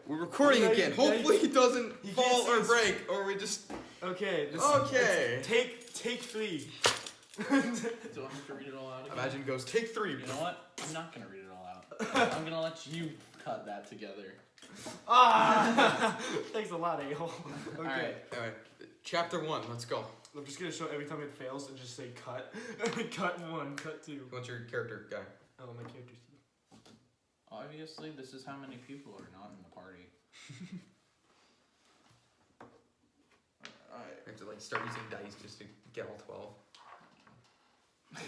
We're recording again. Hopefully it doesn't fall or this. break, or we just... Okay. Okay. Take 3. Do I have to read it all out again? Imagine it goes, take 3. You know what? I'm not gonna read it all out. I'm gonna let you cut that together. Thanks a lot, a-hole. Okay. Alright. Chapter 1, let's go. I'm just gonna show every time it fails and just say cut. Cut 1, cut 2. What's your character guy? Oh, my character's here. Obviously, this is how many people are not in the party. I have to like start using dice just to get all 12.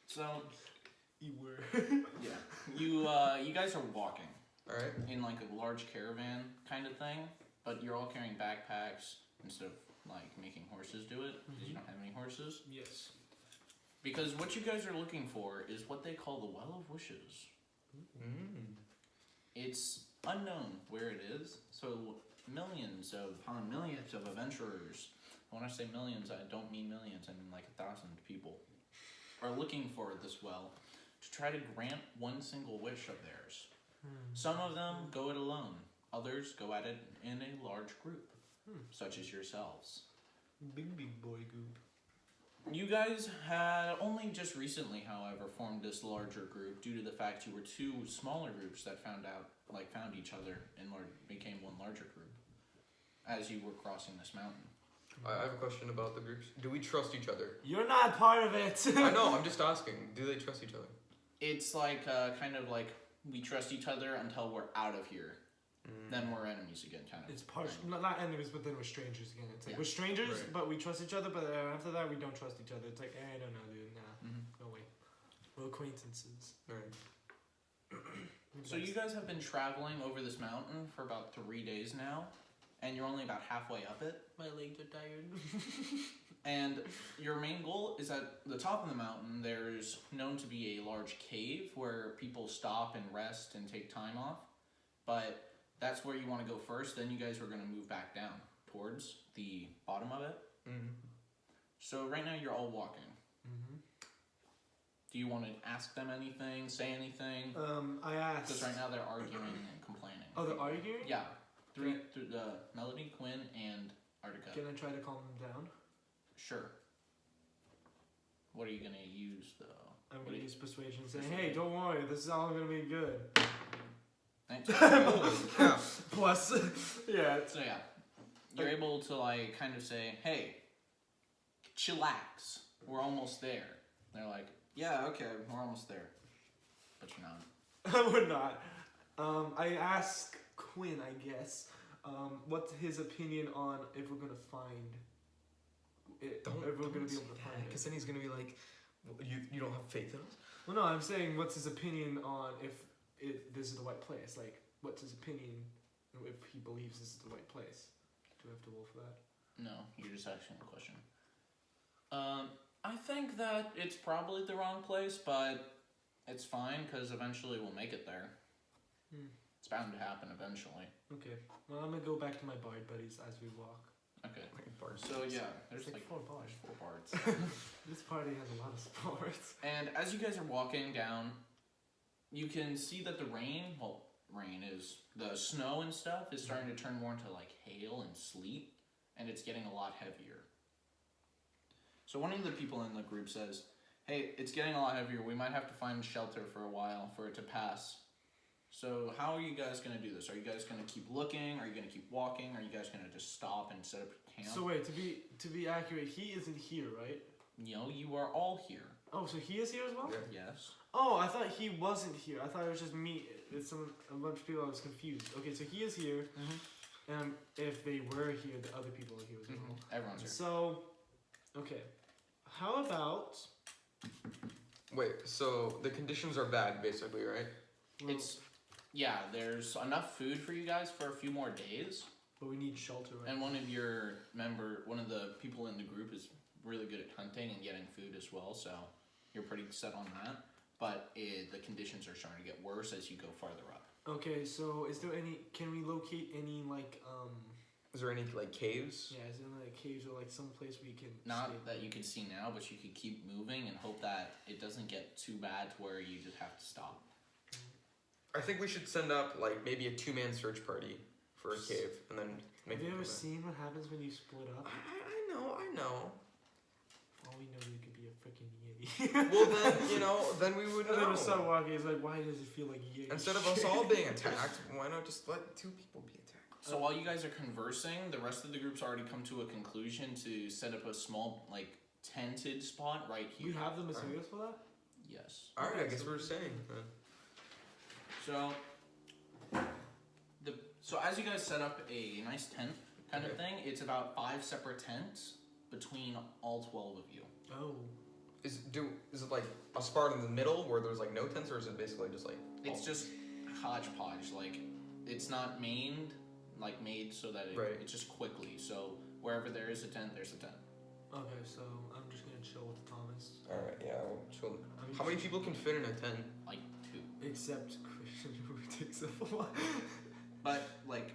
So, You were. yeah, you guys are walking Alright. in like a large caravan kind of thing, but you're all carrying backpacks instead of like making horses do it because you don't have any horses. Yes. Because what you guys are looking for is what they call the Well of Wishes. It's unknown where it is, so millions upon millions of adventurers, when I say millions, I don't mean millions, I mean like 1,000 people, are looking for this well to try to grant one single wish of theirs. Some of them go it alone, others go at it in a large group, such as yourselves. Big boy group. You guys had only just recently, however, formed this larger group due to the fact you were two smaller groups that found each other and became one larger group as you were crossing this mountain. I have a question about the groups. Do we trust each other? You're not part of it. I know, I'm just asking. Do they trust each other? It's like kind of like we trust each other until we're out of here. Then we're enemies again, kind of. It's partial, not enemies, but then we're strangers again. It's like Yeah. we're strangers, Right. but we trust each other. But after that, we don't trust each other. It's like, I don't know, dude. Nah, no way. We're acquaintances. Alright. So you guys have been traveling over this mountain for about 3 days now, and you're only about halfway up it. My legs are tired. And your main goal is at the top of the mountain. There's known to be a large cave where people stop and rest and take time off. But that's where you want to go first. Then you guys are going to move back down towards the bottom of it. So right now you're all walking. Do you want to ask them anything, say anything? I asked. Because right now they're arguing and complaining. Oh, they're arguing? Yeah. Through the Melody, Quinn, and Artica. Can I try to calm them down? Sure. What are you gonna use though? I'm gonna use persuasion, saying, "Hey, don't worry, this is all gonna be good." 19. Yeah. Plus, yeah. So yeah, you're able to like kind of say, "Hey, chillax. We're almost there." They're like, "Yeah, okay, we're almost there," but you're not. I would not. I asked Quinn, I guess, what's his opinion on if we're gonna find it, if we're gonna be able to find it. Because then he's gonna be like, you don't have faith in us? Well, no, I'm saying what's his opinion on if this is the right place. Like, what's his opinion if he believes this is the right place? Do I have to roll for that? No, you're just asking a question. I think that it's probably the wrong place, but it's fine because eventually we'll make it there. It's bound to happen eventually. Okay. Well, I'm gonna go back to my bard buddies as we walk. Okay. So yeah, there's It's like like 4 bars. 4 parts. This party has a lot of sports. And as you guys are walking down, you can see that the the snow and stuff is starting to turn more into like hail and sleet, and it's getting a lot heavier. So one of the people in the group says, "Hey, it's getting a lot heavier. We might have to find shelter for a while for it to pass. So how are you guys going to do this? Are you guys going to keep looking? Are you going to keep walking? Are you guys going to just stop and set up camp?" So wait, to be accurate, he isn't here, right? You are all here. Oh, so he is here as well? Yeah. Yes. Oh, I thought he wasn't here. I thought it was just me. It's a bunch of people. I was confused. Okay, so he is here. And if they were here, the other people are here as well. Everyone's here. So, okay. How about... Wait, so the conditions are bad, basically, right? well, There's enough food for you guys for a few more days. But we need shelter, right? And one of the people in the group is really good at hunting and getting food as well, so you're pretty set on that. But the conditions are starting to get worse as you go farther up. Okay, so is there any... Can we locate any, like, Is there any, like, caves? Yeah, is there any, like, caves or, like, some place we can Not stay? that you can see now, but you could keep moving and hope that it doesn't get too bad to where you just have to stop. I think we should send up like maybe a 2-man search party for a cave, and then make. Have you it ever come seen what happens when you split up? back. I know. For all we know, you could be a freaking Yeti. Well then we would And then know. we start walking. It's like, why does it feel like Yeti? Instead of us all being attacked, why not just let 2 people be attacked? So while you guys are conversing, the rest of the group's already come to a conclusion to set up a small, like, tented spot right We here. have the materials for that. Yes. All right, I Okay, guess so- we're staying then. So, so as you guys set up a nice tent kind of Okay. thing, it's about 5 separate tents between all 12 of you. Oh. Is it like a spot in the middle where there's like no tents, or is it basically just like? It's just hodgepodge. Like, it's not made so that Right. it's just quickly. So wherever there is a tent, there's a tent. Okay, so I'm just gonna chill with Thomas. All right, yeah. I'll chill. I mean, How many people can fit in a tent? Like 2. Except Christian, who takes up a lot. But, like,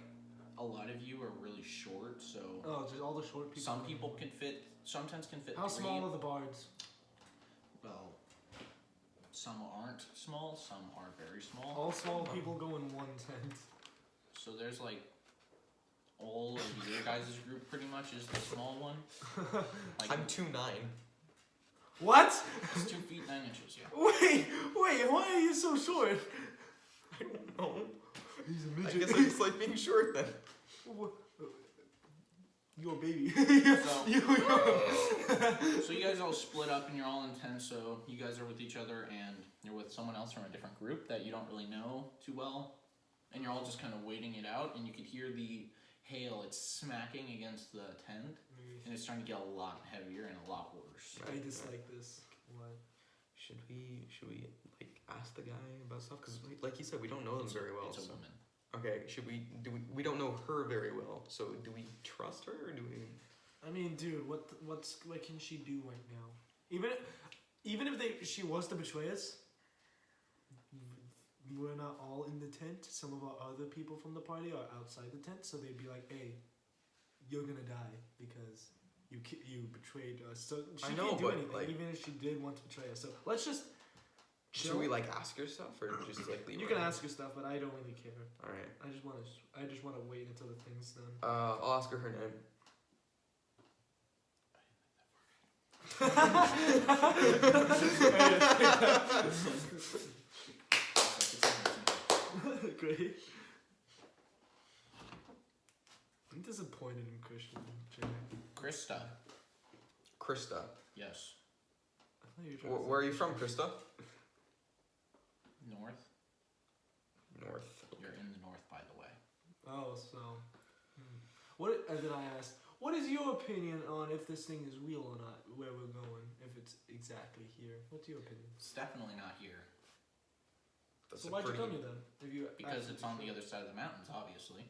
a lot of you are really short, so Oh, just all the short people. some people can fit, some tents can fit How 3. small are the bards? Well, some aren't small, some are very small. All small people go in one tent. So there's like all of your guys' group pretty much is the small one. Like, I'm 2'9". What? it's 2 feet 9 inches, yeah. Wait, why are you so short? I don't know. He's a I midget. guess I just like being short then. You're a baby. So- You- So you guys all split up and you're all in tents, so you guys are with each other and you're with someone else from a different group that you don't really know too well. And you're all just kind of waiting it out, and you could hear the hail, it's smacking against the tent, and it's starting to get a lot heavier and a lot worse. I dislike this. What? Should we like ask the guy about stuff? Cause like you said, we don't know them very well. It's a so- woman. Okay, we don't know her very well, so do we trust her or do we? I mean, dude, what can she do right now? Even if she was to betray us, we're not all in the tent. Some of our other people from the party are outside the tent, so they'd be like, "Hey, you're gonna die because you betrayed us." So she I know, can't do but, anything, like- even if she did want to betray us. So let's just chill. Should we like ask her stuff or just like leave? You her can alone? ask her stuff, but I don't really care. All right. I just want to wait until the thing's done. I'll ask her her name. Great. I'm disappointed in Christian. Jay. Krista. Krista. Yes. I thought you were trying to Where are you from, Krista? North. North. You're in the north, by the way. Oh, so. What? And then I asked, what is your opinion on if this thing is real or not? Where we're going? If it's exactly here? What's your opinion? It's definitely not here That's So a why'd you pretty- come here then? If you because actually- it's on the other side of the mountains, obviously.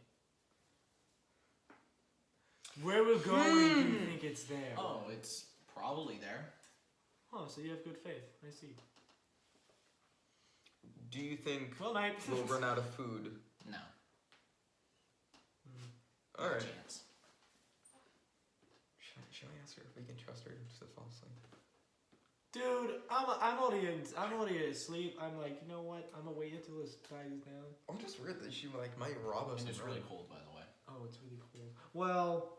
Where we're going? Do you think it's there? Oh, it's probably there. Oh, so you have good faith. I see. Do you think Well, night. we'll run out of food? No. All right. Chance. Shall I ask her if we can trust her just to fall asleep? Dude, I'm already asleep. I'm like, you know what? I'm gonna wait until this dies down. I'm just worried that she like might rob us. And it's and really run. cold, by the way. Oh, it's really cold. Well,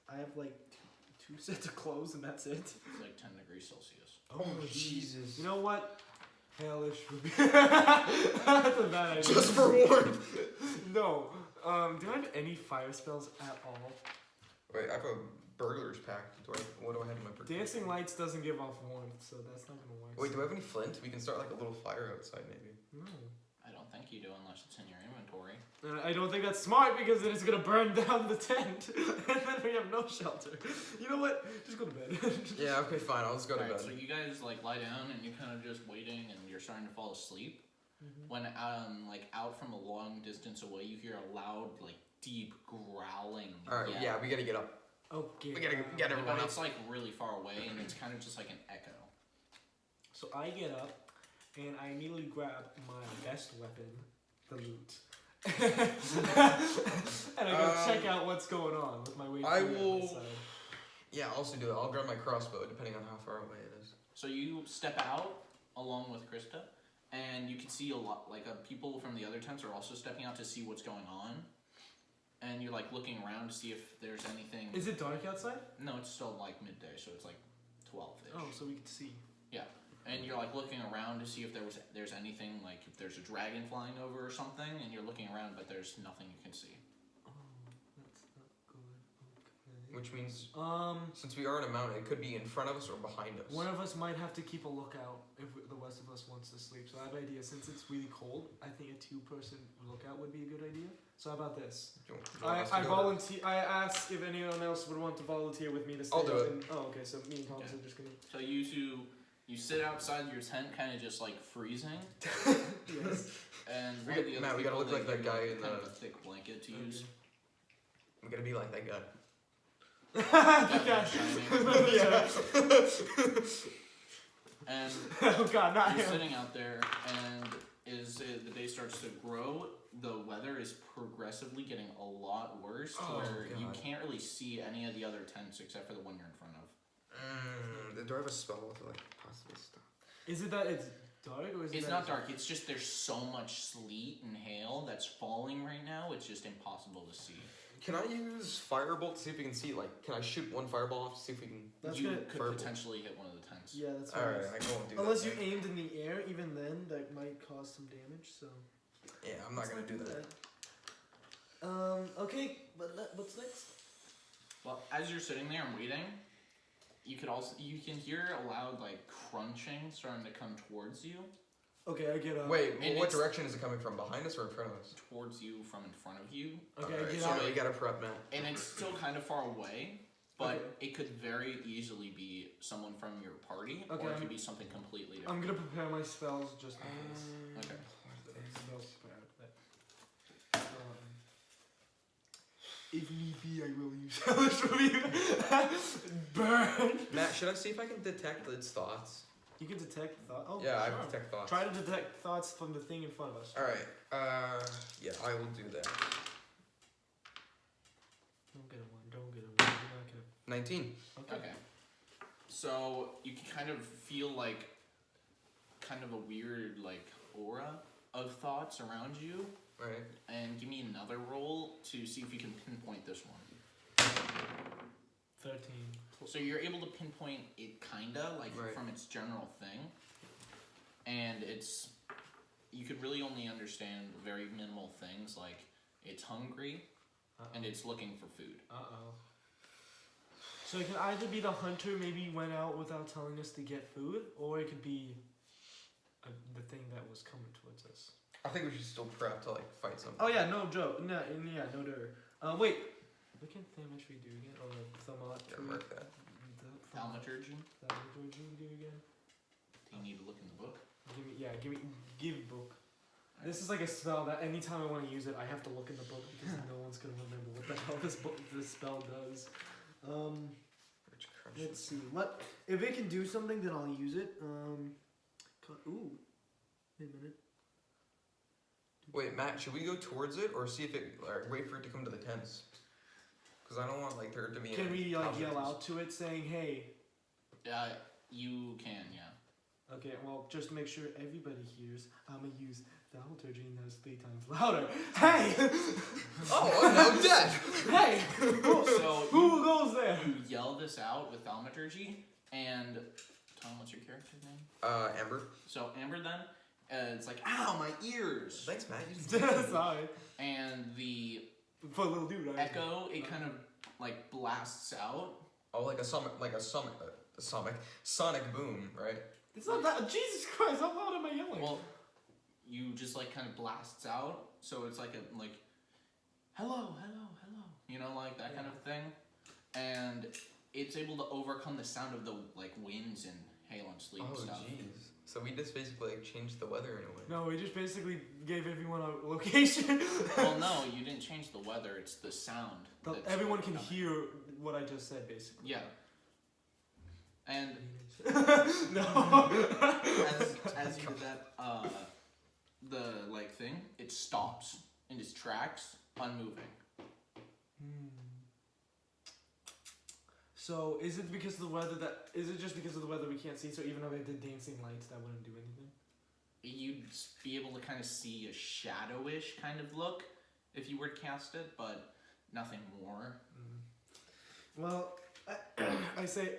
I have like two sets of clothes and that's it. It's like 10 degrees Celsius. Oh, Jesus. You know what? Hellish would be. That's a bad idea. Just for warmth. No. Do I have any fire spells at all? Wait, I have a burglar's pack. What do I have in my burglar's Dancing pack? lights doesn't give off warmth, so that's not gonna work. Wait, do I have any flint? We can start like a little fire outside, maybe. No. I don't think you do unless it's in your inventory. I don't think that's smart because then it's gonna burn down the tent, and then we have no shelter. You know what? Just go to bed. Yeah. Okay. Fine. I'll just go to Alright, bed. so you guys like lie down and you're kind of just waiting and you're starting to fall asleep. When like out from a long distance away, you hear a loud, like deep growling. All right. yell. Yeah. We gotta get up. Okay. We gotta get everyone But up. it's like really far away and it's kind of just like an echo. So I get up, and I immediately grab my best weapon, the loot. And I go check out what's going on with my weight. I on my will- side. Yeah. I'll also do it. I'll grab my crossbow, depending on how far away it is. So you step out along with Krista, and you can see a lot. Like people from the other tents are also stepping out to see what's going on, and you're like looking around to see if there's anything. Is it dark outside? No, it's still like midday, so it's like 12ish. Oh, so we can see. And you're like looking around to see if there's anything, like if there's a dragon flying over or something, and you're looking around, but there's nothing you can see. Oh, that's not good. Okay. Which means, Um, since we are in a mountain, it could be in front of us or behind us. one of us might have to keep a lookout if the rest of us wants to sleep. So I have an idea. Since it's really cold, I think a 2-person lookout would be a good idea. So how about this? Do you want us to I go volunteer. I ask if anyone else would want to volunteer with me to stay. I'll do up it. And, oh, okay. So me and Thomas Okay. are just gonna. So you two, you sit outside your tent, kind of just like freezing, Yes. and We one of got- the Matt, other we gotta people, look like they that guy give in kind of the- a thick blanket to use. I'm gonna be like that guy. Gosh. Yeah. And Oh God, not you're him. sitting out there, and the day starts to grow, the weather is progressively getting a lot worse, to Oh, where you God. can't really see any of the other tents except for the one you're in front of. Do I have a spell to like possibly stop? Is it that it's dark or is it It's that not dark. It's just there's so much sleet and hail that's falling right now. It's just impossible to see. Can I use firebolt to see if we can see? Like, can I shoot one fireball off to see if we can? That's you good. could Firebolt. potentially hit one of the tents. Yeah, that's All right, right. I won't do that. Unless you then. aimed in the air, even then that might cause some damage. So Yeah, I'm not let's gonna do that. Okay, but what's next? Well, as you're sitting there and waiting, you can hear a loud like crunching starting to come towards you. Okay, I get up. Wait, And what it's- direction is it coming from? Behind us or in front of us? Towards you from in front of you. Okay, Alright, I get so out. we gotta prep, man. And it's still kind of far away, but Okay. it could very easily be someone from your party, Okay, or it I'm- could be something completely I'm different. gonna prepare my spells just in case. Okay. Spells prepared. If need be, I will use Hellish Rebuke. Burn. Matt, should I see if I can detect its thoughts? You can detect thoughts. Oh, Yeah, I sure. can detect thoughts. Try to detect thoughts from the thing in front of us. Alright, yeah, I will do that. Don't get a one. Don't get a one. You're not gonna. 19. Okay. So you can kind of feel like kind of a weird like aura of thoughts around you, Right. and give me another roll to see if you can pinpoint this one. 13. So you're able to pinpoint it kinda like Right. from its general thing, and you could really only understand very minimal things like it's hungry and it's looking for food. Uh-oh. So it could either be the hunter maybe went out without telling us to get food, or it could be the thing that was coming towards us. I think we should still prep to like fight something. Oh yeah, no joke. No, yeah, no dirt. Wait. What can Thaumaturgy do again? Or Yeah, Thaumaturgy? mark that. Thaumaturgy? Thaumaturgy do again? Do you need to look in the book? Give book. This is like a spell that anytime I want to use it, I have to look in the book because no one's gonna remember what the hell this spell does. Rich crunch. Let's see. If it can do something, then I'll use it. Ooh. Wait a minute. Wait, Matt, should we go towards it or see if it, or wait for it to come to the tents? Because I don't want like there to be. Can any we like yell casualties. out to it saying, "Hey"? You can, yeah. Okay. Well, just to make sure everybody hears, I'm gonna use Thaumaturgy and that's 3 times louder. Hey! Oh, no, death! Hey! So Who goes there? you yell this out with thaumaturgy, and Tom, what's your character's name? Amber. So Amber then, it's like, ow, my ears! Thanks, Matt. You Sorry. And the For a little dude, right? echo, it kind of like blasts out. Oh, like a sonic boom, right? It's not that. Jesus Christ! How loud am I yelling? Well, you just like kind of blasts out, so it's like a like, hello, hello, hello, you know, like that kind of thing, and it's able to overcome the sound of the like winds and hail and sleet and Oh, stuff. jeez. So we just basically like changed the weather in a way. No, we just basically gave everyone a location. Well, no, you didn't change the weather. It's the sound. that's Everyone can overcoming. hear what I just said, basically. Yeah. And No. as you do that, the like thing, it stops in its tracks, unmoving. So is it because of the weather is it just because of the weather we can't see? So even though they did dancing lights, that wouldn't do anything. you'd be able to kind of see a shadowish kind of look if you were to cast it, but nothing more. Well, I say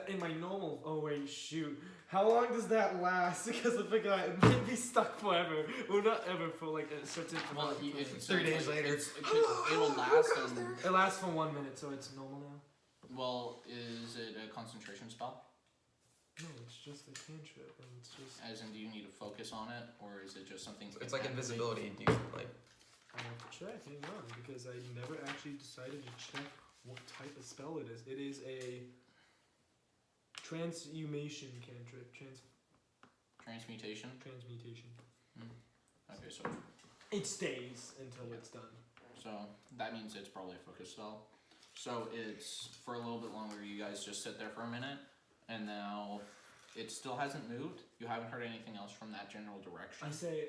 in my normal. Oh wait, shoot. How long does that last? Because I figure it might be stuck forever. Well, not ever for like a certain Well, amount of time. it's 3 days later. It'll last and It lasts for 1 minute, so it's normal now. well, is it a concentration spell? No, it's just a cantrip, and it's just. As in, do you need to focus on it, or is it just something? It's like activate? invisibility. Do you like? I have to check. Hang on, because I never actually decided to check what type of spell it is. It is a transmutation cantrip. Transmutation. Transmutation. Okay, so It stays until it's done. so that means it's probably a focus spell. So it's for a little bit longer. You guys just sit there for a minute, and now it still hasn't moved. You haven't heard anything else from that general direction. I say,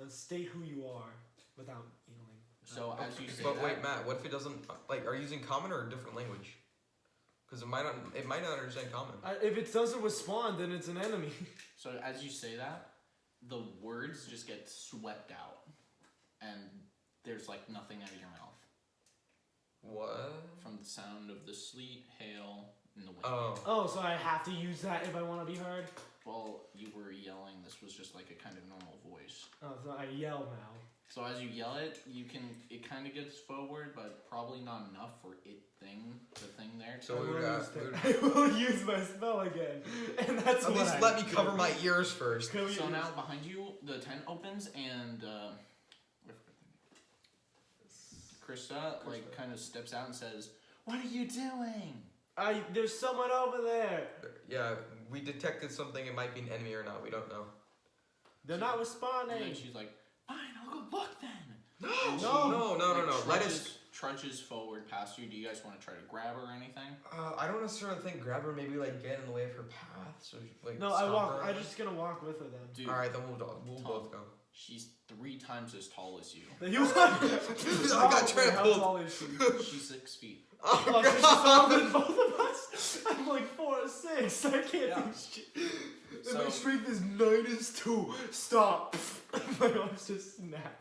state who you are without yelling. So as you say But that, wait, Matt. What if it doesn't like? Are you using common or a different language? Because it might not. It might not understand common. If it doesn't respond, then it's an enemy. so as you say that, the words just get swept out, and there's like nothing out of your mouth What? from the sound of the sleet, hail, and the wind. Oh, so I have to use that if I want to be heard? Well, you were yelling. This was just like a kind of normal voice. Oh, so I yell now. So as you yell it, it kind of gets forward, but probably not enough for the thing there. So I we will would, use we would I will use my spell again. And that's at what least I let me do. cover my ears first. Can we So use- now behind you, the tent opens and Krista like kind of steps out and says, "What are you doing?" There's someone over there. Yeah, we detected something. It might be an enemy or not. We don't know. They're not And responding. then she's like, "Fine, I'll go look then." No, And she, no. Let us. trudges forward past you. Do you guys want to try to grab her or anything? I don't necessarily think grab her. Maybe like get in the way of her path. So like. No, I stop walk. her. I'm just gonna walk with her then. Dude, All right, then we'll Tom. both go. she's 3 times as tall as you. You I got How trampled. tall is she? She's 6 feet. Oh, Oh, so she's taller than both of us. I'm like 4 or 6. I can't Yeah. do shit. And So- my strength is 9 Stop. My arms just snap.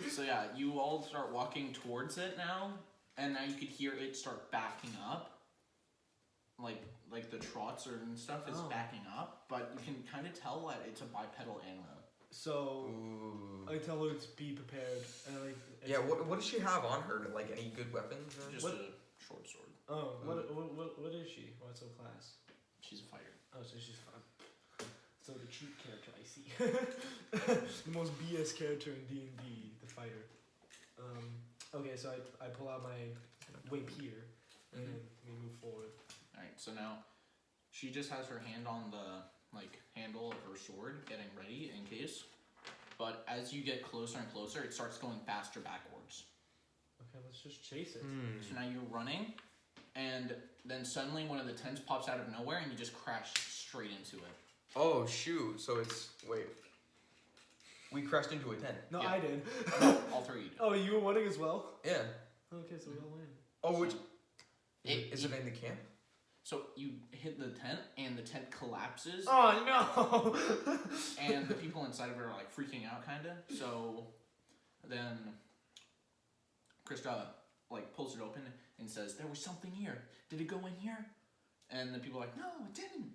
So yeah, you all start walking towards it now, and now you could hear it start backing up. Like the trots and stuff is Oh. backing up, but you can kind of tell that it's a bipedal animal. So Ooh. I tell her to be prepared. And Yeah. What does she have on her? Like any good weapons? Or? Just What? a short sword. Oh, what is she? What's her class? She's a fighter. Oh, so she's fine. So the cheap character I see. The most BS character in D&D, the fighter. Okay, so I pull out my rapier and we move forward. Alright, so now she just has her hand on the handle of her sword, getting ready in case. But as you get closer and closer, it starts going faster backwards. Okay, let's just chase it. So now you're running, and then suddenly one of the tents pops out of nowhere, and you just crash straight into it. Oh shoot! So it's wait. We crashed into a tent. No, Yeah. I did. All 3 did. Oh, you were winning as well? Yeah. Okay, so we all win. Oh, which It- is it in the camp? So you hit the tent, and the tent collapses, Oh no! and the people inside of it are like freaking out, kinda. So then Krista pulls it open and says, "There was something here. Did it go in here?" And the people are like, "No, it didn't."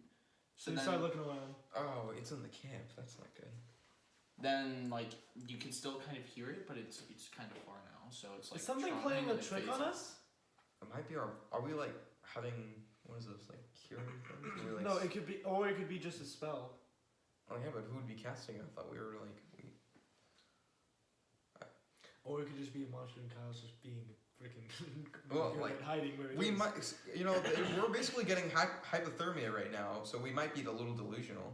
So we start looking around. Oh, it's in the camp. That's not good. then you can still kind of hear it, but it's kind of far now. So it's like Is something trying playing a and it trick fades on out. us? It might be our. Are we like having what is this like curing things? Are we, like, No, it could be, or it could be just a spell. Oh yeah, but who would be casting it? I thought we were like. Or it could just be a monster and Kyle's just being freaking Well, good like, at hiding where it We is. might, we're basically getting hypothermia right now, so we might be a little delusional.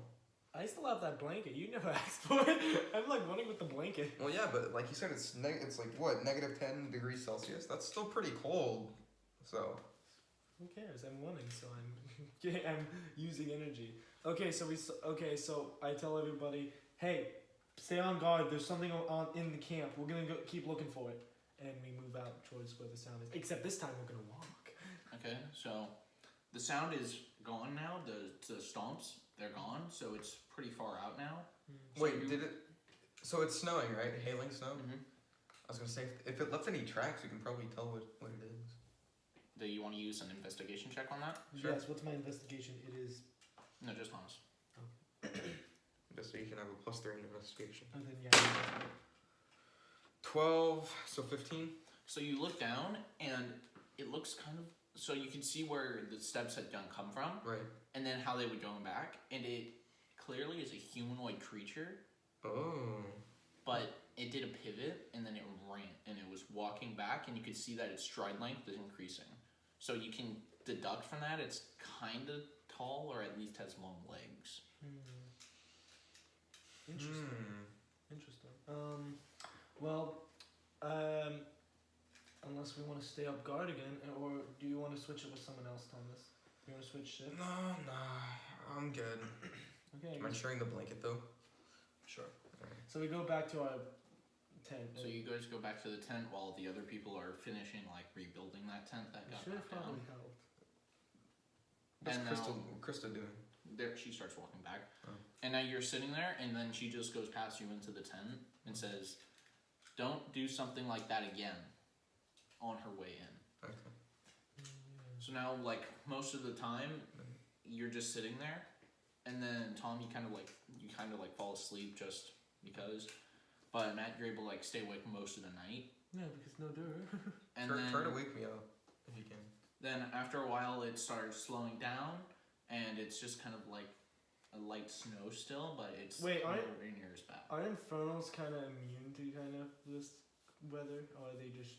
I still have that blanket. You never asked for it. I'm like running with the blanket. Well, yeah, but like you said, it's like what, negative 10 degrees Celsius? That's still pretty cold. So. Who cares? I'm running, so I'm using energy. Okay, so I tell everybody, hey, stay on guard. There's something on in the camp. We're gonna go keep looking for it, and we move out towards where the sound is. Except this time we're gonna walk. Okay, so the sound is gone now. The stomps, they're gone, so it's pretty far out now. So Wait, you- did it? So it's snowing, right? Hailing snow. Mhm. I was gonna say if it left any tracks, we can probably tell what it is. Do you want to use an investigation check on that? Sure. Yes. What's my investigation? It is. No, just Thomas. Investigation. I have a +3 in investigation. And then yeah. 12, so 15. So you look down, and it looks kind of. So you can see where the steps had come from, Right. and then how they would go back, and it clearly is a humanoid creature, Oh. but it did a pivot, and then it ran, and it was walking back, and you could see that its stride length is increasing. So you can deduct from that it's kind of tall, or at least has long legs. Interesting. Hmm. Interesting. Well, unless we want to stay up guard again, or do you want to switch it with someone else, Thomas? You want to switch shift? No, I'm good. Okay. I Am I guess- sharing the blanket though? Sure. Alright. So we go back to our tent. So you guys go back to the tent while the other people are finishing, like, rebuilding that tent that We got should have knocked down. probably helped. What's And Krista doing? There, she starts walking back, Oh. and now you're sitting there, and then she just goes past you into the tent and says, "Don't do something like that again." On her way in. Okay. So now, like, most of the time, you're just sitting there, and then Tom, you kind of like fall asleep just because, but Matt, you're able to like stay awake most of the night, Yeah, because no dirt. and Try to wake me up if you can. then after a while it starts slowing down, and it's just kind of like a light snow still, but it's Wait, nowhere near as bad. Are infernals kind of immune to kind of this weather, or are they just?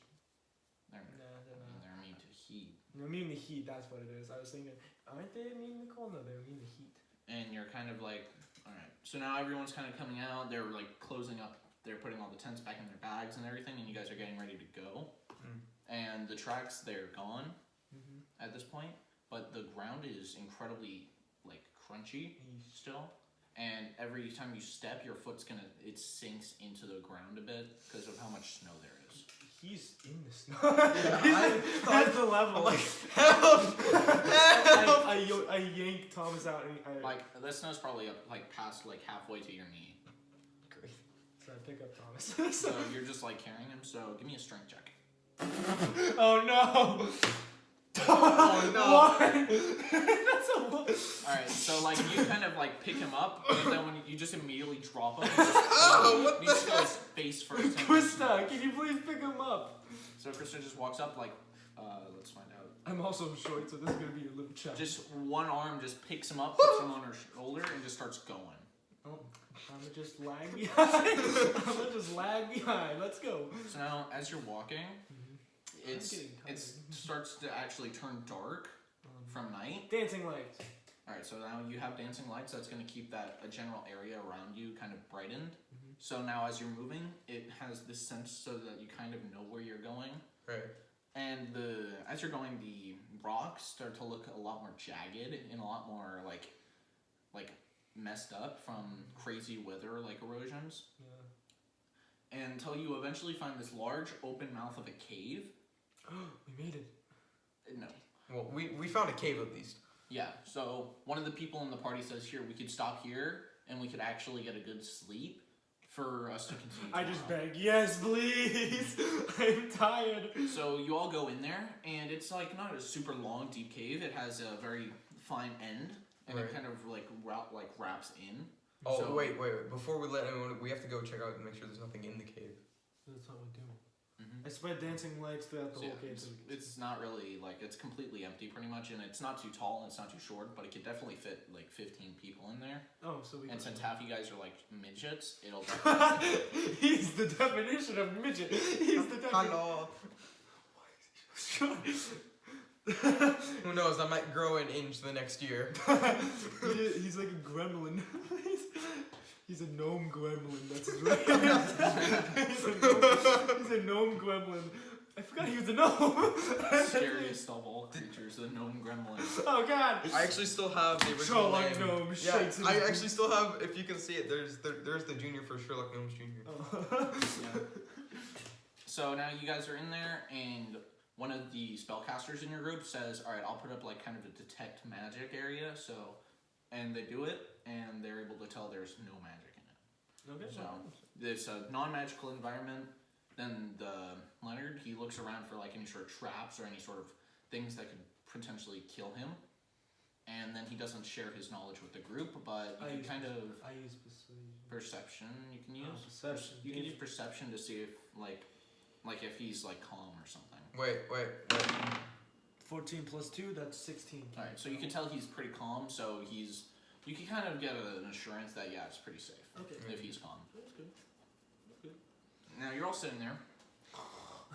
They're, Nah, I they're mean, not. they're immune to heat, Immune to heat. That's what it is. I was thinking, aren't they immune to cold? No, they're immune to heat. and you're kind of like, all right. So now everyone's kind of coming out. They're like closing up. They're putting all the tents back in their bags and everything, and you guys are getting ready to go. Mm. And the tracks, they're gone Mm-hmm. at this point, but the ground is incredibly like crunchy still. And every time you step, your foot's it sinks into the ground a bit because of how much snow there is. He's in the snow. I That's the level. I'm like, help! Help! I yanked Thomas out and I Like the snow's probably up like past like halfway to your knee. Great. so I pick up Thomas. So you're just like carrying him. So give me a strength check. Oh no! Oh no! Why? That's a what? Alright, so like you kind of like pick him up, and then when you just immediately drop him, Oh, what you the just go his face first. into the snow. Krista, can you please pick him up? So Krista just walks up like, let's find out. I'm also short, so this is gonna be a little challenge. Just one arm just picks him up, puts him on her shoulder, and just starts going. Oh, I'ma just lag behind. I'ma just lag behind. Let's go. So now, as you're walking, I'm it getting tired. starts to actually turn dark from night. Dancing lights. Alright, so now you have dancing lights. That's going to keep that a general area around you kind of brightened. So now as you're moving, it has this sense so that you kind of know where you're going. Right. And as you're going, the rocks start to look a lot more jagged and a lot more like messed up from crazy weather like erosions. Yeah. Until you eventually find this large open mouth of a cave. We made it. No. Well, we found a cave at least. Yeah, so one of the people in the party says, here, we could stop here and we could actually get a good sleep for us to continue. I just tomorrow." beg, yes, please. I'm tired. So you all go in there, and it's like not a super long, deep cave. It has a very fine end, and Right. it kind of like wraps in. Oh So- wait. Before we let anyone, we have to go check out and make sure there's nothing in the cave. That's what we do. Mhm. I spread dancing lights throughout the So, whole yeah, cave. it's not really like it's completely empty pretty much, and it's not too tall and it's not too short, but it could definitely fit like 15 people in there. Oh, so we. And go. since half you guys are like midgets, it'll. He's the definition of midget. He's the definition. Hello. Sure. Who knows? I might grow an inch the next year. He's like a gremlin. He's a gnome gremlin. That's his right. He's a gnome gremlin. I forgot he was a gnome. Scariest of all creatures, the gnome gremlin. Oh God. I actually still have the original Sherlock name. Gnome Yeah, shakes his I boots. actually still have. If you can see it, there's the junior for Sherlock Gnomes Junior. Oh. Yeah. So now you guys are in there, and one of the spellcasters in your group says, "All right, I'll put up like kind of a detect magic area." So and they do it, and they're able to tell there's no magic in it. Okay. So it's a non-magical environment. Then Leonard, he looks around for like any sort of traps or any sort of things that could potentially kill him. And then he doesn't share his knowledge with the group, but you can kind of I use persuasion. perception. You can use Perception. You can use perception to see if like if he's like calm or something. Wait. 14 plus 2, that's 16. All right, so you can tell he's pretty calm. So you can kind of get an assurance that it's pretty safe Okay. if he's calm. That's good. Now you're all sitting there,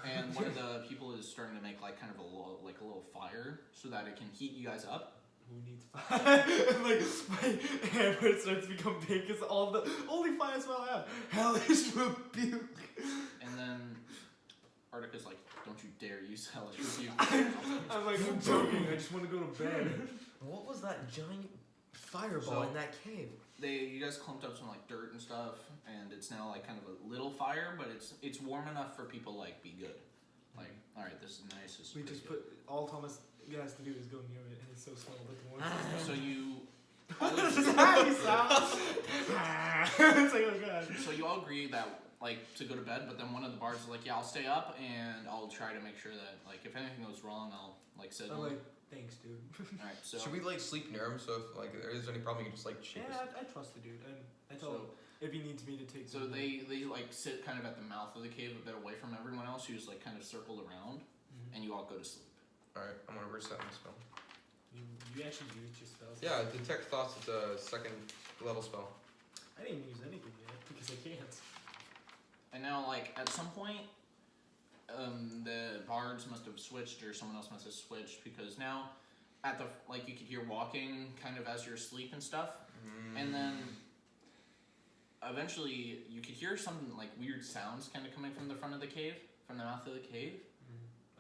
and one of the people is starting to make like kind of a little fire so that it can heat you guys up. Who needs fire? Like, my hammer starts to become big because all the only fire spell I have. Hellish Rebuke. And then Artica's like, "Don't you dare use Hellish Rebuke." I'm like, I'm joking. I just want to go to bed. What was that giant fireball So- in that cave? You guys clumped up some like dirt and stuff, and it's now like kind of a little fire, but it's warm enough for people like be good. Like, all right, this is nice. This is We pretty just good. put all Thomas has to do is go near it, and it's so small that the one. So you. This is how you sound. It's like, oh god. So you all agree that like to go to bed, but then one of the bards is like, "Yeah, I'll stay up and I'll try to make sure that like if anything goes wrong, I'll like sit." I'm like, thanks, dude. All right, so Should we like sleep near him so if like there is any problem you can just like shake Yeah, us? I trust the dude, and I told him if he needs me to take. So they like sit kind of at the mouth of the cave, a bit away from everyone else who's like kind of circled around, and you all go to sleep. Alright, I'm gonna reset my spell. You actually used your spells. Yeah, detect thoughts is a second level spell. I didn't use anything yet because I can't. And now, like at some point, the bards must have switched, or someone else must have switched, because now, at the you could hear walking kind of as you're asleep and stuff, and then eventually you could hear some like weird sounds kind of coming from the front of the cave, from the mouth of the cave,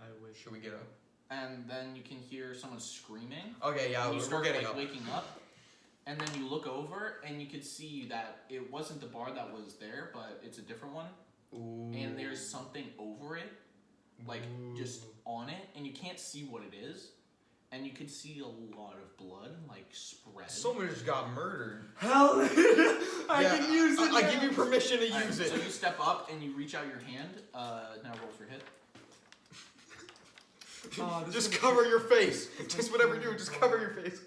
I wish. Should we get up? and then you can hear someone screaming. Okay, yeah, And you we're start getting like up. waking up, and then you look over and you could see that it wasn't the bar that was there, but it's a different one, Ooh. and there's something over it, like just on it, and you can't see what it is, and you could see a lot of blood like spread. Someone just got murdered. Hell, I Yeah, can use it. I now. give you permission to Alright, use so it. you step up and you reach out your hand. Now roll for hit. Oh, this Just is- cover your face. Just whatever you do, just cover your face.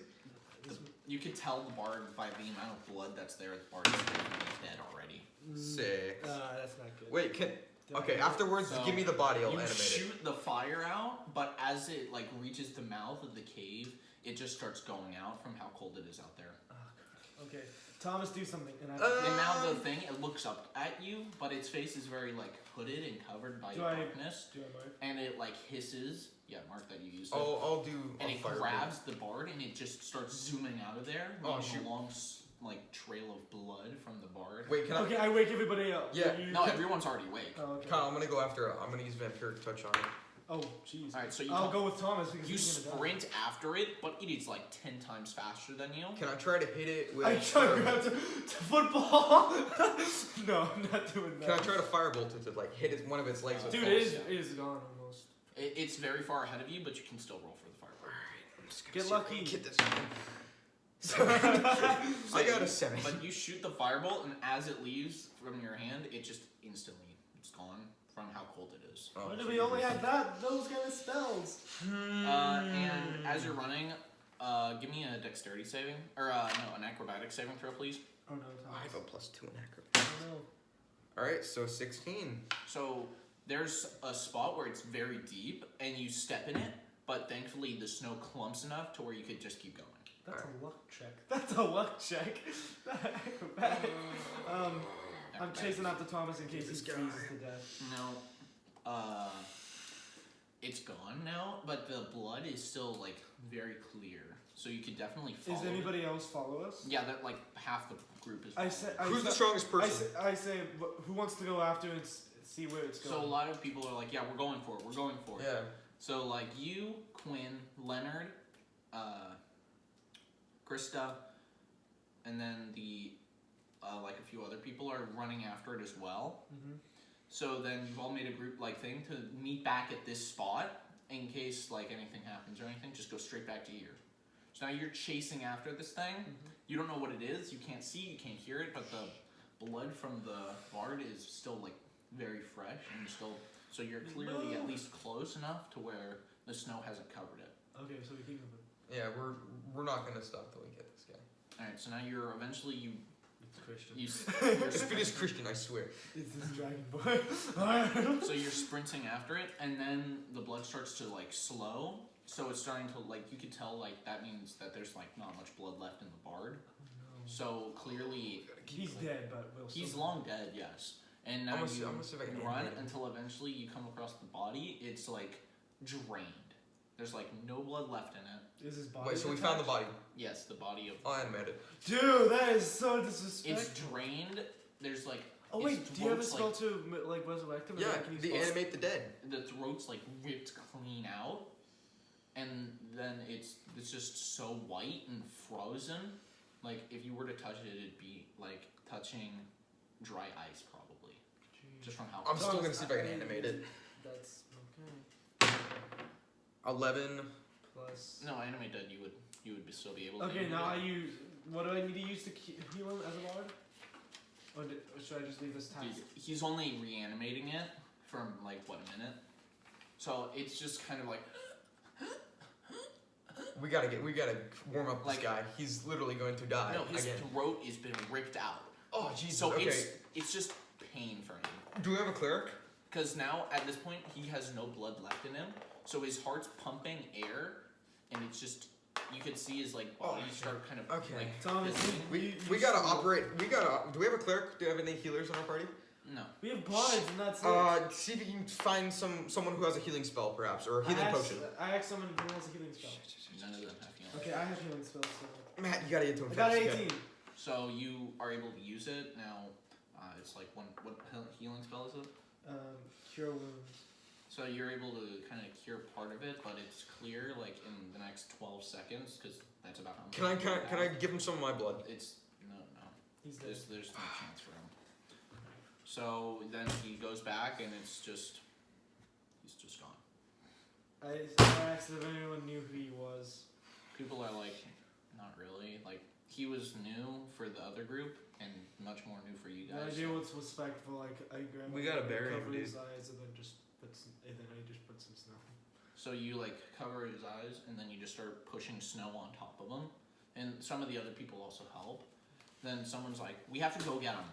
You could tell the bard by the amount of blood that's there. The bard is dead already. Six. That's not good. Wait, Did I okay, get afterwards, So, give me the body, I'll You animate it. shoot the fire out, but as it like reaches the mouth of the cave, it just starts going out from how cold it is out there. it? Okay, Thomas, do something, and I. And now the thing, it looks up at you, but its face is very like hooded and covered by Do I- darkness, do I mark? and it like hisses. Yeah, mark that you used it. I'll do And a it fire grabs the bard and it just starts zooming out of there, Oh, leaving shoot. a long like trail of blood from the bard. Wait, can Okay, I wake everybody up. Yeah. You- No, everyone's already awake. Oh, okay. Kyle, I'm gonna go after it. I'm gonna use Vampiric Touch on it. Oh, jeez. All right, so you I'll go with Thomas because you he's gonna sprint after it, but it is like 10 times faster than you. Can I try to hit it with die. I try to grab to football. No, I'm not doing that. Can I try to firebolt it to like hit one of its legs with Dude, force? it is gone almost. It's very far ahead of you, but you can still roll for the fireball. I'm just gonna Get see if I can lucky. Get this. I got a 7. But you shoot the firebolt, and as it leaves from your hand, it just instantly it's gone from how cold it is. Oh, Why do we only have those kind of spells? And as you're running, give me a dexterity saving, or no, an acrobatic saving throw, please. Oh no, I Thomas. have a +2 in acrobat. Oh no. Alright, so 16. So there's a spot where it's very deep, and you step in it, but thankfully the snow clumps enough to where you could just keep going. That's a luck check. That's a luck check. Acrobatic. I'm Acrobatic. chasing after Thomas in case he This guy. freezes to death. No, it's gone now, but the blood is still like very clear, so you could definitely follow. Is anybody else follow us? Yeah, that like half the group is. I following. said. Who's the strongest person? I say, who wants to go after and see where it's going? So a lot of people are like, yeah, we're going for it. We're going for it. Yeah. So like you, Quinn, Leonard, Krista, and then the like a few other people are running after it as well. Mhm. So then you've all made a group like thing to meet back at this spot in case like anything happens or anything. Just go straight back to here. So So now you're chasing after this thing. You don't know what it is. You can't see. You can't hear it. But the blood from the bard is still like very fresh and still. So you're clearly at least close enough to where the snow hasn't covered it. Okay, so we keep moving. Yeah, we're not gonna stop till we get this guy. All right. So now you're eventually It's Christian. If it is Christian, I swear. It's this dragon boy. So you're sprinting after it, and then the blood starts to like slow. So it's starting to like you can tell like that means that there's like not much blood left in the bard. So clearly He's dead, but we'll he's still- long dead, yes. And now I'm gonna see if I can run animate him. until eventually you come across the body. It's like drained. There's like no blood left in it. Is his body? Wait, so we found the body. Yes, the body of I'll animate it. Dude, that is so disrespectful. it's drained. There's like Oh wait, his do you have a throat's, spell like, to like resurrect him? Yeah, Can you the spell- animate the dead. the throat's like ripped clean out, and then it's just so white and frozen. Like if you were to touch it, it'd be like touching dry ice probably, Jeez. just from how. I'm still gonna see if I can animate it. That's okay. 11. Plus. No, animate dead. You would still be able to. Okay, animate now I it. use. What do I need to use to heal him as a bard? Or should I just leave this task? Dude, he's only reanimating it for like what, a minute? So it's just kind of like We gotta warm up this Like- guy. He's literally going to die no, his again. throat has been ripped out. Oh Jesus. So okay. it's just pain for him. Do we have a cleric? Because now at this point he has no blood left in him, so his heart's pumping air, and it's just you could see his like body start kind of Okay. like Thomas, fizzling. We gotta operate. Do we have a cleric? Do we have any healers in our party? No. We have bards, and that's it. See if you can find someone who has a healing spell, perhaps, or a healing potion. I asked someone who has a healing spell. None of them have healing. Okay, I have healing spells. So. Matt, you gotta get to him I got fast. 18. So you are able to use it now. It's like what healing spell is it? Cure wounds. So you're able to kind of cure part of it, but it's clear like in the next 12 seconds because that's about how much. Can I give him some of my blood? It's no. He's dead. There's no chance for him. So then he goes back and he's just gone. I asked if anyone knew who he was. People are like, not really. Like he was new for the other group and much more new for you No guys. idea what's respectful. Like I grabbed. We gotta bury him, cover his dude. eyes and then just put some. And then I just put some snow. So you like cover his eyes and then you just start pushing snow on top of him, and some of the other people also help. Then someone's like, we have to go get him.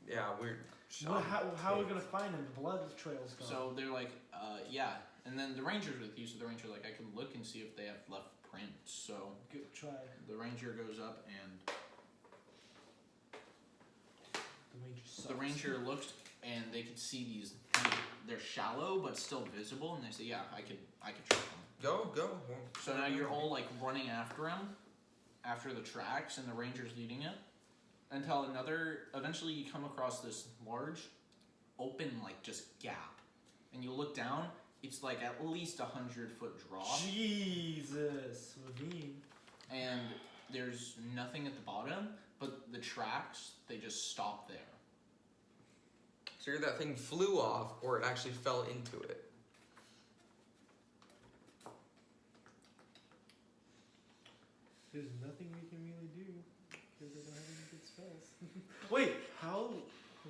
Yeah, we're. Well, how are we gonna find him? The blood trail's gone. So they're like, yeah. And then the ranger's with you, so the ranger's like, I can look and see if they have left prints. So Good try. the ranger goes up and The ranger sucks. the ranger looks and they could see these. They're shallow but still visible, and they say, yeah, I could track them. Go. So now you're all like running after him, after the tracks, and the ranger's leading it. Until eventually you come across this large, open like just gap, and you look down. It's like at least 100-foot drop, Jesus, ravine. and there's nothing at the bottom. But the tracks, they just stop there. So either that thing flew off, or it actually fell into it. There's nothing we can really do because I don't have any good spells. Wait, how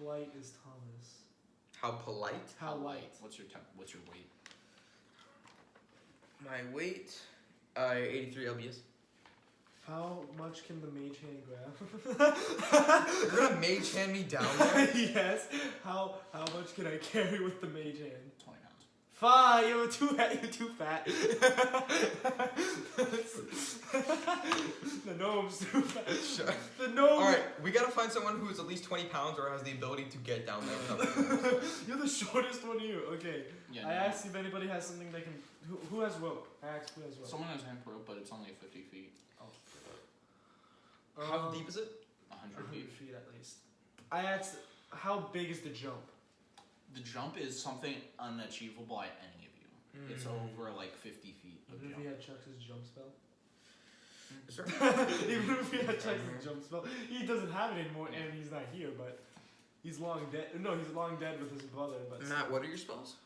light is Thomas? How polite. How light? What's your What's your weight? My weight, 83 lbs. How much can the mage hand grab? You're gonna mage hand me down there? Yes. How much can I carry with the mage hand? 20 pounds. Fine, you're too fat. The gnome's too fat. Sure. The gnome. Alright, we gotta find someone who's at least 20 pounds or has the ability to get down there. You're the shortest one here. Okay. Yeah. I no. asked if anybody has something they can. Who has rope? I asked who has rope. Someone has hand rope, but it's only 50 feet. How deep is it? 100 100 feet. feet at least. I asked how big is the jump? The jump is something unachievable by any of you. It's over like 50 feet of Even if jump. he had Chuck's jump spell. Is there? Even if he had Chuck's jump spell, he doesn't have it anymore, and he's not here. But he's long dead. No, he's long dead with his brother. But Matt, what are your spells?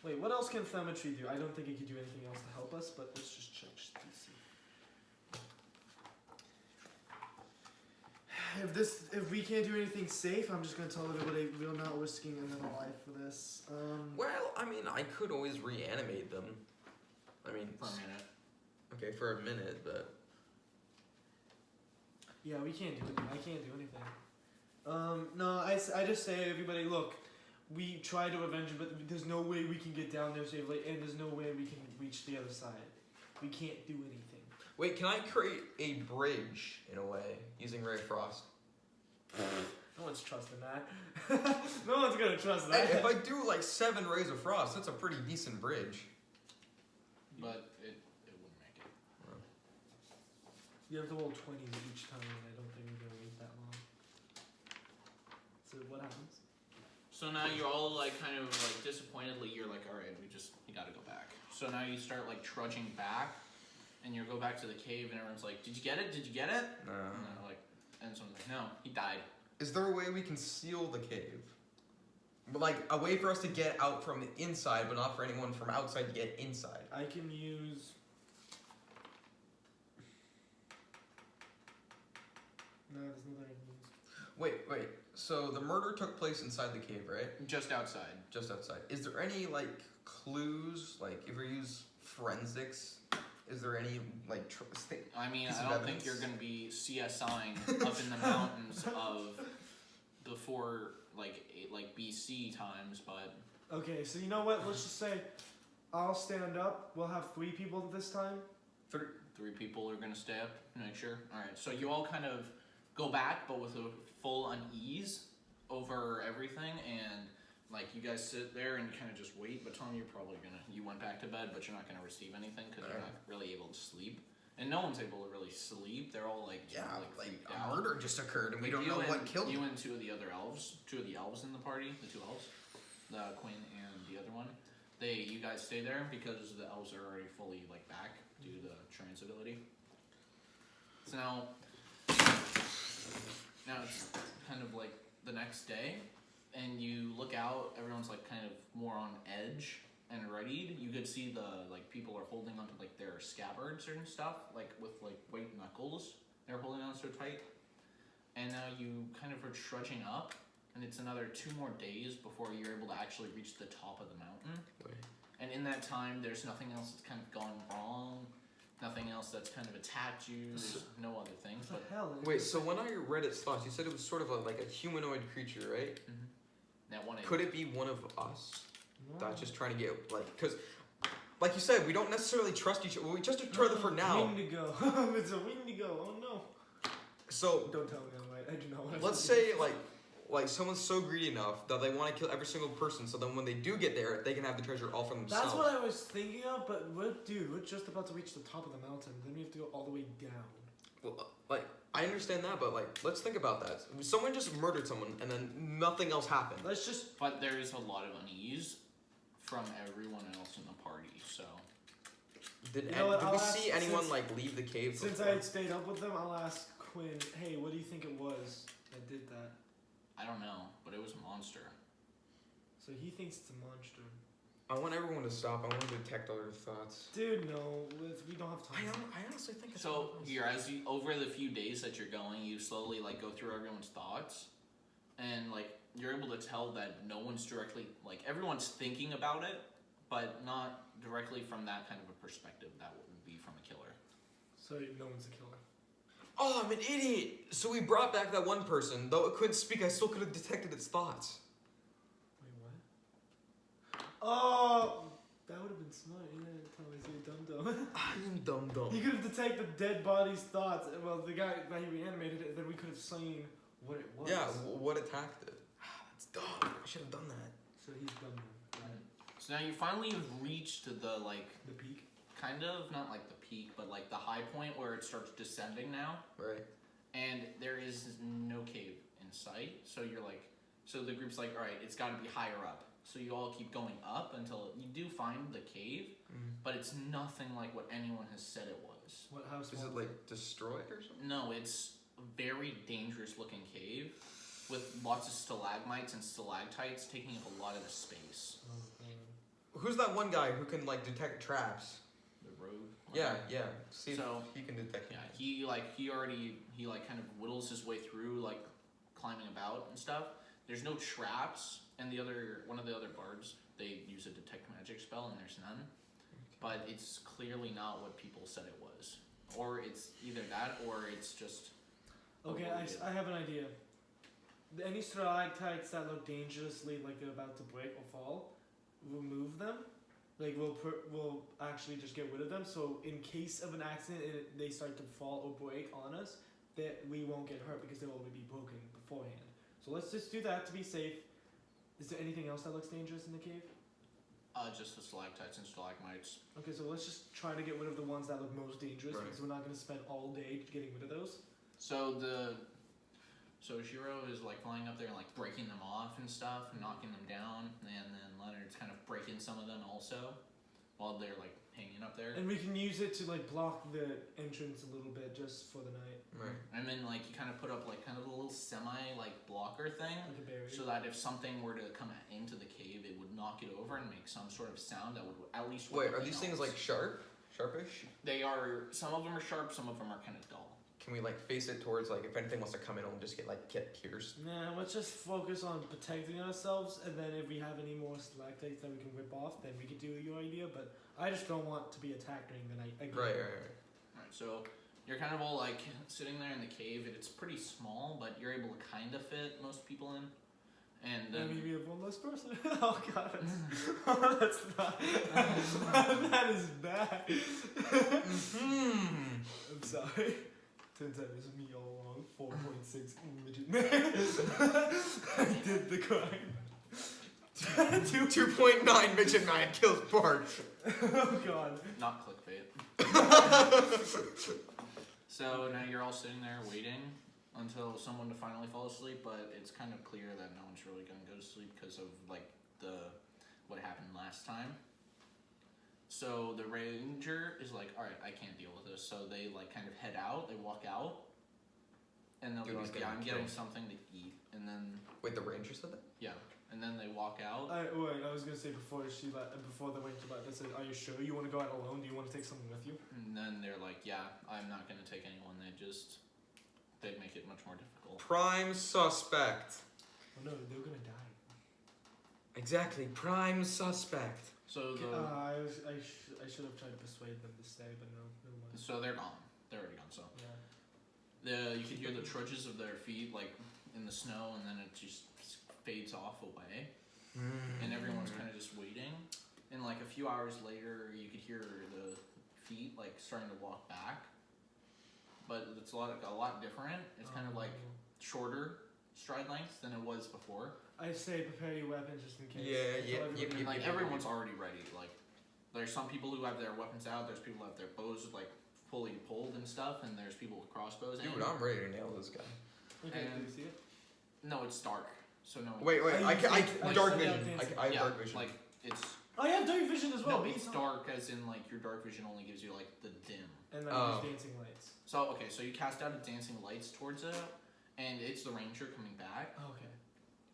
Wait, what else can Thermetry do? I don't think it could do anything else to help us, but let's just check just to see. If we can't do anything safe, I'm just gonna tell everybody we're not risking another life for this. Well, I mean, I could always reanimate them. I mean, For a minute. okay, for a minute, but Yeah, we can't do anything. I can't do anything. No, I just say everybody, look, we try to avenge it, but there's no way we can get down there safely, and there's no way we can reach the other side. We can't do anything. wait, can I create a bridge in a way using Ray of Frost? No one's trusting that. No one's gonna trust Hey, that. if I do like 7 Rays of Frost, that's a pretty decent bridge. But it wouldn't make it. You have to roll 20s each time, and I don't think we're gonna wait that long. So what happens? So now you're all like kind of like disappointedly, you're like, all right, we gotta go back. So now you start like trudging back, and you go back to the cave, and everyone's like, did you get it? Did you get it? No. And they're like, and someone's like, no, he died. Is there a way we can seal the cave? But like a way for us to get out from the inside, but not for anyone from outside to get inside. I can use. No, there's nothing I can use. Wait. So the murder took place inside the cave, right? Just outside. Just outside. Is there any like clues? Like if we use forensics, is there any like I mean, piece I of don't evidence? think you're gonna be CSIing up in the mountains of before like BC times, but Okay, so you know what? Let's just say I'll stand up. We'll have 3 people this time. 3 people are gonna stay up to make sure. All right, so you all kind of go back, but with a full unease over everything, and like you guys sit there and kind of just wait. But Tom, you went back to bed, but you're not gonna receive anything because you're not really able to sleep, and no one's able to really sleep. They're all like freaked a out. murder just occurred and we Like, don't you know and- what killed you him. and 2 of the other elves, 2 of the elves in the party, the 2 elves, the queen and the other one. You guys stay there because the elves are already fully like back due to the trance ability. So now it's kind of like the next day, and you look out. Everyone's like kind of more on edge and readied. You could see the like people are holding onto like their scabbards and stuff, like with like white knuckles. They're holding on so tight. And now you kind of are trudging up, and it's another 2 more days before you're able to actually reach the top of the mountain. Wait. And in that time, there's nothing else that's kind of gone wrong. Nothing else that's kind of attacked you. There's no other things. What But the hell? Wait, so when I read its thoughts, you said it was sort of like a humanoid creature, right? that one. Could it be one of us? No. That's just trying to get because, like you said, we don't necessarily trust each other. We just trust each other for now. Windigo. It's a Windigo. Oh no. So Don't tell me I'm right. I do not want to. let's say like someone's so greedy enough that they want to kill every single person. So then when they do get there, they can have the treasure all for themselves. That's what I was thinking of, but we're just about to reach the top of the mountain. Then we have to go all the way down. Well, like I understand that, but like let's think about that. Someone just murdered someone, and then nothing else happened. Let's just. But there is a lot of unease from everyone else in the party. So Did, You know what, did I'll we ask- see anyone since- like leave the cave? Since before? I had stayed up with them, I'll ask Quinn. Hey, what do you think it was that did that? I don't know, but it was a monster. So he thinks it's a monster. I want everyone to stop. I want to detect other thoughts. Dude, no, we don't have time. I honestly think it's So here, over the few days that you're going, you slowly like go through everyone's thoughts, and like you're able to tell that no one's directly like everyone's thinking about it, but not directly from that kind of a perspective that would be from a killer. So no one's a killer. Oh, I'm an idiot! So we brought back that one person. Though it couldn't speak, I still could have detected its thoughts. Wait, what? Oh, that would have been smart. Yeah, probably say dum-dum. I am dumb. He could have detected the dead body's thoughts. Well, the guy that he reanimated it, then we could have seen what it was. Yeah, what attacked it? That's dumb. I should have done that. So he's dumb then. Right. So now you finally have reached the like The peak. kind of not like the peak, but like the high point where it starts descending now. Right. And there is no cave in sight. So you're like, so the group's like, all right, it's got to be higher up. So you all keep going up until you do find the cave, but it's nothing like what anyone has said it was. What house Is it like destroyed or something? No, it's a very dangerous looking cave with lots of stalagmites and stalactites taking up a lot of the space. Oh, who's that one guy who can like detect traps? The rogue. Yeah, yeah. See So- if he can detect. Yeah, he kind of whittles his way through like climbing about and stuff. There's no traps, and one of the other bards, they use a detect magic spell, and there's none. But it's clearly not what people said it was, or it's either that or it's just. Okay, I have an idea. Any stalactites that look dangerously like they're about to break or fall, remove them. Like we'll actually just get rid of them. So in case of an accident and they start to fall or break on us, that we won't get hurt because they'll already be broken beforehand. So let's just do that to be safe. Is there anything else that looks dangerous in the cave? Just the stalactites and stalagmites. Okay, so let's just try to get rid of the ones that look most dangerous Right. because we're not going to spend all day getting rid of those. So Shiro is like flying up there and like breaking them off and stuff, and knocking them down, and then Leonard's kind of breaking some of them also, while they're like hanging up there. And we can use it to like block the entrance a little bit just for the night. Right. And then like you kind of put up like kind of a little semi like blocker thing, Like a barrier. so that if something were to come into the cave, it would knock it over and make some sort of sound that would at least. Wait, wake are these things else. like sharpish? They are. Some of them are sharp. Some of them are kind of dull. Can we like face it towards like if anything wants to come in, it'll just get pierced? Nah, let's just focus on protecting ourselves, and then if we have any more stalactites that we can rip off, then we could do your idea. But I just don't want to be attacked during the night again. Right. Alright, so you're kind of all like sitting there in the cave, and it's pretty small, but you're able to kind of fit most people in. And then Maybe we have one less person. Oh god, that's not. That is bad. I'm sorry. Turns out it was me all along. 4.6 midget man. I did the crime. 2.9 midget man kills Bart. Oh god. not clickbait. So now you're all sitting there waiting until someone to finally fall asleep, but it's kind of clear that no one's really gonna go to sleep because of like what happened last time. So the ranger is like, all right, I can't deal with this. So they like kind of head out. They walk out, and they'll be Dude, he's like, yeah, gonna I'm kill. getting something to eat, and then Wait, the ranger said that? yeah, and then they walk out. I was gonna say before they went to bed, I said, "Are you sure you want to go out alone? Do you want to take someone with you?" And then they're like, yeah, I'm not gonna take anyone. They'd make it much more difficult. Prime suspect. Oh no, they're gonna die. Exactly, prime suspect. So I should have tried to persuade them to stay, but no, never mind. so they're gone. They're already gone. So Yeah. you can hear the trudges of their feet like in the snow, and then it just fades off away, and everyone's kind of just waiting. And like a few hours later, you could hear the feet like starting to walk back, but it's a lot different. It's kind of like shorter stride lengths than it was before. I say prepare your weapons just in case. Yeah, I yeah, tell yeah, everybody- And like everyone's already ready. Like there's some people who have their weapons out. There's people who have their bows like fully pulled and stuff, and there's people with crossbows. Dude, and I'm ready to nail this guy. Okay, do and- you see it? no, it's dark, so no. Wait, I I dark said vision. that dancing. I have yeah, dark vision. like it's I have dark vision as well. no, but it's not- dark as in like your dark vision only gives you like the dim. And then Oh. there's dancing lights. So okay, so you cast out a dancing lights towards it, and it's the ranger coming back, Oh, okay.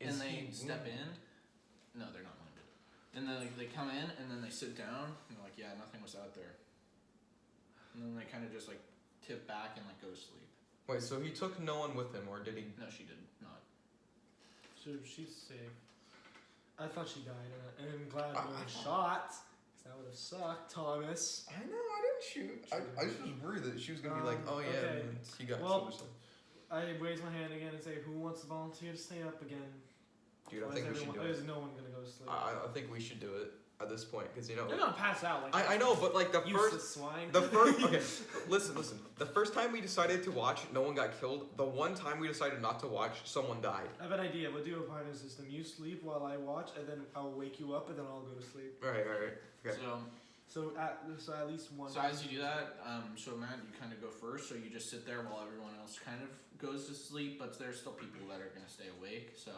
and Is they he step wounded? in. No, they're not wounded. And then like, they come in, and then they sit down, and they're like, yeah, nothing was out there. And then they kind of just like tip back and like go to sleep. Wait, so he took no one with him, or did he? No, she did not. So she's safe. I thought she died, and I'm glad I- no one shot. 'Cause that would have sucked, Thomas. I know, I didn't shoot. I just was worried that she was gonna be like, oh yeah, Okay. and he got Well- suicide. I raise my hand again and say, who wants to volunteer to stay up again? Dude, I Or think is we should everyone- do Is it. no one gonna go to sleep? I think we should do it at this point, because you know. They're gonna pass out like I know, but like the useless first. swine. The first, okay, listen. The first time we decided to watch, no one got killed. The one time we decided not to watch, someone died. I have an idea. We'll do a partner system. You sleep while I watch, and then I'll wake you up, and then I'll go to sleep. Right. Okay. So at least one. So as you do that, so Matt, you kind of go first. So you just sit there while everyone else kind of goes to sleep, but there's still people that are gonna stay awake. So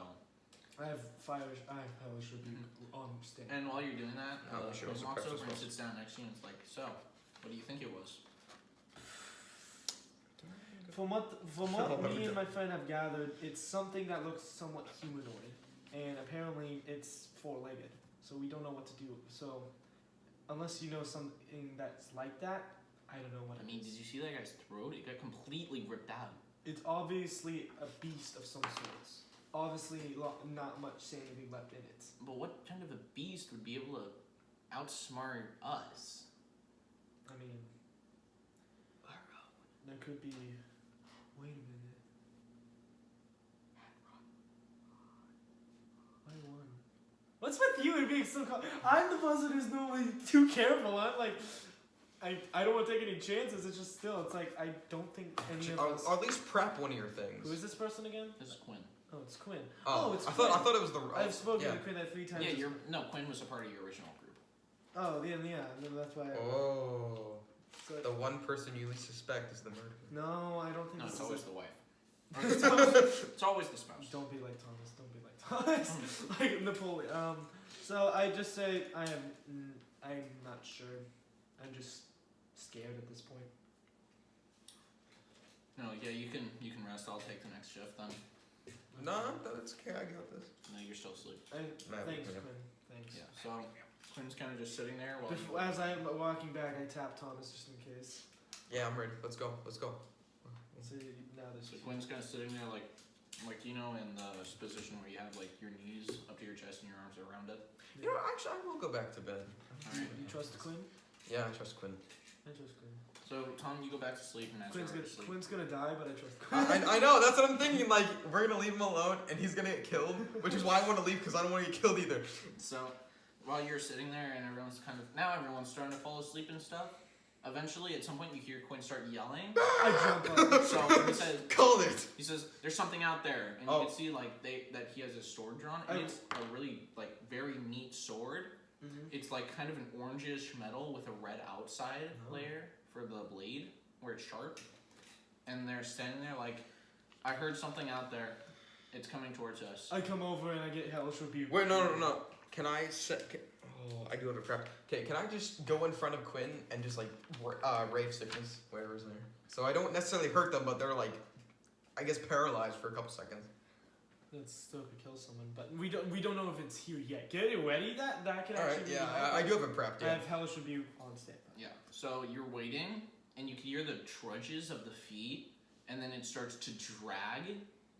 I have hellish rebuke on stand. and while you're doing that, Oh, we should he also walks prep over and as well. sits down next to you and it's like, so, what do you think it was? From what Oh, me and my friend have gathered, it's something that looks somewhat humanoid, and apparently it's four-legged. so we don't know what to do. So, unless you know something that's like that, I don't know what I it mean, is. did you see that guy's throat? It got completely ripped out. It's obviously a beast of some sorts. Obviously, not much sanity left in it. But what kind of a beast would be able to outsmart us? I mean, there could be. Wait a minute. I won. What's with you and being so calm? I'm the person who's normally too careful. I'm like, I don't want to take any chances. It's just still, it's like I don't think any of us. Or at least prep one of your things. Who is this person again? This is Quinn. Oh, it's Quinn. Oh, it's I Quinn. thought it was the. I've spoken yeah. to Quinn that 3 times. Yeah, Quinn was a part of your original group. Oh, yeah, and then that's why. Oh, So the one person you least suspect is the murderer. no, I don't think No, this it's is always a- the wife. It's always the spouse. Don't be like Thomas. Don't be like Thomas. Like Napoleon. So I just say I'm not sure. I'm just scared at this point. No, yeah, you can rest. I'll take the next shift then. No, that's okay. I got this. No, you're still asleep. Thanks, Yeah. Quinn. Thanks. Yeah. So Quinn's kind of just sitting there while. As I'm walking back, I tap Thomas just in case. Yeah, I'm ready. Let's go. Let's go. So now there's. So Quinn's kind of sitting there like you know, in the position where you have like your knees up to your chest and your arms around it. You know, actually, I will go back to bed. All right. You trust Quinn? Yeah, I trust Quinn. I trust Quinn. So Tom, you go back to sleep and Matt's Quinn's already gonna, asleep. Quinn's gonna die, but I trust Quinn. I know. That's what I'm thinking. Like, we're gonna leave him alone, and he's gonna get killed. Which is why I want to leave, because I don't want to get killed either. So while you're sitting there and everyone's everyone's starting to fall asleep and stuff. Eventually, at some point, you hear Quinn start yelling. I jump up. So he says, Called it. "There's something out there," and Oh. you can see like that he has his sword drawn, and it's a really like very neat sword. Mm-hmm. It's like kind of an orangish metal with a red outside Oh. layer for the blade where it's sharp. And they're standing there like, "I heard something out there. It's coming towards us." I come over and I get hellish rebuke. Wait, no. Can I set? I do have a prep. Okay, can I just go in front of Quinn and just like rave sickness whatever's there? So I don't necessarily hurt them, but they're like, I guess paralyzed for a couple seconds. That still could kill someone, but we don't know if it's here yet. Get it ready. That could All right, actually. yeah, be I do have a prep. I Yeah. have hellish rebuke on standby. Yeah. So you're waiting, and you can hear the trudges of the feet, and then it starts to drag,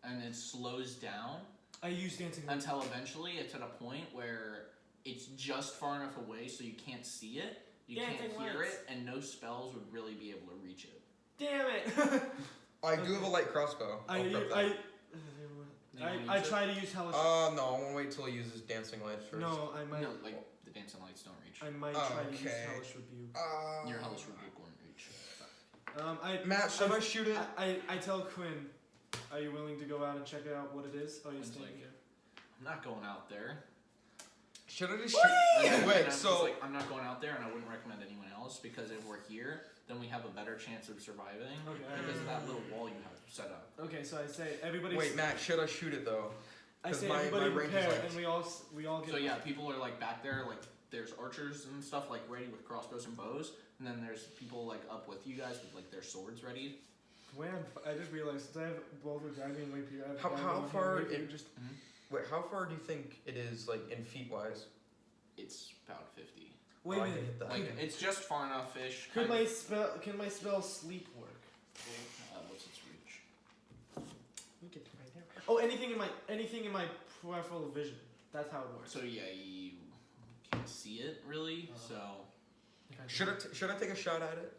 and it slows down I use dancing. until eventually it's at a point where it's just far enough away so you can't see it, you can't Dancing hear lights. it, and no spells would really be able to reach it. Damn it! I do have a light crossbow. I'll prep that. You wanna I use it? try to use hellish. No, I want to wait till he uses dancing lights first. No, I might. No, like the dancing lights don't reach. I might Oh, try to use okay. hellish rebuke. Your hellish rebuke won't reach. Matt, should I shoot it? I tell Quinn, are you willing to go out and check out what it is? Oh, you're Quinn's staying like, here. I'm not going out there. Should I just And shoot? then Wait, I'm just so like, I'm not going out there, and I wouldn't recommend anyone else because if we're here, then we have a better chance of surviving Okay. because of that little wall you have set up. Okay, so I say everybody. wait, Matt, should I shoot it though? I 'cause say my everybody range is prepare, like- and we all get. So yeah, people are like back there, like there's archers and stuff like ready with crossbows and bows, and then there's people like up with you guys with like their swords ready. I just realized since I have both a dragon and rapier. I have a How dragon far and a rapier, it- just Wait, how far do you think it is, like in feet wise? It's about 50. wait Oh, a I can minute. hit that. Like it's just far enough ish. Can my spell sleep work? What's its reach? Let me get it right there. Oh, anything in my peripheral vision. That's how it works. So yeah, you can't see it really. So Okay. Should I take a shot at it?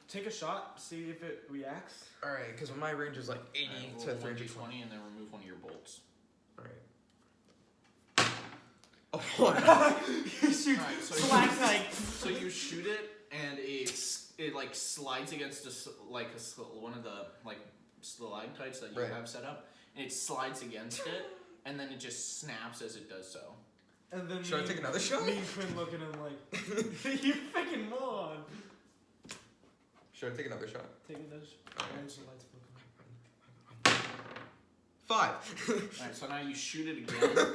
Take a shot, see if it reacts. All right, because my range is like 80 roll to 320. 1d20 and then remove one of your bolts. All right. A one. You shoot Alright, so stalactite. So you shoot it and it like slides against one of the like stalactites that you Right. have set up, and it slides against it, and then it just snaps as it does so. And then Should I take another shot? Me and Quinn look at him like, you freaking moron. Should I take another shot? Take another shot. Alright. Where's the lights flickering? 5. Alright, so now you shoot it again,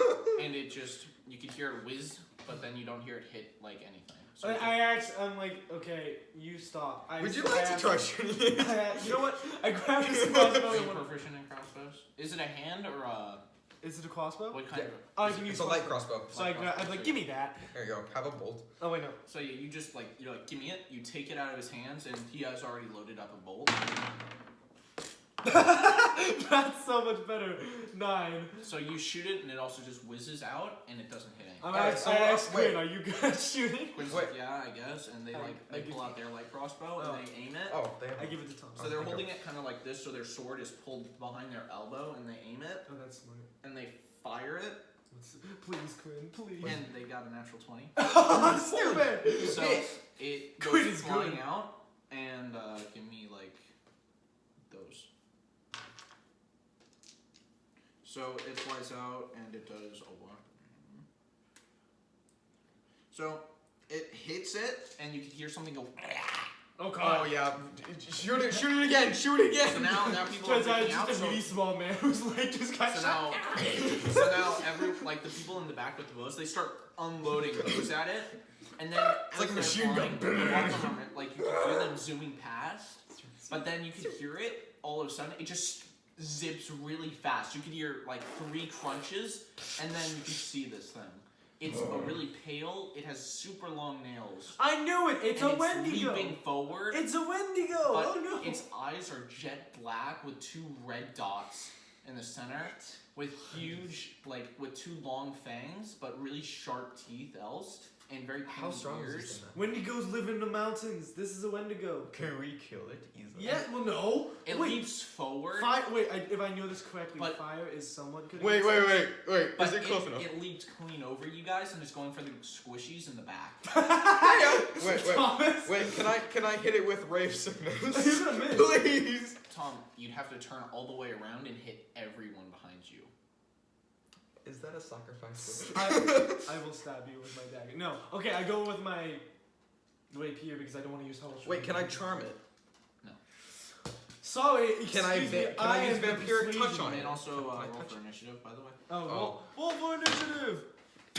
and it just you can hear it whiz, but then you don't hear it hit like anything. So I'm like, okay, you stop. Would you like to try shooting it? You know what? I grabbed his crossbow are you and went. proficient in crossbows? Is it a hand or a? Is it a crossbow? What kind Yeah. of? Oh, I can use It's a light crossbow. So I'd like, give me that. There you go. Have a bolt. Oh wait, no. So you just like you're like, give me it. You take it out of his hands, and he has already loaded up a bolt. That's so much better. 9. So you shoot it, and it also just whizzes out, and it doesn't hit anything. Alright, so, I asked wait. Quinn, are you good at shooting? Quinn's Wait. like, yeah, I guess, and they I give pull out their light crossbow Oh. and they aim it. Oh, they have. I give it to Tom. So they're okay. holding it kind of like this, so their sword is pulled behind their elbow, and they aim it, Oh, that's smart. and they fire it, Please, Quinn, please. and they got a natural 20. Oh, stupid! So it Quinn goes is flying good. out, and give me like those. So it flies out, and it does a what? So it hits it, and you can hear something go. Oh, Oh God. yeah. Shoot it! Shoot it again! Shoot it again! So now people are Turns out freaking it's out. just a So, really small man who's like just got so shot. now every like the people in the back with the bows, they start unloading bows at it, and then It's like as a they're machine gun. flying, you walk on it, like you can hear them zooming past, but then you can hear it all of a sudden. It just zips really fast. You could hear like 3 crunches, and then you can see this thing. It's a really pale. It has super long nails. I knew it. It's and a it's Wendigo. leaping forward. It's a Wendigo. But Oh no. its eyes are jet black with 2 red dots in the center, with huge, like, with 2 long fangs, but really sharp teeth else, and very How pointy strong is ears. this thing? Wendigos live in the mountains. This is a Wendigo. Can we kill it easily? Yeah. Well, no. It Wait. leaps forward, If I know this correctly, But- fire is somewhat good. Wait. but Is it close enough? it leaps clean over you guys and is going for the squishies in the back. Thomas. Wait. Can I hit it with Rave Sickness? He's gonna miss. Please. Tom, you'd have to turn all the way around and hit everyone behind you. Is that a sacrifice? I will stab you with my dagger. No. Okay, I go with my rapier because I don't want to use hellish. Wait, can I Rapier. charm it? Sorry. Can I excuse me, can I use am the vampiric touch persuasion on And it? also Can I roll touch for initiative, by the way. Oh, roll for initiative.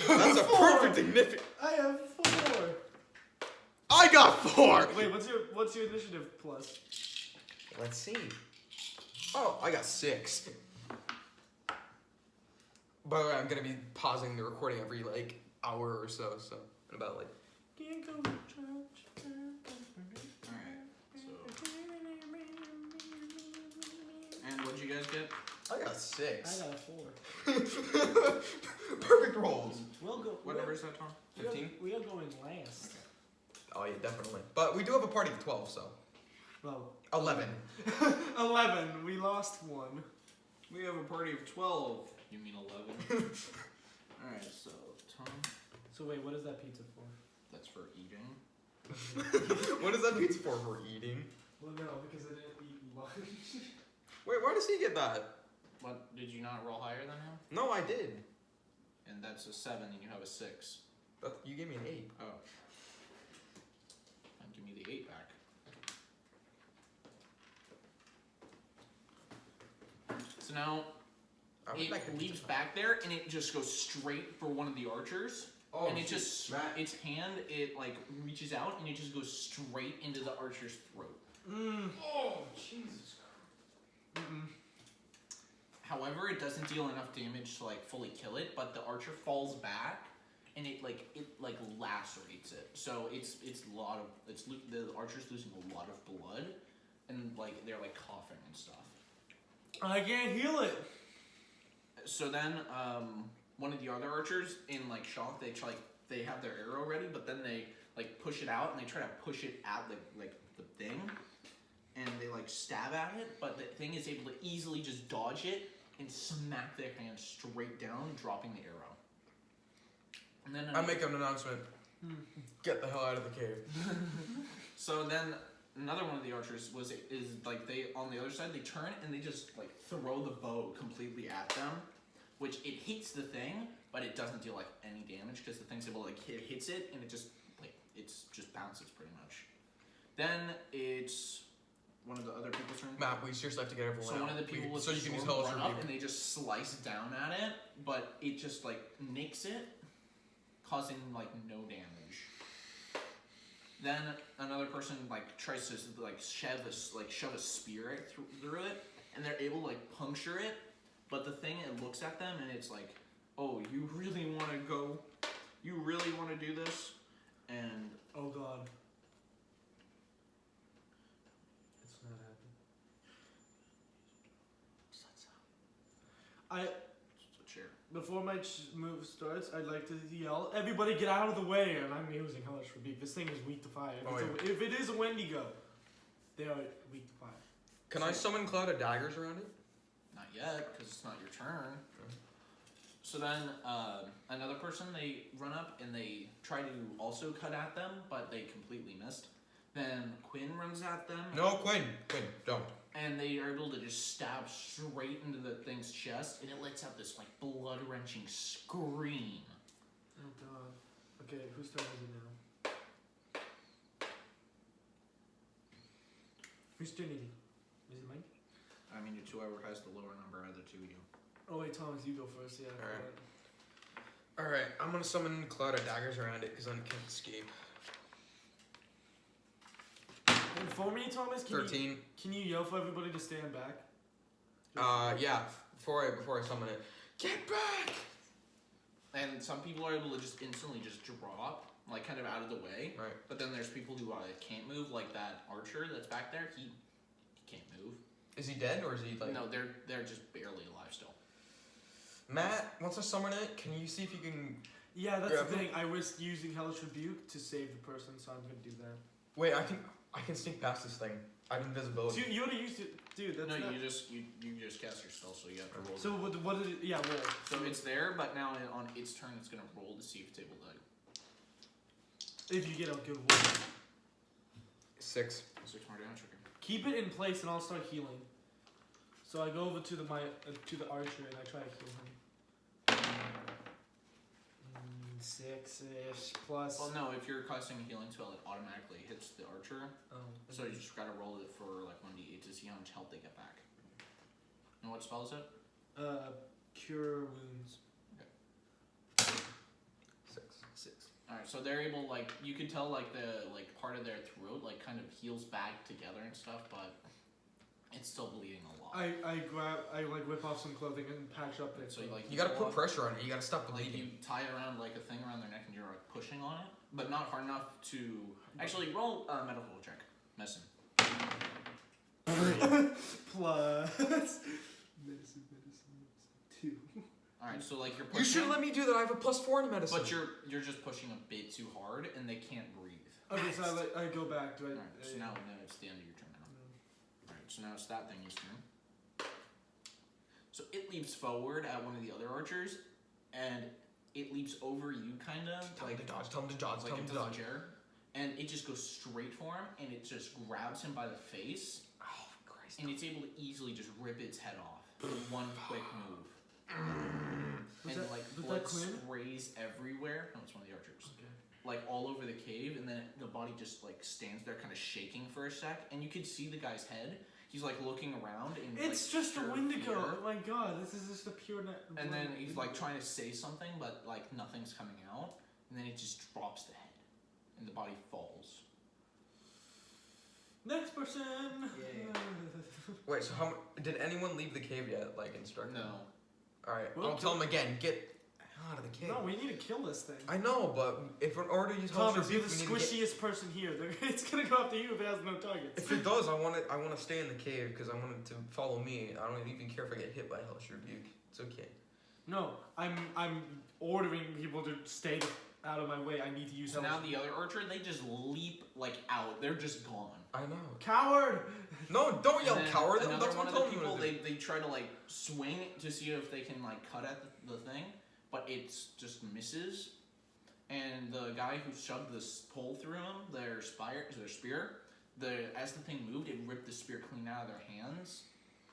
That's a 4. perfect significant. I have 4. I got 4. Wait, what's your initiative plus? Let's see. Oh, I got 6. By the way, I'm gonna be pausing the recording every like hour or so. So in about like. Can't go to church. Alright, so. And what'd you guys get? I got I 6. got a 4. Perfect rolls. We'll go. What number is that, Tom? 15? We are going last. Oh yeah, definitely. But we do have a party of 12, so Well, 11. 11. We lost 1. We have a party of 12. You mean 11? Alright, so, Tom, So wait, what is that pizza for? that's for eating. What is that pizza for? We're eating. Well, no, because I didn't eat lunch. Wait, why does he get that? What, did you not roll higher than him? No, I did. And that's a 7 and you have a 6. But you gave me an 8. Oh. And give me the 8 back. So now, I would it like the leaps pizza. back there and it just goes straight for one of the archers. Oh, and it shoot. just, Matt. its hand, it like reaches out and it just goes straight into the archer's throat. Oh, Jesus Christ. However, it doesn't deal enough damage to like fully kill it, but the archer falls back and it lacerates it. So it's a lot of the archer's losing a lot of blood and like they're like coughing and stuff. I can't heal it. So then one of the other archers in like shock, they have their arrow ready, but then they like push it out and they try to push it at the thing, and they like stab at it, but the thing is able to easily just dodge it and smack their hand straight down, dropping the arrow. And then I make an announcement. Get the hell out of the cave. so then another one of the archers is like they on the other side they turn and they just like throw the bow completely at them, which it hits the thing, but it doesn't deal like any damage because the thing's able to like it hits it and it just bounces pretty much. Then it's one of the other people's turn. Matt, we seriously have to get everyone So out. one of the people with so the you can use sword Hellish run up Rebuke. and they just slice down at it, but it just like nicks it, causing like no damage. Then another person like tries to like shove a spear through it, and they're able to like puncture it, But the thing, it looks at them and it's like, oh, you really want to go? You really want to do this? And Oh god. It's not happening. what's that sound? It's a chair. Before my move starts, I'd like to yell, "Everybody get out of the way!" And I'm using Hellish Rebuke. This thing is weak to fire. Oh, If it is a Wendigo, they are weak to fire. Can I summon Cloud of Daggers around it? Not yet, because it's not your turn. So then, another person, they run up and they try to also cut at them, but they completely missed. Then Quinn runs at them. No, Quinn, don't. And they are able to just stab straight into the thing's chest, and it lets out this like blood-wrenching scream. Oh god. Okay, whose turn is it now? Whose turn is it? Is it mine? I mean, it's whoever has the lower number out of the two of you. Oh wait, Thomas, you go first. Yeah. I Alright. forgot. Alright, I'm gonna summon Cloud of Daggers around it because then it can't escape. And for me, Thomas, can 13. you yell for everybody to stand back? Yeah, before I summon it. Get back! And some people are able to just instantly just drop, like kind of out of the way. Right. But then there's people who can't move, like that archer that's back there. He can't move. Is he dead or is he like... No, they're just barely alive still. Matt, once I summon it, can you see if you can... Yeah, that's Grab the him. thing. I risked using Hellish Rebuke to save the person, so I'm gonna do that. Wait, I can sneak past this thing. I have invisibility. Dude, you already used it. Dude, that's No, not... you just cast your spell, so you have to roll. So what did it... Yeah, roll. So it's there, but now on its turn, it's gonna roll to see if it's able to. If you get a good roll. 6. 6 more damage. Okay. Keep it in place and I'll start healing. So I go over to the archer and I try to heal him. 6-ish plus... Well, no, if you're casting a healing spell, it automatically hits the archer. Oh, So you just gotta roll it for like 1d8 to see how much health they get back. And what spell is it? Cure wounds. 6. 6. Alright, so they're able, like, you can tell, like, the, like, part of their throat, like, kind of heals back together and stuff, but it's still bleeding a lot. I whip off some clothing and patch up their... So, like, You gotta pull put off- pressure on it. You gotta stop the Like, bleeding. you tie around, like, a thing around their neck and you're, like, pushing on it, but not hard enough to... Actually, roll a medical check. Medicine. Plus... medicine. 2. Alright, so, like, you're You pushing... should let me do that. I have a +4 in medicine. But you're just pushing a bit too hard, and they can't breathe. Okay, so I go back. Do I... Alright, so now it's the end of your turn now. Alright, so now it's that thing's turn. So it leaps forward at one of the other archers, and it leaps over you, kinda. Tell him to dodge. Tell him to dodge. Like Tell him it to does a dodge. chair. And it just goes straight for him, and it just grabs him by the face, Oh, Christ. and it's able to easily just rip its head off with one quick move. Was And that- like was blood that Quinn? sprays everywhere. No, it's one of the archers. Okay. Like all over the cave, and then the body just like stands there, kind of shaking for a sec, and you could see the guy's head. He's like looking around, and It's like, just a pure Wendigo. fear. Oh my god, this is just a pure net. And then he's like trying to say something, but like nothing's coming out, and then it just drops the head, and the body falls. Next person. Wait, so did anyone leave the cave yet? Like instructed? No. Alright, Well, I'll tell him again. Get out of the cave. No, we need to kill this thing. I know, but if in order to use Hellish Thomas, you're Rebuke, the we need to get... squishiest person here. It's gonna go after you if it has no targets. If it does, I want to stay in the cave because I want it to follow me. I don't even care if I get hit by Hellish Rebuke. It's okay. No, I'm ordering people to stay out of my way. I need to use So now Hellish- the other archer, they just leap like out. They're just gone. I know. Coward! No, don't yell And then coward. Another That's one what of I'm the telling people, you. they try to like swing to see if they can like cut at the thing, but it's just misses. And the guy who shoved this pole through him, their spear, as the thing moved, it ripped the spear clean out of their hands.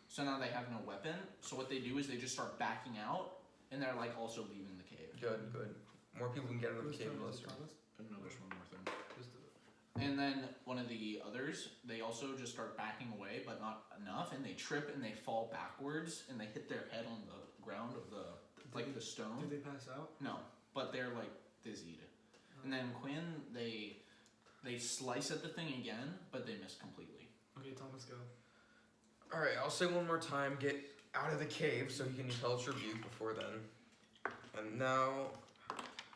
So now they have no weapon. So what they do is they just start backing out, and they're like also leaving the cave. Good. More people can get out of the Whose cave. turn the is less it, Thomas? No, there's one more thing. Just do it. And then one of the others, they also just start backing away, but not enough, and they trip and they fall backwards, and they hit their head on the ground of the stone. Did they pass out? No, but they're like dizzied. And then Quinn, they slice at the thing again, but they miss completely. Okay, Thomas, go. Alright, I'll say one more time. Get out of the cave, so he can use Hellish Rebuke before then. And now,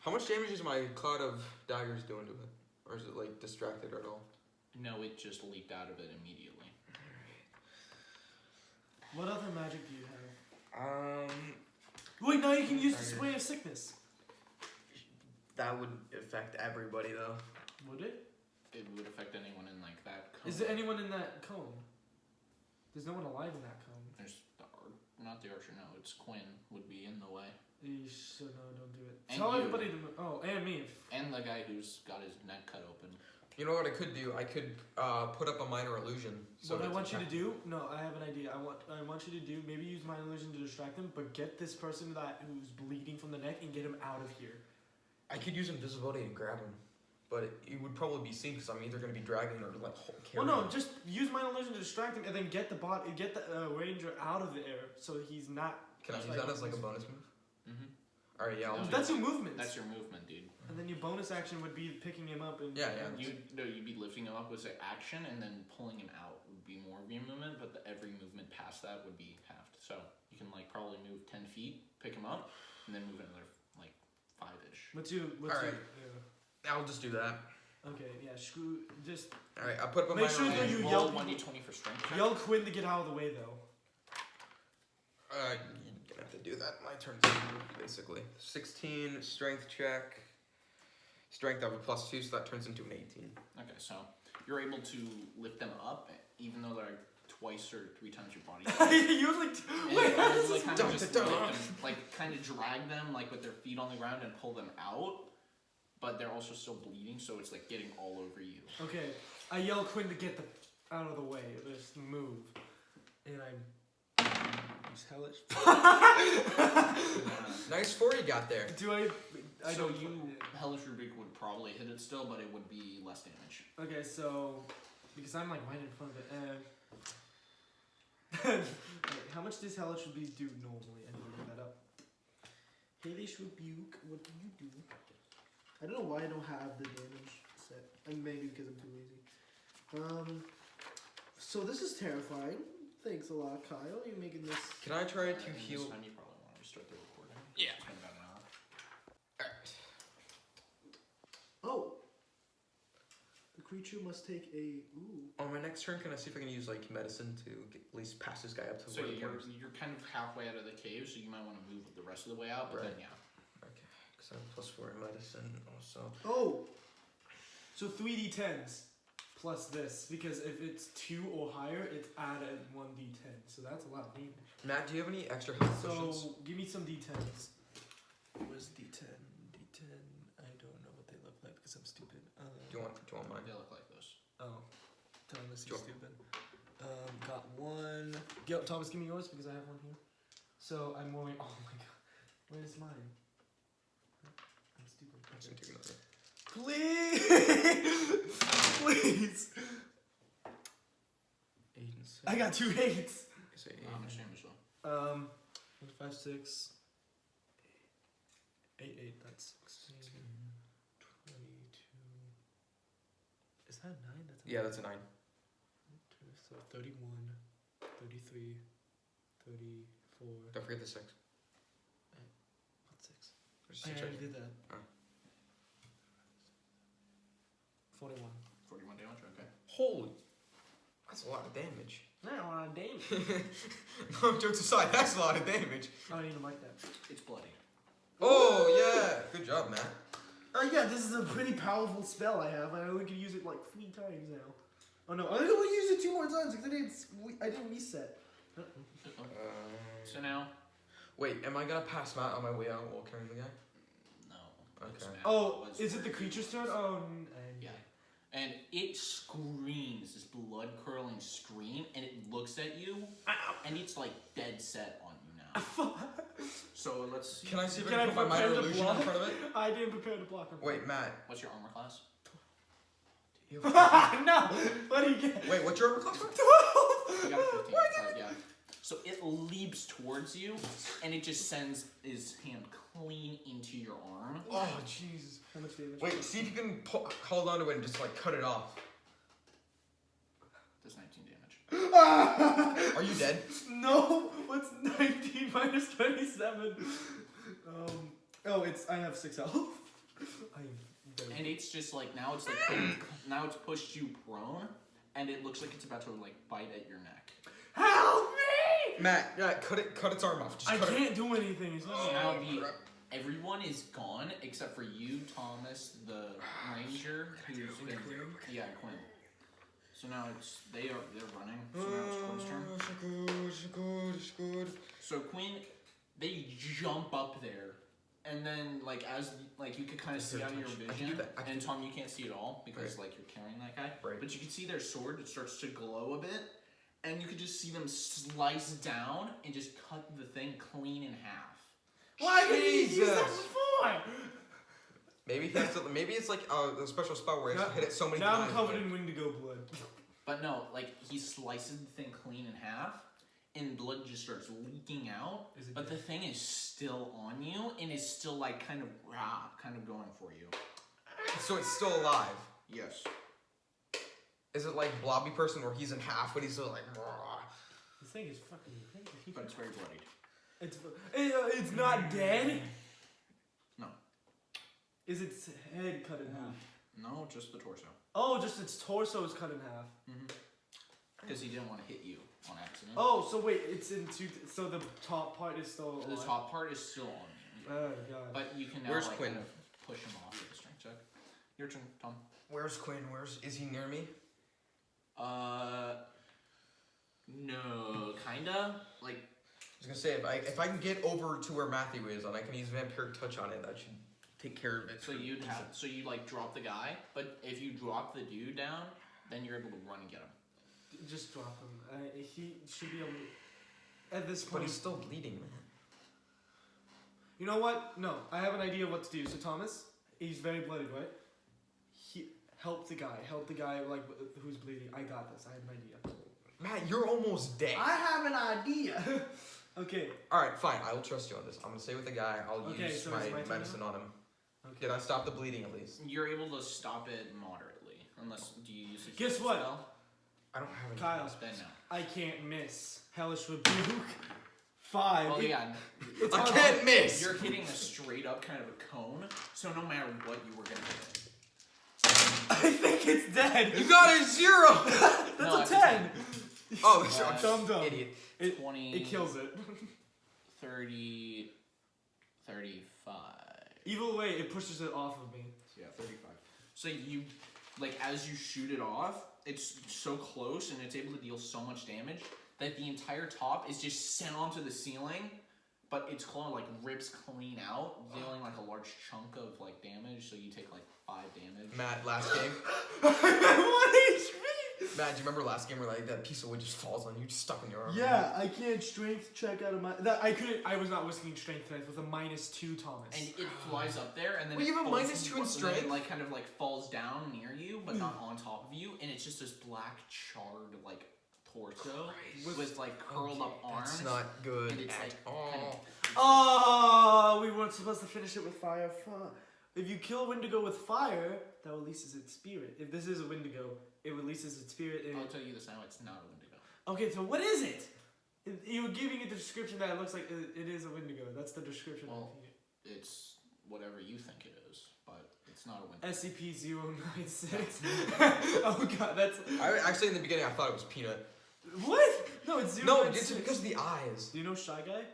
how much damage is my Cloud of Daggers doing to it? Or is it like distracted at all? No, it just leaped out of it immediately. What other magic do you have? Wait, now you can use the Spray of Sickness. That would affect everybody though. Would it? It would affect anyone in like that cone. Is there anyone in that cone? There's no one alive in that cone. There's not the archer. No, it's Quinn would be in the way, Eesh, so no, don't do it. And Tell you. everybody to move. Oh, and me. and the guy who's got his neck cut open. You know what I could do? I could put up a minor illusion. So What I it's want you to attack- do? No, I have an idea. I want you to do. Maybe use my illusion to distract him, but get this person who's bleeding from the neck and get him out of here. I could use invisibility and grab him, but it would probably be seen because I'm either going to be dragging or like Well, carrying. no, him. just use my illusion to distract him, and then get the ranger out of the air so he's not. Can I use that as like a bonus move? Mm-hmm. All right, yeah. I'll No, do That's your movement. That's your movement, dude. And then your bonus action would be picking him up and. Yeah, yeah. You'd be lifting him up with say action, and then pulling him out would be more of your movement. But every movement past that would be halved. So you can like probably move 10 feet, pick him up, and then move another like 5-ish. What's your? Alright. I'll just do that. Okay, yeah. Screw. Just All right, I'll put up a Make minor sure that illusion. you roll yell- 1d20 for strength. check. yell Quinn to get out of the way, though. You're gonna have to do that. My turn, basically. 16 strength check. Strength of a +2, so that turns into an 18. Okay, so you're able to lift them up, even though they're twice or 3 times your body. you was like, And wait, you how does like this kind of just Dun, lift dun, dun. them, like kind of drag them like with their feet on the ground and pull them out, but they're also still bleeding, so it's like getting all over you. Okay, I yell Quinn to get the out of the way. Just move, and I use hellish. Nice 4 you got there. Do I? I So don't. you Hellish Rebuke would probably hit it still, but it would be less damage. Okay, so because I'm like right in front of it. Wait, how much does hellish rebuke do normally? I need to look that up. Hellish rebuke. What do you do? I don't know why I don't have the damage set. And maybe because I'm too lazy. So this is terrifying. Thanks a lot, Kyle. You're making this. Can I try to And heal? This time you probably want to restart the recording. Yeah. It's been about an hour. Alright. Oh. The creature must take a. Ooh. On my next turn, can I see if I can use like medicine to get, at least pass this guy up to So where the you're, point is? you're kind of halfway out of the cave, so you might want to move the rest of the way out, but Right. then yeah. Okay, because I have +4 in medicine also. Oh. So 3d10s plus this because if it's 2 or higher, it's added 1d10. So that's a lot of damage. Matt, do you have any extra health potions? So give me some d10s. Was D10? D10. I don't know what they look like because I'm stupid. Do you want mine? They look like this. Oh, Thomas, Sure. you're stupid. Got one. Thomas, give me yours because I have one here. So I'm rolling. Oh my god. Where's mine? I'm stupid. I'm just gonna take another. Please! Please! 8 and 6. I got 2 8s. Say How much damage though? 5, 6, 8, 8. That's 16, 22. Is that 9? That's Yeah, that's a 9. So 31, 33, 34. Don't forget the 6. What 6? There's I 6 already right here. did that. Oh. 41. 41 damage, okay. Holy, that's a lot of damage. Not a lot of damage. No, jokes aside, that's a lot of damage. I don't even like that. It's bloody. Oh yeah, good job, Matt. Oh yeah, this is a pretty powerful spell I have. I only can use it like 3 times now. Oh no, I can only use it 2 more times because I didn't reset. So now, Wait, am I gonna pass Matt on my way out while carrying the guy? no. Okay. This map Oh, was is it the where creature's was- turn? Oh, Yeah. And it screams this blood curdling scream, and it looks at you, and it's like dead set on you now. So let's see. Can I see if Can I I can put my minor prepare to illusion in block? front of it? I didn't prepare to block him. Wait, Matt. What's your armor class? No! What do you get? Wait, what's your armor class? You got a 15. So, yeah. So it leaps towards you, and it just sends his hand clean into your arm. Oh, Jesus. How much damage? Wait, see if you can hold on to it and just like cut it off. Does 19 damage. Are you dead? No. What's 19 minus 27? Oh, I have 6 health. I am dead. And it's just like now it's like now it's pushed you prone, and it looks like it's about to like bite at your neck. Help me! Matt, yeah, cut its arm off. Just I cut can't do anything. It's So not now everyone is gone except for you, Thomas, the ranger, who's been Quinn. So now they're running. So now it's Quinn's turn. Good. So Quinn, they jump up there, and then like as like you could kind of see out of your I can do vision, that. I can and do Tom, you can't see at all because like you're carrying that guy. Right. But you can see their sword. It starts to glow a bit, and you could just see them slice down and just cut the thing clean in half. Why didn't you use that Jesus. before? Maybe it's like a special spell where you have to hit it so many Now times. I'm covered in Wendigo blood. But no, like he slices the thing clean in half, and blood just starts leaking out. Is it But the thing is still on you, and is still like kind of going for you. So it's still alive. Yes. Is it like Blobby Person where he's in half, but he's still like. "Rah." This thing is fucking crazy. But it's very bloodied. It's not dead? No. Is its head cut in half? No, just the torso. Oh, just its torso is cut in half. Because he didn't want to hit you on accident. Oh, so wait, it's in two. So the top part is still The alive? top part is still on you. Oh, God. But you can now Where's like, Quinn? kind of push him off with a strength check. Your turn, Tom. Where's Quinn? Is he near me? No, kinda. Like, I was gonna say if I can get over to where Matthew is and I can use Vampiric Touch on it, that should take care of it. so you like drop the guy, but if you drop the dude down, then you're able to run and get him. Just drop him. He should be able to. At this But point. he's still bleeding, man. You know what? No, I have an idea what to do. So Thomas, he's very bloodied, right? Help the guy like who's bleeding. I got this. I have an idea. Matt, you're almost dead. I have an idea. Okay. All right, fine. I will trust you on this. I'm gonna stay with the guy. I'll Okay, use so my it's my turn medicine now? on him. Okay. Did I stop the bleeding at least? You're able to stop it moderately, unless do you use a Guess healing what? spell? I don't have any. Kyle. Then no. I can't miss. Hellish Rebuke. 5. Well, yeah, It's I on- can't miss. you're hitting a straight up kind of a cone, so no matter what you were gonna hit. I think it's dead. You got a 0. That's No, a it's 10. Oh, Dumb dumb. idiot. It 20. it kills it. 30, 35. Either way, it pushes it off of me. Yeah, 35. So you, like, as you shoot it off, it's so close and it's able to deal so much damage that the entire top is just sent onto the ceiling, but its claw, like, rips clean out, dealing, like, a large chunk of, like, damage, so you take, like, 5 damage. Matt, last game. 1 HP. Matt, do you remember last game where like that piece of wood just falls on you, just stuck in your arm? Yeah, I can't strength check out of my. I was not whisking strength tonight with a -2, Thomas. And it flies up there, and then Well, it you have a falls- -2 in and then strength? it, like, kind of, like, falls down near you, but not on top of you, and it's just this black, charred, like, torso with, like, curled up arms. That's not good And it's, at like, all. kind of- Oh, we weren't supposed to finish it with fire. Fuck. If you kill Wendigo with fire, that releases its spirit. If this is a Wendigo, it releases its spirit. I'll tell you this now, it's not a Wendigo. Okay, so what is it? You're giving it the description that it looks like it is a Wendigo. That's the description. Well, it's whatever you think it is, but it's not a Wendigo. SCP-096. Oh god, that's... Actually, in the beginning, I thought it was Peanut. What? No, it's 096. No, it's because of the eyes. Do you know Shy Guy?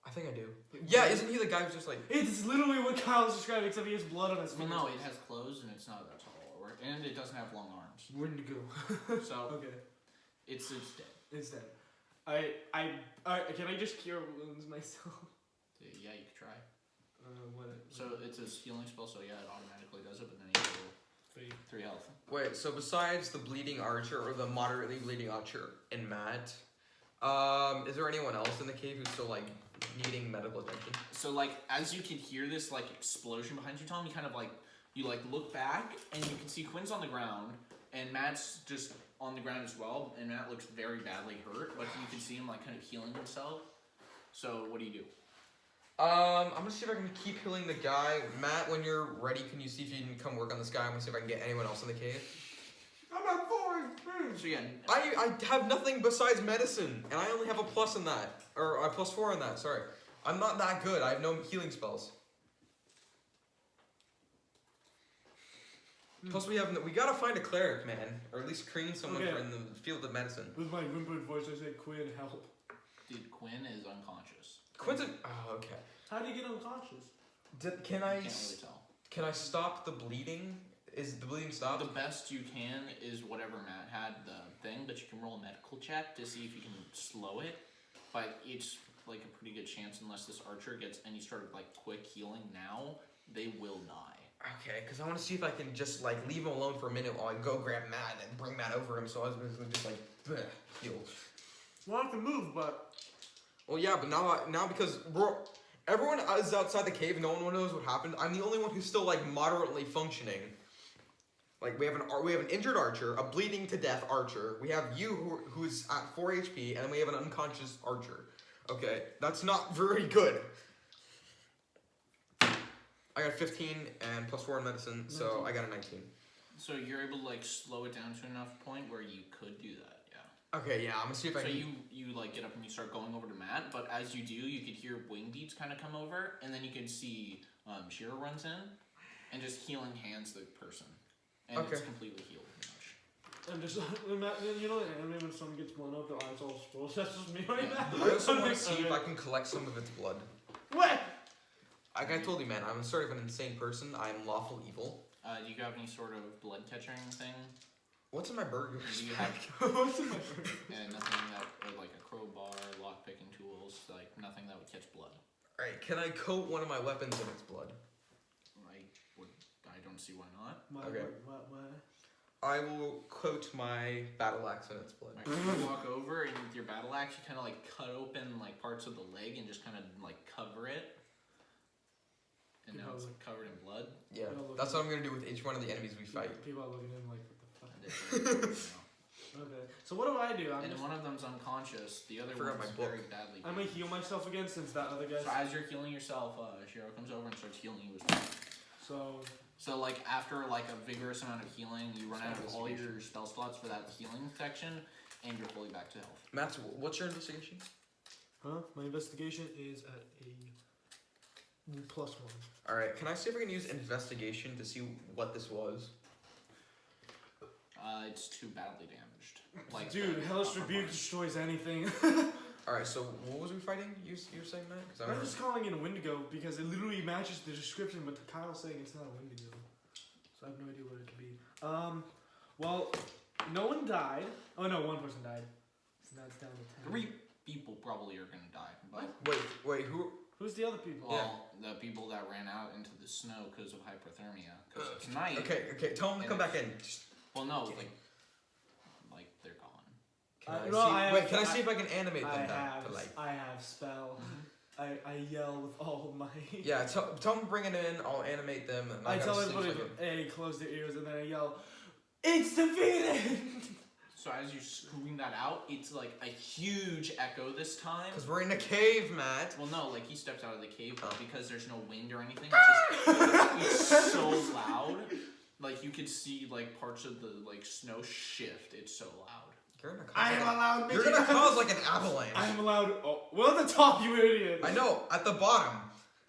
I think I do. Yeah, isn't he the guy who's just like? It's literally what Kyle's describing, except he has blood on his Well, fingers. no, it has clothes and it's not that tall, and it doesn't have long arms. Wendigo. So Okay, it's dead. it's dead. Can I just cure wounds myself? Yeah, you could try. What? So it's a healing spell, so yeah, it automatically does it, but then you go 3 health. Wait, so besides the bleeding archer or the moderately bleeding archer and Matt, is there anyone else in the cave who's still like needing medical attention? So like as you can hear this like explosion behind you, Tom, you kind of like look back and you can see Quinn's on the ground and Matt's just on the ground as well, and Matt looks very badly hurt, but you can see him like kind of healing himself. So what do you do? I'm gonna see if I can keep healing the guy. Matt, when you're ready, can you see if you can come work on this guy? I'm gonna see if I can get anyone else in the cave. I'm at 4 HP. So yeah, I have nothing besides medicine, and I only have a plus in that, or a +4 in that. Sorry, I'm not that good. I have no healing spells. Plus, we gotta find a cleric, man, or at least train someone Okay. for in the field of medicine. With my whimpered voice, I say, Quinn, help. dude, Quinn is unconscious. Quentin. Oh, okay. How do you get unconscious? Can You I can't really tell. can I stop the bleeding? Is the bleeding stopped? The best you can is whatever Matt had the thing, but you can roll a medical check to see if you can slow it. But it's like a pretty good chance unless this archer gets any sort of like quick healing now, they will die. Okay, because I want to see if I can just like leave him alone for a minute while I go grab Matt and bring Matt over him. So I was basically just like bleh, heal. Well, I can move, but Well, yeah, but now because everyone is outside the cave, no one knows what happened. I'm the only one who's still like moderately functioning. Like we have an injured archer, a bleeding to death archer. We have you who's at 4 HP, and then we have an unconscious archer. Okay, that's not very good. I got 15 and +4 in medicine, so I got a 19. So you're able to like slow it down to enough point where you could do that, yeah. Okay, yeah, I'm gonna see if I So can. you like get up and you start going over to Matt, but as you do, you could hear wing beats kind of come over, and then you can see Shira runs in, and just healing hands the person, and it's Okay. completely healed pretty much. and just you know, the anime when someone gets blown up, their eyes all swirl. That's just me right now. I also want to see if I can collect some of its blood. What? Like I told you, man, I'm sort of an insane person. I'm lawful evil. Do you have any sort of blood catching thing? What's in my burger? Do you have What's in my burger? nothing that, or like a crowbar, lock picking tools, like nothing that would catch blood? Alright, can I coat one of my weapons in its blood? I don't see why not. Okay. What? I will coat my battle axe in its blood. Right, so you walk over and with your battle axe, you kind of like cut open like parts of the leg and just kind of like cover it. And now it's covered in blood. Yeah, that's what I'm gonna do with each one of the enemies we fight. People are looking at him like, what the fuck? And it's, Okay. So what do I do? and one of them's unconscious. The other Forgot one's my book. very badly. I'm gonna heal myself again since that other guy. So as you're healing yourself, Shiro comes over and starts healing you as well. So So like after like a vigorous amount of healing, you run It's out not of all your investigation. spell slots for that healing section, and you're fully back to health. Matt, what's your investigation? huh? My investigation is at a +1. Alright, can I see if I can use investigation to see what this was? It's too badly damaged. Like Dude, the Hellish upper Rebuke part. destroys anything. Alright, so what was we fighting? You were saying that? 'Cause I I'm remember- just calling it a Wendigo because it literally matches the description, but Kyle's saying it's not a Wendigo. So I have no idea what it could be. Well, no one died. Oh no, one person died. So now it's down to 10. 3 people probably are gonna die. But Wait, who? Who's the other people? well, the people that ran out into the snow because of hypothermia. Because it's night. Okay, tell them to come back in. Just- Well, no, Okay. like they're gone. Can I no, see, I wait, have- can I see if I can animate them I back have, to life? I have spell. I yell with all my. Yeah, tell them to bring it in, I'll animate them. And I gotta tell sing everybody, like hey, close their ears, and then I yell, "It's defeated!" So as you scream that out, it's like a huge echo this time. Because we're in a cave, Matt. Well, no, like he steps out of the cave, but Oh. because there's no wind or anything, it's just it's so loud. Like you could see like parts of the like snow shift. It's so loud. You're gonna cause, I am allowed. you're gonna cause like an avalanche. I am allowed. Oh, well, at the top, you idiot. I know, at the bottom.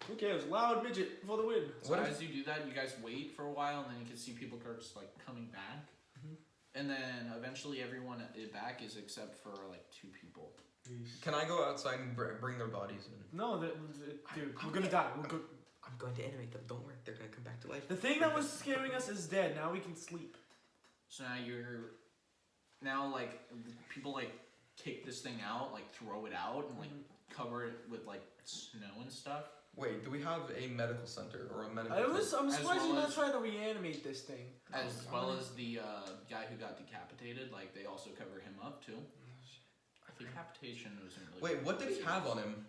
Who cares? Loud midget for the win. So What if- as you do that, you guys wait for a while, and then you can see people start just like coming back, and then eventually everyone back is except for like 2 people. Can I go outside and bring their bodies in? No, dude, we're gonna die. I'm going to animate them, don't worry. They're gonna come back to life. The thing that was scaring us is dead. Now we can sleep. So now like people like take this thing out, like throw it out, and like cover it with like snow and stuff. Wait, do we have a medical center or a medical I'm As surprised well you're not as- trying to reanimate this thing. As well as the guy who got decapitated, like they also cover him up too. Decapitation wasn't really. Wait, what did he have on him?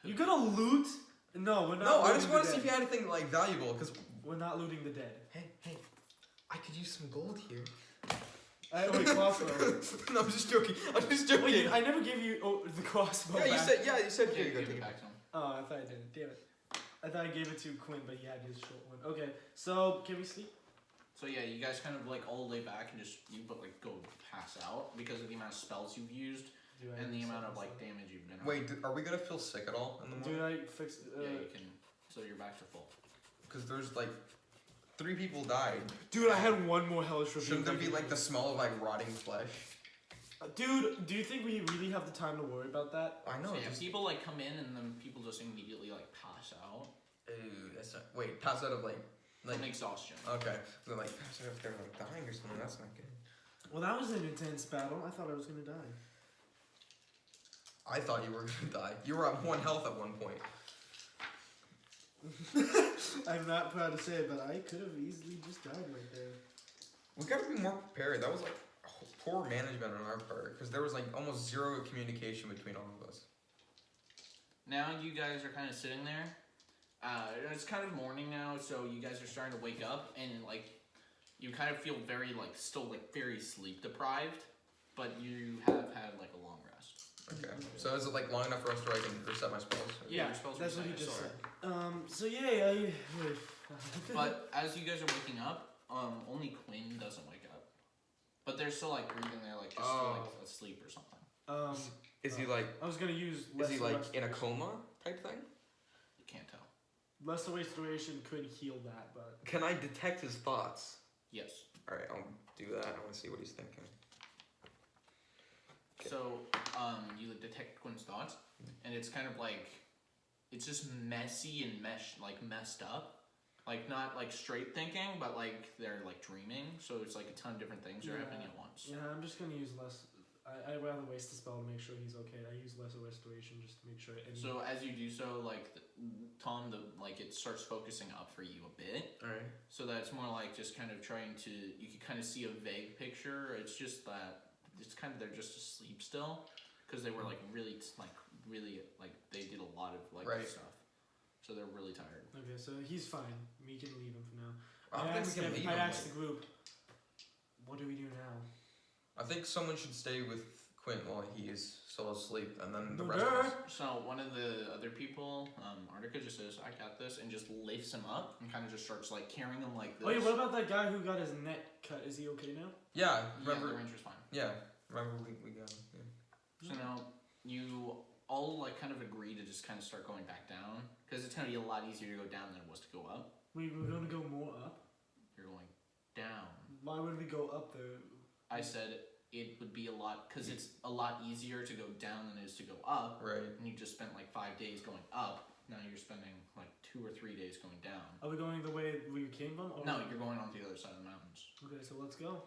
You gonna loot? No, we're not. No, I looting just the want to see dead. if he had anything like valuable, because We're not looting the dead. hey, I could use some gold here. Wait, crossbow. No, I'm just joking. Wait, I never gave you the crossbow. Yeah, back. you said Yeah, here you go. give Take it it. back to him. Oh, I thought I didn't. Damn it. I thought I gave it to Quinn, but he had his short one. Okay, so can we sleep? So yeah, you guys kind of like all lay back and just go pass out because of the amount of spells you've used and the amount of like damage you've been. Wait, are we gonna feel sick at all in the morning? Dude, I fixed. Yeah, you can. So you're back to full. Because there's like 3 people died. Dude, I had one more hellish rebuke. Shouldn't there be like the smell of like rotting flesh? Dude, do you think we really have the time to worry about that? I know. So yeah, just, people like come in and then people just immediately like pass out ew, that's not. Wait, pass out of like. from exhaustion. Okay. So like pass out if they're like dying or something. That's not good. Well, that was an intense battle. I thought I was gonna die. I thought you were gonna die. You were at 1 health at one point. I'm not proud to say it, but I could have easily just died right there. We gotta be more prepared. That was like poor management on our part because there was like almost 0 communication between all of us. Now you guys are kind of sitting there. It's kind of morning now, so you guys are starting to wake up, and like you kind of feel very like still like very sleep deprived, but you have had like a long rest. Okay. So is it like long enough for us to I can reset my spells? Yeah, your spells that's what he reset, just sorry. said. So yeah, But as you guys are waking up, only Quinn doesn't wake up. But they're still like breathing there, like just still, like asleep or something. Is he like? I was gonna use. Is he like Lesser in a coma type thing? You can't tell. Lesser restoration could heal that, but Can I detect his thoughts? Yes. All right, I'll do that. I want to see what he's thinking. Okay. So, you detect Quinn's thoughts, and it's kind of like, it's just messy and messed up. Like, not like straight thinking, but like they're like dreaming. So it's like a ton of different things are happening at once. yeah, I'm just gonna use less. I'd rather waste the spell to make sure he's okay. I use lesser restoration just to make sure. So as you do so, like Tom, it starts focusing up for you a bit. All right. So that's more like just kind of trying to, you can kind of see a vague picture. It's just that it's kind of they're just asleep still, because they were like really they did a lot of like Right. stuff. So they're really tired. Okay, so he's fine. We can leave him for now. I don't think we can leave I him. asked the group, what do we do now? I think someone should stay with Quinn while he is still asleep, and then the No, rest of us. So one of the other people, Artica, just says, "I got this," and just lifts him up and kind of just starts like carrying him like this. Oh yeah, what about that guy who got his neck cut? Is he okay now? Yeah, Yeah, remember? the ranger's fine. Yeah, remember we got him. Yeah. So now you all like kind of agree to just kind of start going back down, because it's gonna be a lot easier to go down than it was to go up. We were gonna go more up. You're going down. Why would we go up there? I said it would be a lot, because it's a lot easier to go down than it is to go up. Right. And you just spent like 5 days going up. Now you're spending like 2 or 3 days going down. Are we going the way we came from? Or No, you're going on the other side of the mountains. Okay, so let's go.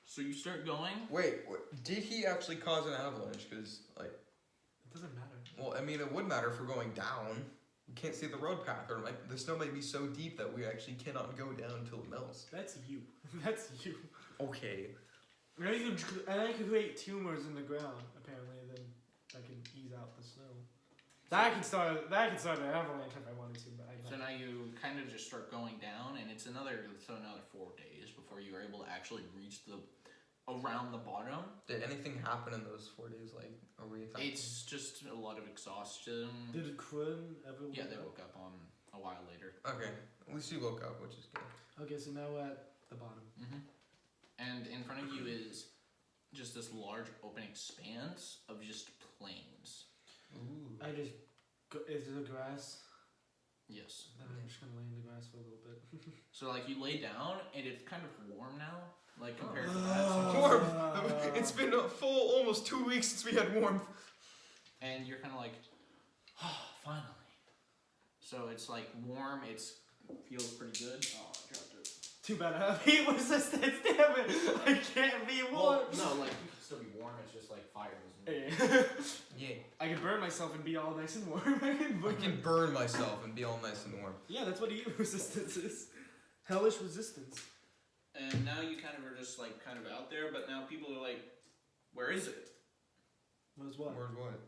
So you start going. Wait, did he actually cause an avalanche? Because like, It doesn't matter. well, I mean, it would matter if we're going down. We can't see the road path, or like the snow might be so deep that we actually cannot go down until it melts. That's you. That's you. Okay. And I could create tumors in the ground. Apparently, then I can ease out the snow. That can start an avalanche if I wanted to, but So now you kind of just start going down, and it's another 4 days before you are able to actually reach around the bottom. Did anything happen in those 4 days? Like, are we affected? It's just a lot of exhaustion. Did Krun ever? Yeah, wake they up? woke up on a while later. Okay. At least we woke up, which is good. Okay, so now we're at the bottom. And in front of you is just this large open expanse of just plains. Ooh. I just is there grass? Yes. Then I'm just gonna lay in the grass for a little bit. So like you lay down, and it's kind of warm now, like compared to Oh. that. Warmth! It's been a full almost 2 weeks since we had warmth. And you're kind of like, oh, finally. So it's like warm. Feels pretty good. Oh, I dropped it. Too bad I have heat resistance. Damn it! I can't be warm. Well, no, like you can still be warm. It's just like fire doesn't. Hey. Yeah. I can burn myself and be all nice and warm. I can burn myself and be all nice and warm. Yeah, that's what heat resistance is. Hellish resistance. And now you kind of are just like kind of out there, but now people are like, where is it? What is what? Where's what?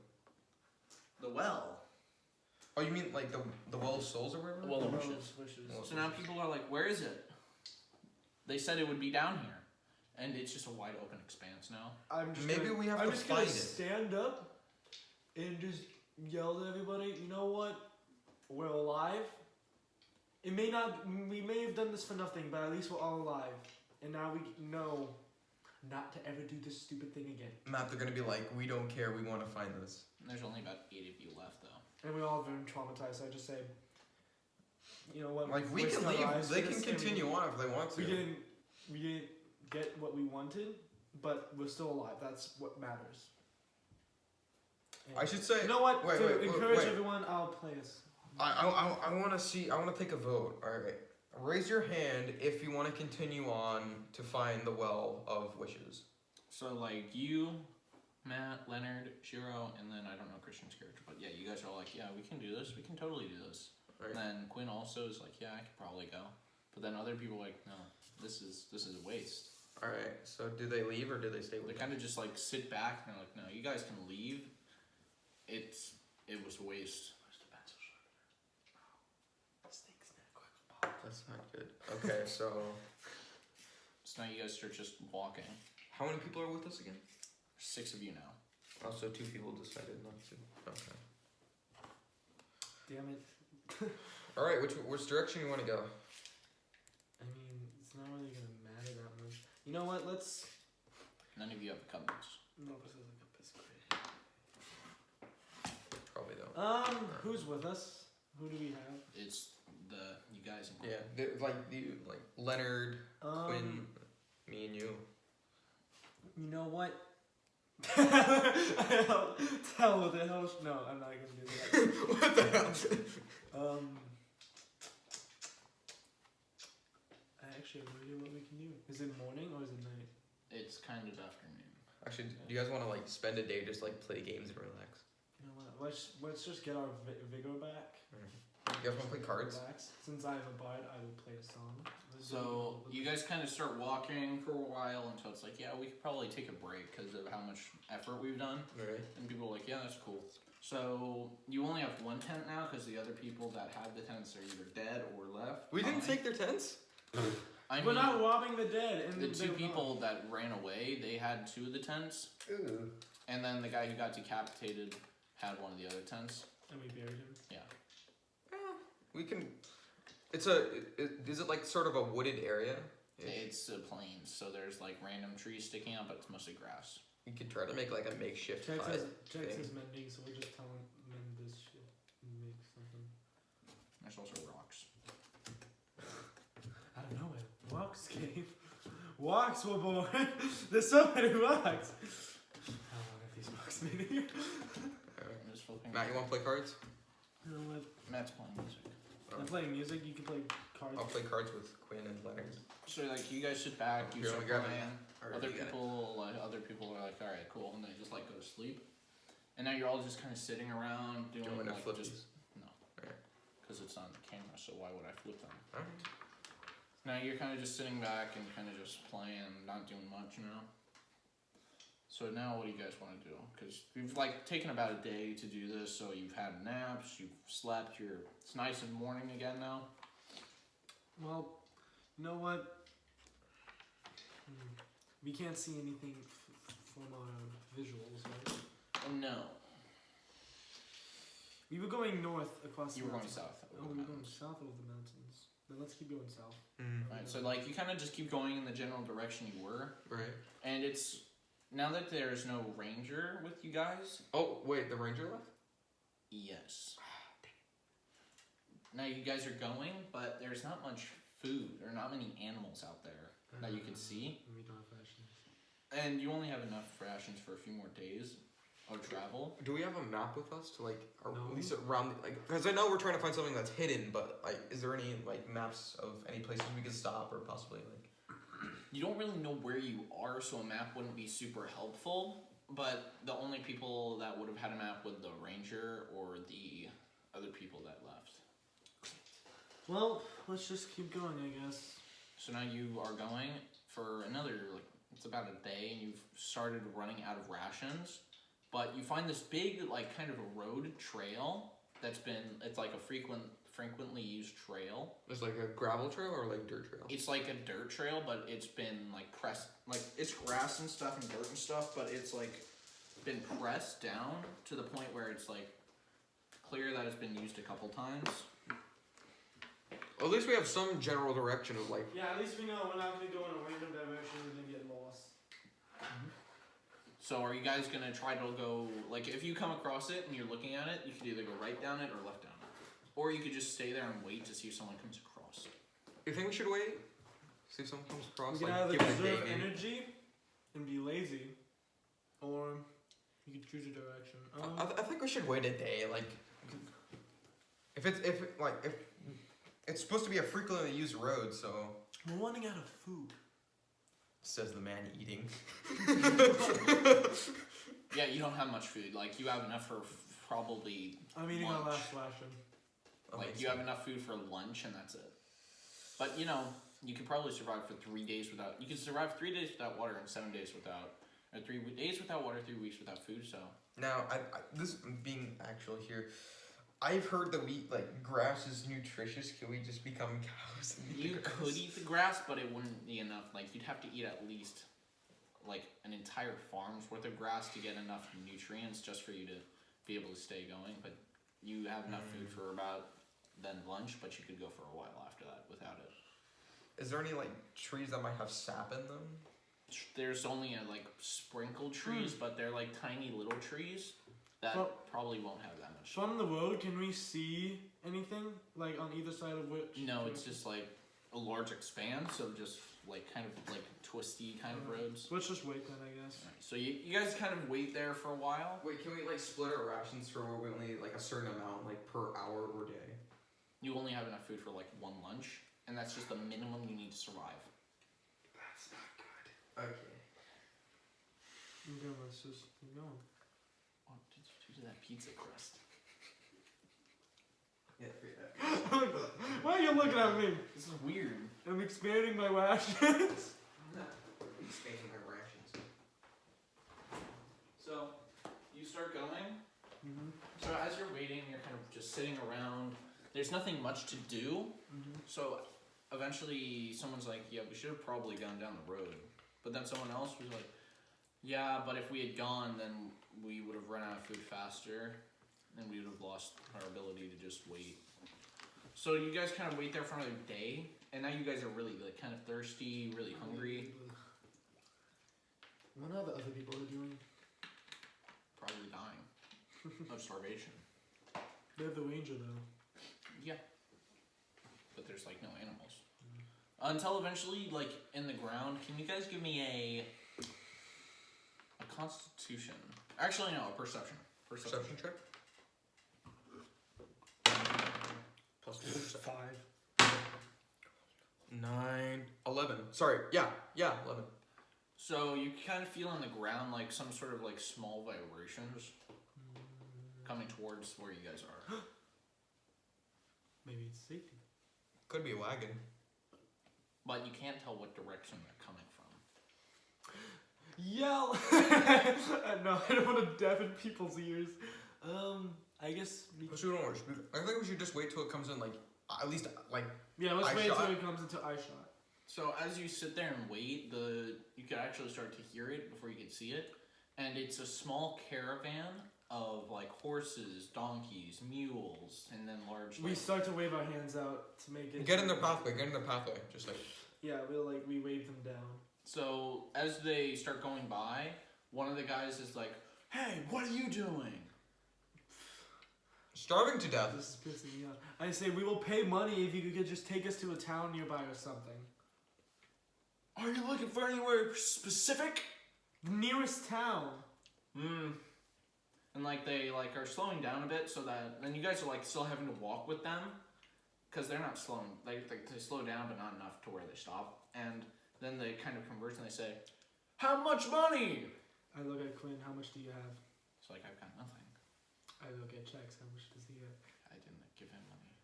The well. Oh, you mean like the well of souls or whatever? Well, The of Rose wishes. wishes. Well, So now people are like, where is it? They said it would be down here. And it's just a wide open expanse now. I'm just Maybe gonna, we have I'm to just find gonna it. stand up and just yell at everybody. You know what? We're alive. It may not. We may have done this for nothing, but at least we're all alive, and now we know not to ever do this stupid thing again. Matt, they're gonna be like, we don't care. We want to find this. There's only about 8 of you left, though. And we all have been traumatized. So I just say, you know what? Like we we've can wasted our leave. lives They for can this, and continue on if they want to. We didn't get what we wanted, but we're still alive. That's what matters. And I should say. you know what? Wait, to wait, encourage wait. everyone, I'll play us. I want to see. I want to take a vote. All right. Raise your hand if you want to continue on to find the Well of Wishes. So, like, you, Matt, Leonard, Shiro, and then I don't know Christian's character, but yeah, you guys are all like, yeah, we can do this. We can totally do this. Right. And then Quinn also is like, yeah, I could probably go. But then other people are like, no, this is a waste. All right. So do they leave or do they stay They with? kind of just like sit back and they're like, no, you guys can leave. It was a waste. That's not good. Okay. So So now you guys start just walking. how many people are with us again? 6 of you now. Also, 2 people decided not to. Okay. Damn it. All right. Which direction you want to go? I mean, it's not really gonna matter that much. You know what? Let's. None of you have a compass. No, this is like a piss great. Probably don't. Who's with us? Who do we have? It's you guys and Quinn. Yeah. Like Leonard, Quinn, me, and you. You know what? Hell with it. Hell, no, I'm not gonna do that. What the hell? I actually have no idea what we can do. Is it morning or is it night? It's kind of afternoon. Actually, do you guys want to like spend a day just like play games and relax? You know what? Let's just get our vigor back. You guys want to play cards? Relax. Since I am a bard, I will play a song. So you guys kind of start walking for a while until it's like, yeah, we could probably take a break because of how much effort we've done. Right. And people are like, yeah, that's cool. So you only have 1 tent now because the other people that had the tents are either dead or left. We didn't behind. take their tents. I We're mean, not robbing the dead. And the they 2 were people that ran away, they had 2 of the tents, Ooh. and then the guy who got decapitated had 1 of the other tents. And we buried him. We can. Is it like sort of a wooded area? It's a plains, so there's like random trees sticking out, but it's mostly grass. You could try to make like a makeshift Jack hut. says thing. mending, so we'll just tell him mend this shit and make something. There's also rocks. I don't know it. Rocks came. Rocks were born. There's so many rocks. How long have these rocks been here? I'm just flipping. Matt, you want to play cards? You know what? Matt's playing music. I'm playing music. You can play cards. I'll play cards with Quinn and Leonard. So like you guys sit back, you Here, start let me grab it. playing. Or Other you got it. people are like, all right, cool, and they just like go to sleep. And now you're all just kind of sitting around doing Do you want to like flip just these? because it's on the camera, so why would I flip them? Alright. Now you're kind of just sitting back and kind of just playing, not doing much, you know. So now what do you guys want to do? Because you've like taken about a day to do this, so you've had naps, you've slept, it's nice and morning again now. Well, you know what? We can't see anything from our visuals, right? Oh no, We were going north across you the were going mountains. south. Oh, we were going south over the mountains. Then let's keep going south. Right, so like you kind of just keep going in the general direction you were, Right. and it's now that there's no ranger with you guys. Oh wait, the ranger left. Yes. Now you guys are going, but there's not much food. There are not many animals out there that you can see, And we don't have rations. and you only have enough rations for a few more days of travel. Do we have a map with us to like, or No. at least around, like, because I know we're trying to find something that's hidden, but like, is there any like maps of any places we could stop or possibly like? You don't really know where you are, so a map wouldn't be super helpful. But the only people that would have had a map were the ranger or the other people that left. Well, let's just keep going, I guess. So now you are going for another, like, it's about a day, and you've started running out of rations. But you find this big, like, kind of a road trail it's like a frequently used trail. There's like a gravel trail or like dirt trail. It's like a dirt trail, but it's been, like, pressed, like, it's grass and stuff and dirt and stuff, but it's, like, been pressed down to the point where it's, like, clear that it's been used a couple times. At least we have some general direction of like. Yeah, at least we know we're not gonna go in a random direction. We're gonna get lost. So are you guys gonna try to go, like, if you come across it and you're looking at it, you could either go right down it or left down it. Or you could just stay there and wait to see if someone comes across. You think we should wait? See if someone comes across. We can like, either give it a day, preserve maybe. energy and be lazy, or you can choose a direction. I think we should wait a day. Like, if it's supposed to be a frequently used road, so We're running out of food. says the man eating. Yeah, you don't have much food. Like, you have enough for probably I'm eating lunch. our last ration. Like, you have enough food for lunch and that's it. But, you know, you could probably survive for 3 days without... You could survive 3 days without water and 7 days without... Or 3 days without water, 3 weeks without food, so... Now, this being actual here, I've heard that grass is nutritious. Can we just become cows? And eat You the grass? could eat the grass, but it wouldn't be enough. Like, you'd have to eat at least, like, an entire farm's worth of grass to get enough nutrients just for you to be able to stay going. But you have enough food for about then lunch, but you could go for a while after that without it. Is there any trees that might have sap in them? There's only sprinkled trees, but they're like tiny little trees that Well- probably won't have that much. From the road, can we see anything like on either side of which? No, it's just like a large expanse of just kind of twisty kind of roads. Let's just wait then, I guess. Alright, so you guys kind of wait there for a while. Wait, can we split our rations for where we only a certain amount per hour or day? You only have enough food for one lunch, and that's just the minimum you need to survive. That's not good. Okay. Okay, let's just keep going. What did you do to that pizza crust? Yeah. Why are you looking at me? This is weird. I'm expanding my rations. I'm not expanding my rations. So you start going. Mm-hmm. So as you're waiting, you're kind of just sitting around. There's nothing much to do. Mm-hmm. So eventually someone's like, yeah, we should have probably gone down the road. But then someone else was like, yeah, but if we had gone, then we would have run out of food faster. And we would have lost our ability to just wait. So you guys kind of wait there for another day. And now you guys are really kind of thirsty, really hungry. What are the other people are doing? Probably dying of starvation. They have the ranger though. Yeah. But there's no animals. Until eventually, in the ground, can you guys give me a constitution? Actually, no, a perception. Perception check. Plus 5. 9, 11. Sorry, yeah, 11. So you kind of feel on the ground some sort of small vibrations coming towards where you guys are. Maybe it's safety. Could be a wagon. But you can't tell what direction they're coming from. Yell! No, I don't want to deafen people's ears. I guess. I think we should just wait till it comes in, at least, Yeah, let's eye wait shot. until it comes into eye shot. So as you sit there and wait, you could actually start to hear it before you could see it. And it's a small caravan of horses, donkeys, mules, and then large. We start to wave our hands out to make it. get in their pathway, Just Yeah, we wave them down. So as they start going by, one of the guys is like, "Hey, what are you doing?" starving to death. This is pissing me off. I say we will pay money if you could just take us to a town nearby or something. Are you looking for anywhere specific? The nearest town. And they are slowing down a bit, so that then you guys are still having to walk with them, because they're not slowing. They slow down, but not enough to where they stop. And then they kind of converse and they say, "How much money?" I look at Quinn. How much do you have? It's like, "I've got nothing. I look at Checks. How much does he have? I didn't give him money."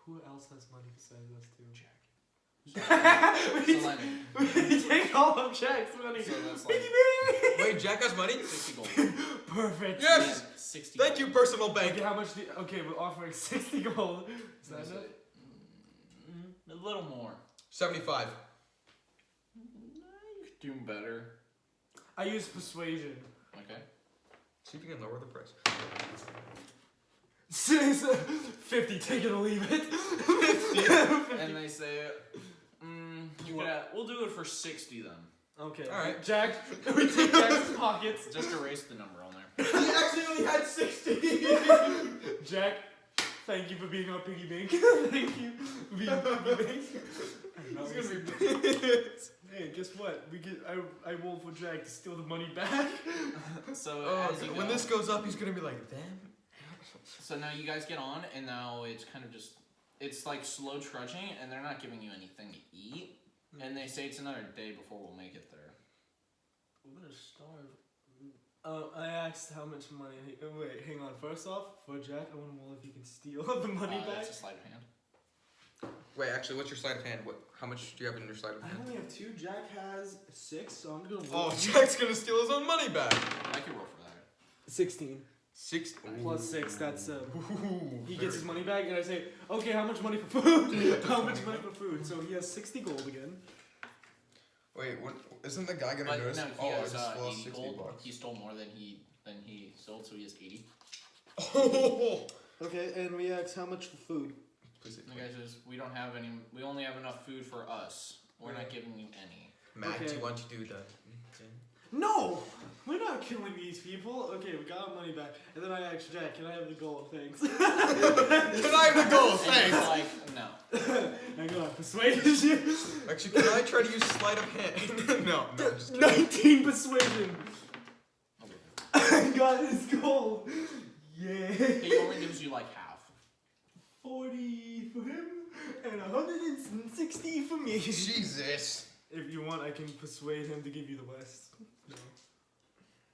Who else has money besides us two? Jack. we, So then, we take all of Checks' money. so that's Wait, Jack has money? 60 gold. Perfect. Yes! 60 Thank you, gold. personal bank. Okay, how much do you, okay, we're offering 60 gold. Is that Is enough? it? A little more. 75. You could do better. I use persuasion. Okay. See if you can lower the price. 50, take it or leave it. 50. And they say, we'll do it for 60 then. Okay. Alright. Jack, we take Jack's pockets. Just erase the number on there. He actually only had 60. Jack, thank you for being our piggy bank. Thank you for being our piggy bank. He's gonna be pissed. Hey, guess what? I rolled for Jack to steal the money back. So Oh, as you when go- this goes up, he's gonna be like, damn. So now you guys get on, and now it's kind of just, it's like slow trudging, and they're not giving you anything to eat. And they say it's another day before we'll make it there. We're gonna starve. I asked how much money. Wait, hang on. First off, for Jack, I want to know if he can steal the money back. It's a sleight of hand. Wait, actually, what's your sleight of hand? How much do you have in your sleight of I hand? only have 2. Jack has 6, so I'm gonna Oh, roll. Jack's gonna steal his own money back. I can roll for that. 16 6 plus 6. That's Ooh, he gets his very- money back, and I say, okay, how much money for food? How much money for food? So he has 60 gold again. Wait, what? Isn't the guy gonna But notice? no, he I has just lost 80 60 gold. bucks. He stole more than he sold, so he has 80. Oh. Okay, and we asked how much for food. Please say The guy says, we only have enough food for us. We're not giving you any. Matt, do Okay. you want to do that? No! We're not killing these people. Okay, we got our money back. And then I asked Jack, can I have the gold? Thanks. Can I have the gold? And he's Thanks. like, no. I got persuasion. Actually, can I try to use sleight of hand? no, just kidding. 19 persuasion. Okay. I got his gold. Yeah. He only gives you like half. 40 for him and 160 for me. Jesus. If you want, I can persuade him to give you the rest. No.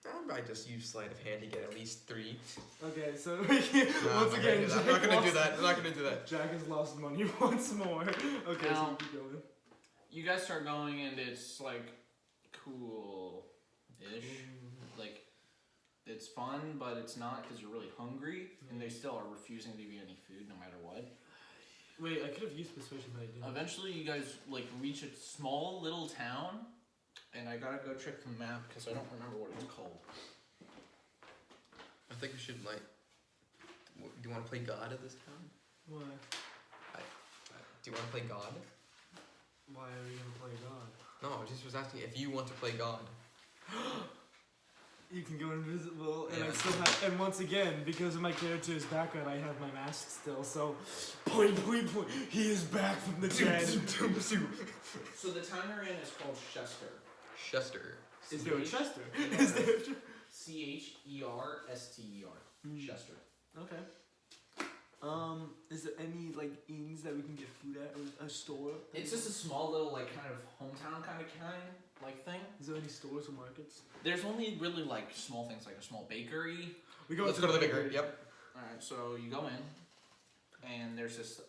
I might just use sleight of hand to get at least 3. Okay, so No, once I'm not again, gonna do that. Jack I'm not gonna do lost- that. I'm not gonna do that. Jack has lost money once more. Okay, so Now- keep going. You guys start going, and it's like cool-ish. Like it's fun, but it's not because you're really hungry, and they still are refusing to give you any food no matter what. Wait, I could have used persuasion, but I didn't. Eventually, you guys like reach a small little town, and I gotta go check the map because I don't remember what it's called. I think we should like. Do you want to play God at this town? Why? Do you want to play God? Why are you gonna play God? No, I just was asking if you want to play God. You can go invisible, and I Yeah. still have. And once again, because of my character's background, I have my mask still. So, point, point, point. He is back from the dead. So the town you're in is called Chester. Chester. Is there a Chester? Yeah. Is there a Chester? Chesterster. Chester. Okay. Is there any like inns that we can get food at, or a store? It's just a small little like kind of hometown kind like thing. Is there any stores or markets? There's only really like small things like a small bakery. We go Let's go to the bakery. Yep. Alright, so you go in and there's this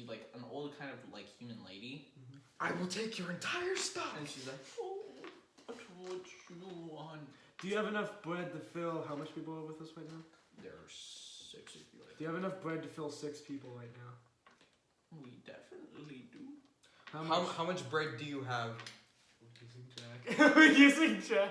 like an old kind of like human lady, I will take your entire stuff. and she's like, oh, what you want? Do you have enough bread to fill? How much people are with us right now? There are 6 of you. Do you have enough bread to fill 6 people right now? We definitely do. How much bread do you have? We're using Jack. We're using Jack.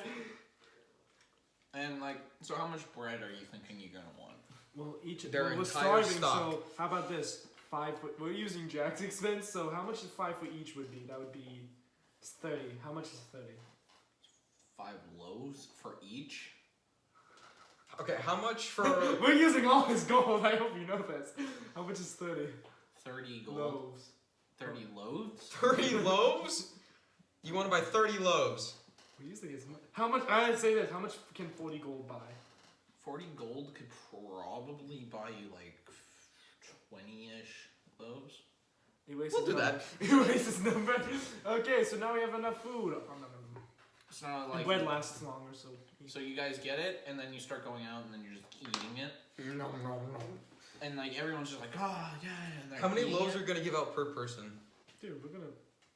And like, so how much bread are you thinking you're gonna want? Well, Their we're entire starving, stock. so how about this? 5 foot. We're using Jack's expense, so how much is 5 for each would be? That would be 30. How much is 30? 5 loaves for each. Okay, how much for? We're using all his gold. I hope you know this. How much is 30? 30 gold. Loaves. 30 loaves. 30 loaves? You want to buy 30 loaves? We're using as much. How much? I'd say this. How much can 40 gold buy? 40 gold could probably buy you like 20-ish loaves. Erase We'll his do number. Erase his number. Okay, so now we have enough food. It's not And like bread lasts longer, so. so you guys get it, and then you start going out, and then you're just eating it, No, no, no. and like everyone's just like, ah, yeah. And they're How many eating loaves it. are gonna give out per person? Dude, we're gonna.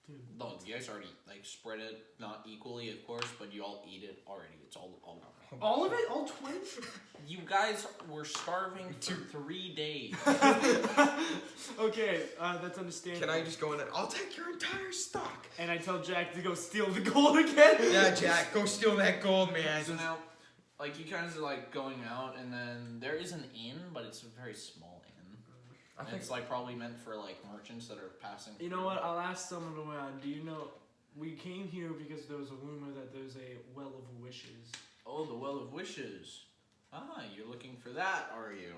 Dude. No, you guys already like spread it, not equally, of course, but you all eat it already. It's all gone. All of it? All 20? You guys were starving for 3 days. Okay, that's understandable. Can I just go in and I'll take your entire stock? And I tell Jack to go steal the gold again? Yeah, Jack, go steal that gold, man. So now, like you guys are like going out, and then there is an inn, but it's a very small I And think it's like probably meant for like merchants that are passing. You know what? I'll ask someone around. Do you know? We came here because there was a rumor that there's a well of wishes. Oh, the Well of Wishes. Ah, you're looking for that, are you?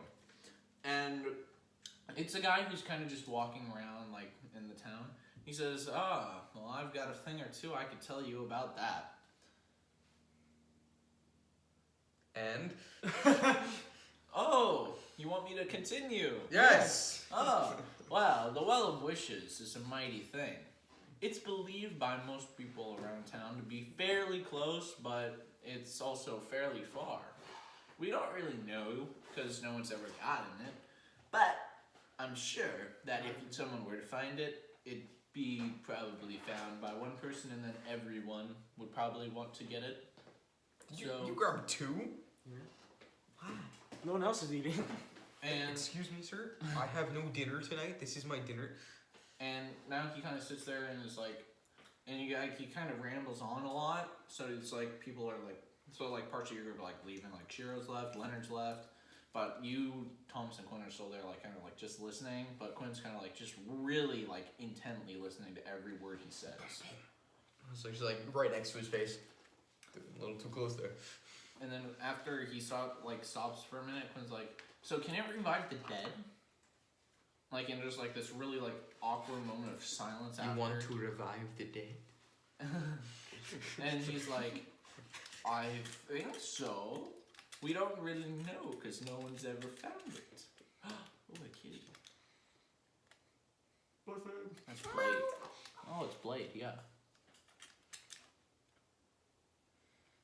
And it's a guy who's kind of just walking around, like, in the town. He says, well, I've got a thing or two I could tell you about that. and Oh, you want me to continue? yes. Oh, well, the Well of Wishes is a mighty thing. It's believed by most people around town to be fairly close, but it's also fairly far. We don't really know, because no one's ever gotten it, but I'm sure that if someone were to find it, it'd be probably found by one person, and then everyone would probably want to get it. You grabbed 2? No one else is eating. And Excuse me, sir. I have no dinner tonight. This is my dinner. And now he kind of sits there and is like, and he kind of rambles on a lot. So it's like people are like, so like parts of your group are like leaving, like Shiro's left, Leonard's left, but you, Thomas, and Quinn are still there, like kind of like just listening. But Quinn's kind of like just really like intently listening to every word he says. So she's like right next to his face. A little too close there. And then after he stops for a minute, Quinn's like, so can it revive the dead? Like, and there's like this really like awkward moment of silence after. to revive the dead? And he's like, I think so. We don't really know because no one's ever found it. Oh, a kitty. That's Blade. Oh, it's Blade, yeah.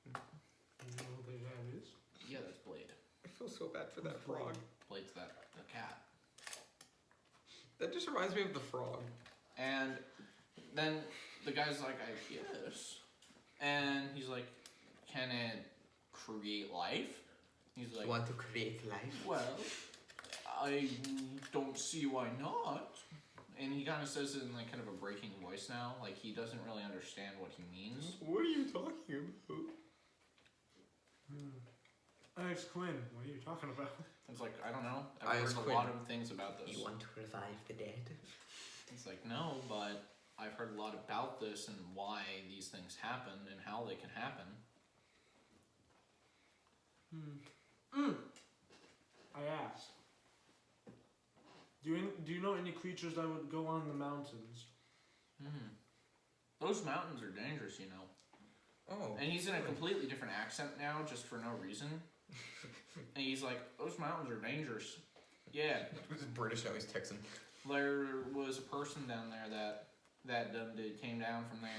You know who that is? Yeah, that's Blade. I feel so bad for that frog. Blade's the cat. That just reminds me of the frog. And then the guy's like, I guess. And he's like, can it create life? He's like, Want to create life? well, I don't see why not. And he kind of says it in like kind of a breaking voice now, like he doesn't really understand what he means. What are you talking about? I asked Quinn, what are you talking about? It's like, I don't know. I I've heard asked a Quinn. lot of things about this. want to revive the dead? It's like, no, but I've heard a lot about this and why these things happen and how they can happen. I asked. Do you know any creatures that would go on the mountains? Those mountains are dangerous, you know. Oh. And he's in a completely different accent now, just for no reason. And he's like, those mountains are dangerous. Yeah, He was British, now he's Texan. there was a person down there that came down from there.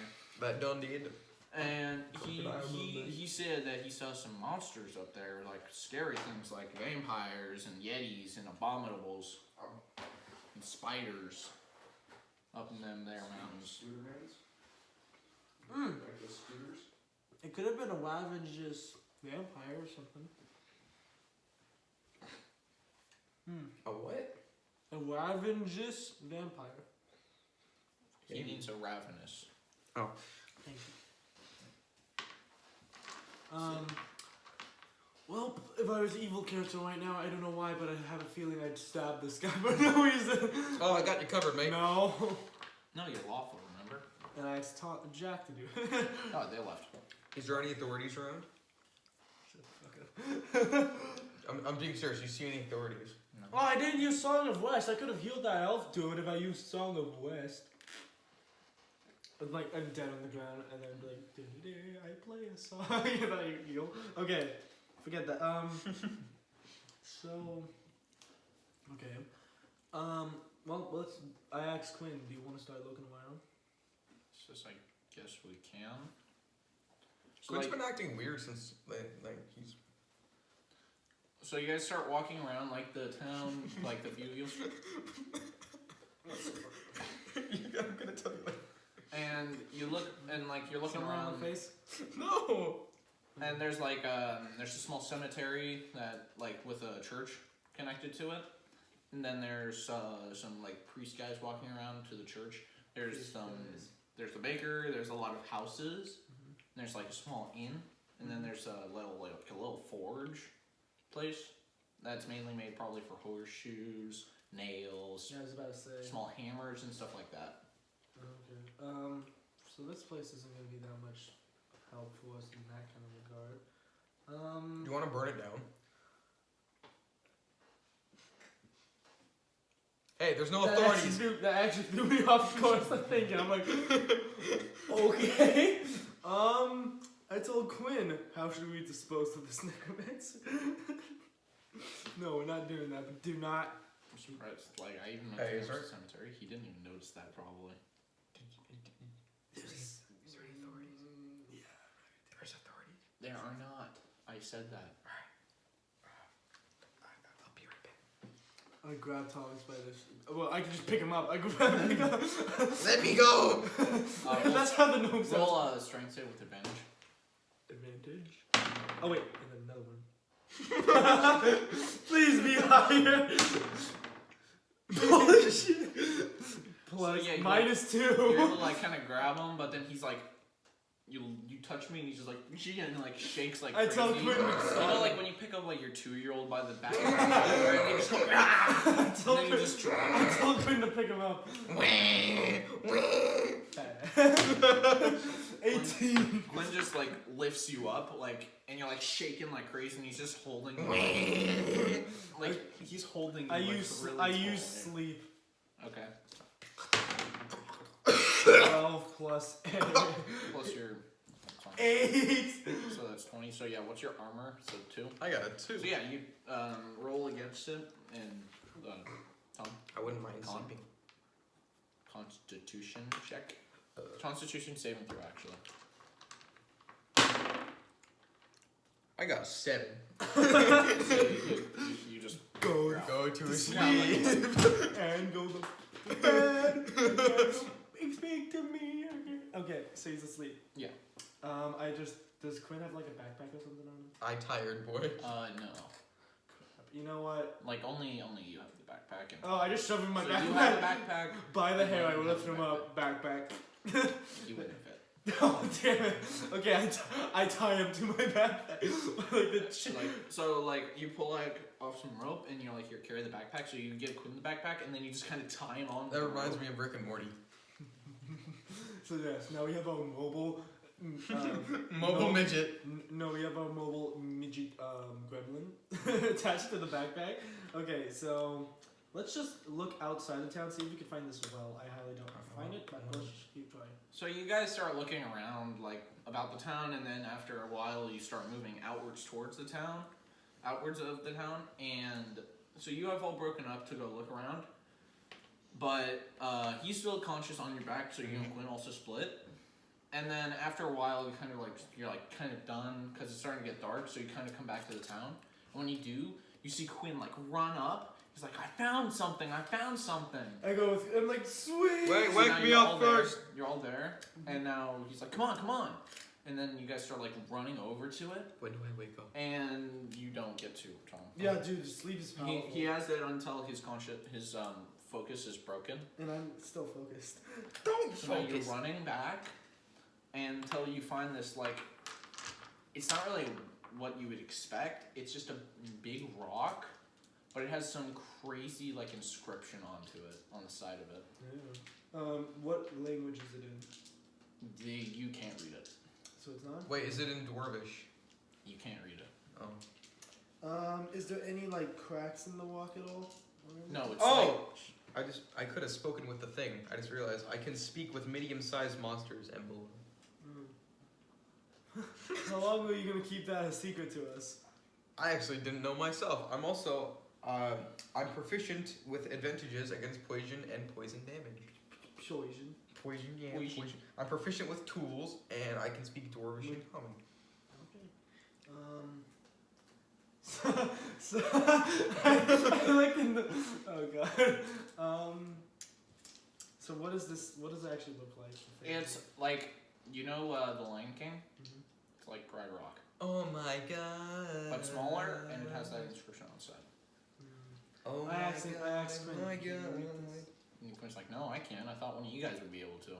That done did. And he Crocodile movement. he said that he saw some monsters up there, like scary things like vampires and yetis and abominables and spiders up in them there mountains. It could have been a Wavenger's vampire or something. A what? A Wavenger's vampire. He means a ravenous. Oh. Thank you. Well, if I was an evil character right now, I don't know why, but I have a feeling I'd stab this guy for no reason. Oh, I got you covered, mate. No. No, you're lawful, remember? And I taught Jack to do it. Oh, they left. Is there any authorities around? I'm being serious. You see any authorities? Oh, I didn't use Song of West. I could have healed that elf to it if I used Song of West. But like, I'm dead on the ground, and then like, I play a song, and I heal. Okay, forget that. So, okay. Well, let's. I asked Quinn, do you want to start looking around? It's just, I guess we can. So, Quinn's like, been acting weird since he's. so you guys start walking around like the town, like the few of you. I'm gonna tell you later. And you look, and like you're looking Somewhere around, on the face. No. and there's like there's a small cemetery that like with a church connected to it, and then there's some like priest guys walking around to the church. There's there's the baker. There's a lot of houses. And there's like a small inn, and then there's a little forge place that's mainly made probably for horseshoes, nails, Yeah, I was about to say. small hammers, and stuff like that. Okay. So this place isn't gonna be that much help for us in that kind of regard. You want to burn it down? Hey, there's no authorities. That actually threw me off course. I'm thinking. I'm like, okay. I told Quinn, how should we dispose of this necromancer? No, we're not doing that. But do not. I'm surprised. Like, I even Hey, mentioned is it was there- a cemetery. He didn't even notice that, probably. Is there any authorities? Yeah. There's authorities. There are not. I said that. I'll be right back. I grabbed Thomas by this. Well, I can just pick him up. I grab him. Let me go! That's how the gnome sounds. Roll strength save with advantage. Advantage. Oh wait, and then another one. Please be higher. Bullshit. Plus yeah, you -2. You're able to like kind of grab him, but then he's like, you touch me, and he's just like, and like shakes like I crazy. tell Quinn. You know, like when you pick up like your 2-year-old by the back, and you just go, "Ah!" I and told then you Quinn. just drop I him. told Quinn to pick him up. 18. Quinn just like lifts you up, like, and you're like shaking like crazy, and he's just holding you. Like he's holding you. I like, use really sleep. Okay. 12 plus 8. Plus your. 8. So that's 20. So yeah, what's your armor? So 2. I got a 2. So yeah, you roll against it and Tom, I wouldn't mind Con? sleeping. Constitution check. Constitution saving throw actually. I got a 7. So you just Go Go to sleep. sleep. And go to bed. Speak to me. Okay, so he's asleep. Yeah. Does Quinn have like a backpack or something on him? I tired boy. no. You know what? Like only you have the backpack and Oh, I just shoved him in my so backpack. you have a backpack. By the and hair, then I you lift have him a up. Backpack. You wouldn't fit. Oh damn it! Okay, I tie him to my backpack like the So you pull like off some rope and you're like here carry the backpack, so you give Quinn the backpack and then you just kind of tie him on. That reminds me of Rick and Morty. So yes, now we have a mobile. Mobile midget. No, we have a mobile midget gremlin attached to the backpack. Okay, so let's just look outside the town, see if we can find this well. I highly doubt we'll find it, but let's just keep trying. So you guys start looking around like about the town, and then after a while you start moving outwards towards the town, outwards of the town, and so you have all broken up to go look around. But he's still conscious on your back, so you and Quinn also split. And then after a while, you're kind of done because it's starting to get dark. So you kind of come back to the town. And when you do, you see Quinn like run up. He's like, "I found something! I found something!" I go with. I'm like, sweet. Wait, So wake now me you're up all there. first. You're all there, and now he's like, "Come on, come on!" And then you guys start like running over to it, When do I wake up? and you don't get to Tom. Yeah, dude, sleep is powerful. He has it until his focus is broken. And I'm still focused. Don't So now you're focus. running back until you find this it's not really what you would expect. It's just a big rock, but it has some crazy inscription onto it on the side of it. Yeah. What language is it in? You can't read it. So it's not. Wait, is it in Dwarvish? You can't read it. Oh. Is there any cracks in the walk at all? No, it's Oh! I could have spoken with the thing. I just realized I can speak with medium-sized monsters and below. How long are you gonna keep that a secret to us? I actually didn't know myself. I'm also I'm proficient with advantages against poison and poison damage. Poison. Poison, yeah, Poison. poison. I'm proficient with tools and I can speak Dwarvish and common. Okay. So I like in the. Oh god. So what is this? What does it actually look like? It's like the Lion King. Mhm. It's like Pride Rock, Oh my god. but smaller, and it has that inscription on the side. Oh I asked Quinn, my can you god. read this? And Quinn's like, "No, I can't. I thought one of you guys would be able to."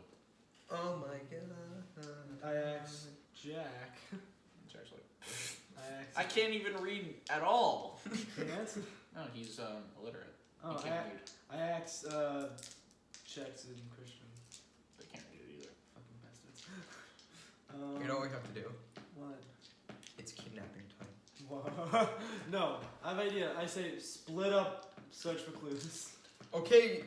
Oh my god. I asked Jack. Jack's like, I asked. "I can't even read at all." Can't? No, he's illiterate. Oh, can't read. I asked Czechs and Christian. They can't read it either. Fucking bastards. You know what we have to do? What? It's kidnapping time. Wow. No, I have an idea. I say split up, search for clues. Okay,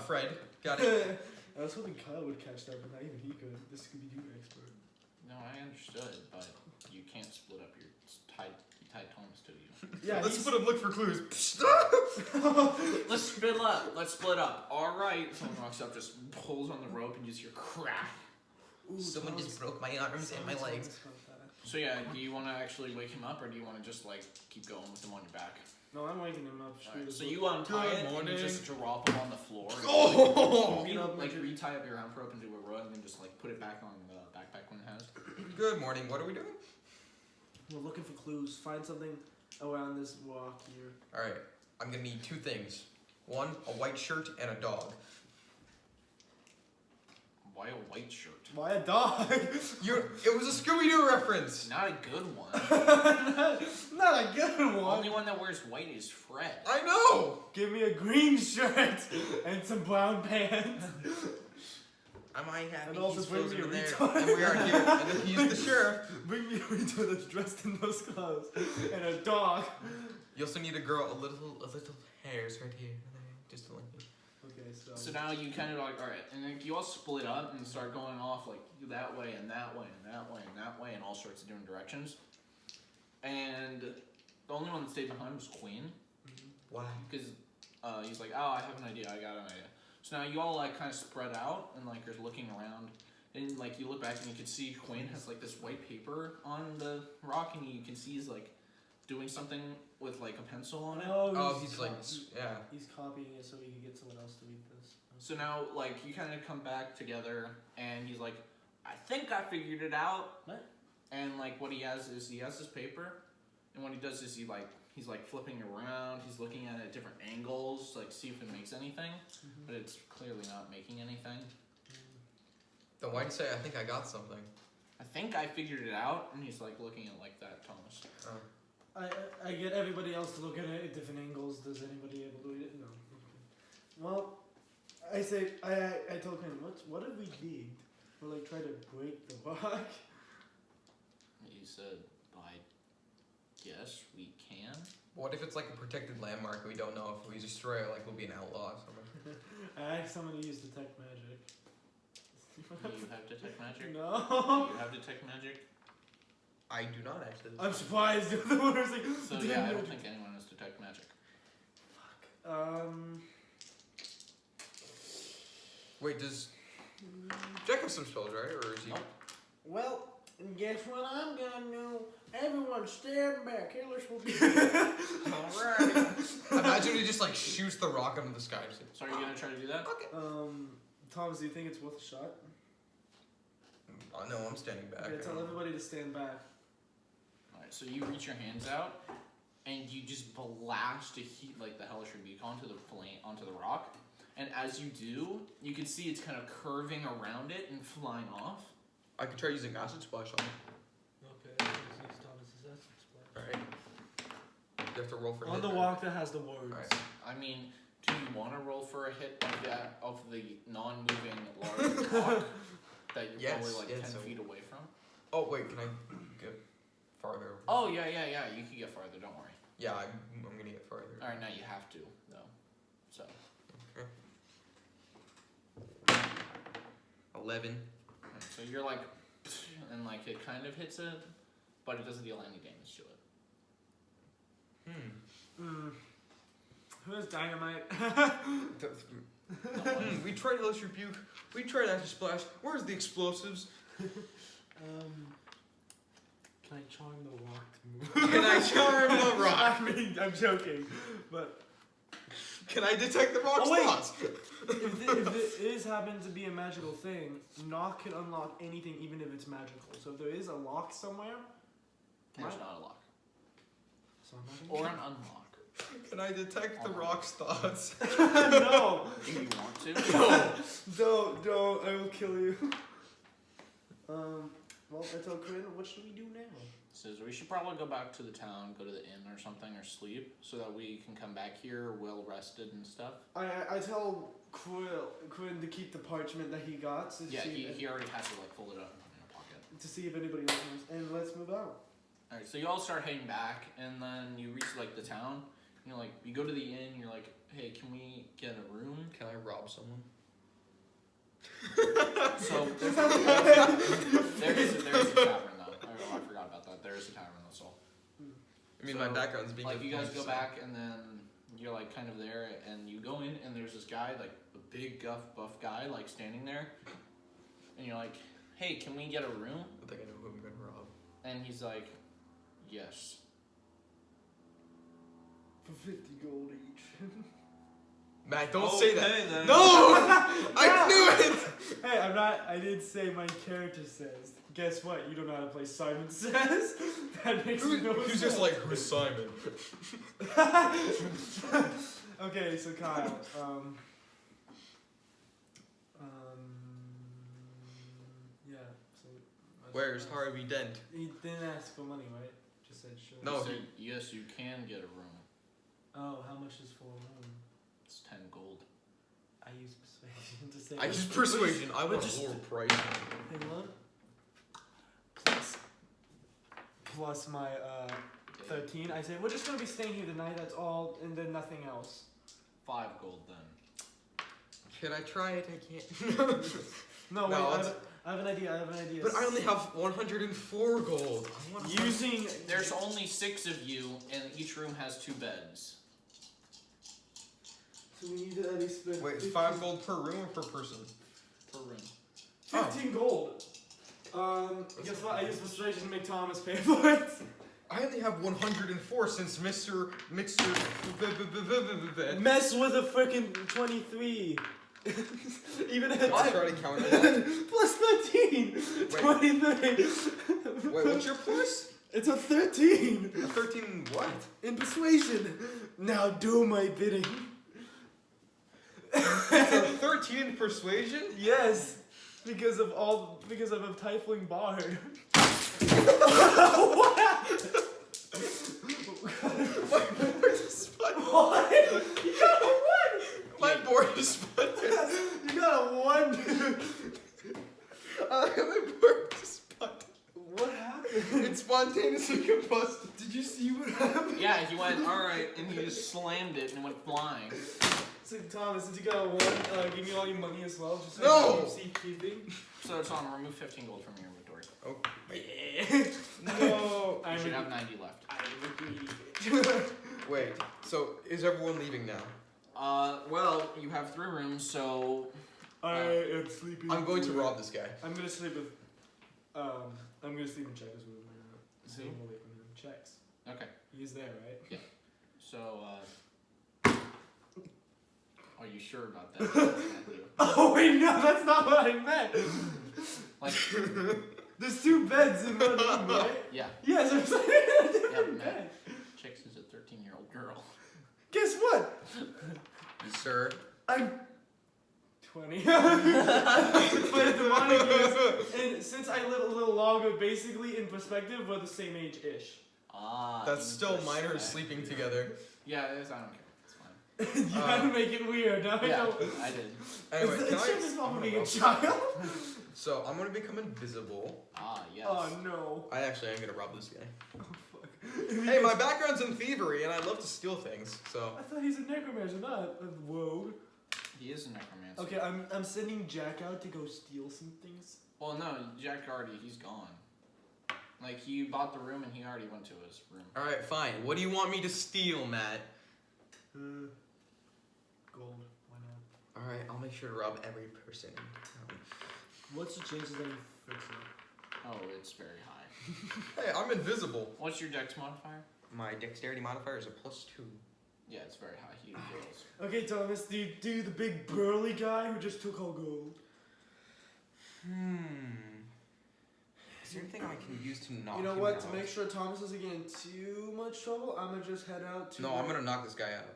Fred, got it. I was hoping Kyle would catch that, but not even he could. This could be you expert. No, I understood, but you can't split up your tied Thomas to you. Yeah, Let's he's- put him look for clues. Let's split up. Let's split up. All right. Someone walks up, just pulls on the rope, and you just hear crack. Ooh, Someone Thomas- just broke my arms and my Thomas legs. felt that. So yeah, do you want to actually wake him up, or do you want to just like keep going with him on your back? No, I'm waking him up. Screw Alright, this so up. you untie Good it and morning. you just drop him on the floor. Oh! You Get up, like Richard. retie up your arm rope into a rug and then just like put it back on the backpack when it has. Good morning. What are we doing? We're looking for clues. Find something around this rock here. All right. I'm gonna need two things. One, a white shirt and a dog. Why a white shirt? Why a dog? It was a Scooby-Doo reference. Not a good one. Not a good The one. only one that wears white is Fred. I know. Give me a green shirt and some brown pants. Am I happy And also he's bring frozen me a in there? retard. And we are here. And then he's the sheriff. Bring me a retard that's dressed in those clothes and a dog. You also need a girl, a little hairs right here, just to like. Okay, So now you kind of like, alright, and then you all split up and start going off like that way and that way and that way and that way in all sorts of different directions. And the only one that stayed behind was Queen, Why? because he's like, oh, I have an idea, I got an idea. So now you all like kind of spread out and like are looking around, and like you look back and you can see Quinn has like this white paper on the rock, and you can see he's like doing something with like a pencil on it. Oh, he's like, yeah. He's copying it so he can get someone else to read this. So now, like, you kind of come back together, and he's like, I think I figured it out. What? And, like, what he has is, he has his paper, and what he does is he's, like, flipping around, he's looking at it at different angles, like, see if it makes anything, but it's clearly not making anything. Then why'd you say I think I got something? I think I figured it out, and he's, like, looking at like that, Thomas. Oh. I get everybody else to look at it at different angles. Does anybody able to read it? No. Okay. Well, I say I told him what if we digged or like try to break the rock? He said, I guess we can. What if it's like a protected landmark? We don't know if we destroy it, like we'll be an outlaw or something. I asked someone to use detect magic. Do you have detect magic? Do No. you have detect magic? I do not actually. I'm surprised. You're the one who's like. So "Detect yeah, I don't magic." think anyone has detect magic. Wait, does Jack have some spells, right? Or is he? Nope. Well, guess what I'm gonna do? Everyone stand back. Killers will be. Alright. Imagine he just like shoots the rock into the sky. Just like, So are you gonna try to do that? Thomas, do you think it's worth a shot? oh, no, I'm standing back. Okay, tell everybody to stand back. Alright, so you reach your hands out, and you just blast a heat like the Hellish Rebuke onto the rock. And as you do, you can see it's kind of curving around it and flying off. I could try using acid splash on it. Okay, let's use Thomas's essence splash. Alright. You have to roll for On hit, the right? walk that has the words. Alright. I mean, do you want to roll for a hit of the non-moving large rock that you're Yes, probably like yes, 10 so- feet away from? Oh wait, can I get farther? Over? Oh yeah, you can get farther. Don't worry. Yeah, I'm gonna get farther. All right, now you have to though. So 11. alright, so you're like, and like it kind of hits it, but it doesn't deal any damage to it. Who has dynamite? We tried Hellish Rebuke. We tried acid splash. Where's the explosives? Can I charm the rock to move? Can I charm the rock? I mean, I'm joking, but Can I detect the rock's Oh, wait. thoughts? if it is happens to be a magical thing, knock can unlock anything, even if it's magical. So if there is a lock somewhere, There's not a lock somebody. or an unlock. Can I detect the rock's thoughts? No, Do you want to? don't, I will kill you. Well, I told Quinn, what should we do now? Says we should probably go back to the town, go to the inn or something, or sleep, so that we can come back here well rested and stuff. I tell Quinn to keep the parchment that he got to Yeah, see he already has to like fold it up and put it in a pocket. to see if anybody else knows, and let's move out. Alright, so you all start heading back, and then you reach like the town. You know, like you go to the inn. You're like, hey, can we get a room? Can I rob someone? So there's a tavern though. I forgot about that. There is a tavern. That's all. I mean, So, my background's being Like you guys go so- back, and then you're like kind of there, and you go in, and there's this guy, like a big buff guy, like standing there, and you're like, hey, can we get a room? I think I know who I'm gonna rob. And he's like, yes. For 50 gold each. Matt, don't say that. Okay, then. No! I knew it! Hey, I didn't say my character says. Guess what? You don't know how to play Simon Says? That makes no sense. He's just like, who's Simon? Okay, so Kyle, yeah, so. Where's Harvey Dent? He didn't ask for money, right? Just said sure. No, So, he- yes, you can get a room. Oh, how much is for a room? It's 10 gold. I use persuasion to say. I use persuasion. I want just- a lower price. Hang on. Plus my 13. I say we're just gonna be staying here tonight. That's all, and then nothing else. 5 gold then. Can I try it? I can't. No, wait. No, I have an idea. But I only have 104 gold. I want to using. There's only 6 of you, and each room has 2 beds. So we need to at least spend. Wait, it's 15 5 gold per room or per person? Per room. 15 gold. Guess what? I use persuasion to make Thomas pay for it. I only have 104 since Mr. Mixer. Mess with a freaking 23. Even at I'll try to count it. plus 13. Wait. 23. Wait, what's your plus? It's a 13 A 13 what? in persuasion. Now do my bidding. It's a 13 persuasion? Yes, because of a tiefling bard. My board is spun. What? You got a 1. My board is spun. You got a 1. My board is spun. What happened? It spontaneously combusted. Did you see what happened? Yeah, he went, alright, and he just slammed it and went flying. So Thomas, since you got a 1, give me all your money as well. Just No! keeping. So it's on, remove 15 gold from your inventory. Oh, Yeah. no. You should have 90 left. Wait, so is everyone leaving now? Well, you have 3 rooms, so I am sleeping. I'm going to rob this guy. I'm gonna sleep with. I'm gonna sleep in Check's room. Staying away from him. Checks. okay. He's there, right? So are you sure about that? Oh wait, no, that's not what I meant. Like, There's 2 beds in one room, right? yeah, Yes, I'm saying a different Matt. bed. Chicks is a 13-year-old girl. Guess what? Sir. I'm 20. But at the demonic years, and since I live a little longer, basically in perspective, we're the same age-ish. Ah, That's still minors perspective. sleeping together. Yeah, it is, I don't care. It's fine. You had to make it weird. Now I Yeah, know. I did. Anyway, It's can I? just not I'm for gonna being a rob- child. So I'm gonna become invisible. Ah, yes. Oh no. I actually am gonna rob this guy. Oh fuck. Hey, my background's in thievery, and I love to steal things. So I thought he's a necromancer, not a rogue. He is a necromancer. Okay, I'm sending Jack out to go steal some things. Well, no, Jack he's gone. Like, he bought the room and he already went to his room. all right, fine. What do you want me to steal, Matt? Gold. Why not? All right, I'll make sure to rob every person in town. What's the chances that you fix it? Oh, it's very high. Hey, I'm invisible. What's your dex modifier? My dexterity modifier is a +2. Yeah, it's very high. He fails. Okay, Thomas, do you do the big burly guy who just took all gold? Is there anything I can use to knock You know him what? out? To make sure Thomas doesn't get in too much trouble, I'm gonna just head out to. No, I'm gonna knock this guy out.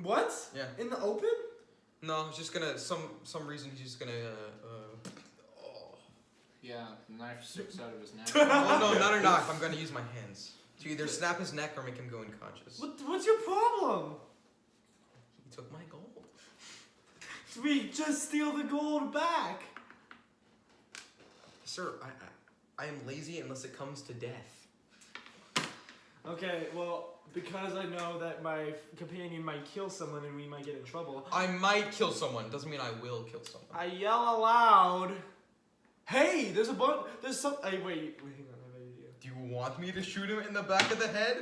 What? Yeah. In the open? No, it's just gonna some reason he's just gonna. Oh. Yeah, Yeah, the knife sticks out of his neck. Oh no, not a knife. I'm gonna use my hands to either snap his neck or make him go unconscious. What's your problem? He took my gold. We just steal the gold back. Sir, I am lazy unless it comes to death. Okay, well, because I know that my companion might kill someone and we might get in trouble, I might kill someone. Doesn't mean I will kill someone. I yell aloud. Hey, there's some. Wait, hang on, I have an idea. Do you want me to shoot him in the back of the head?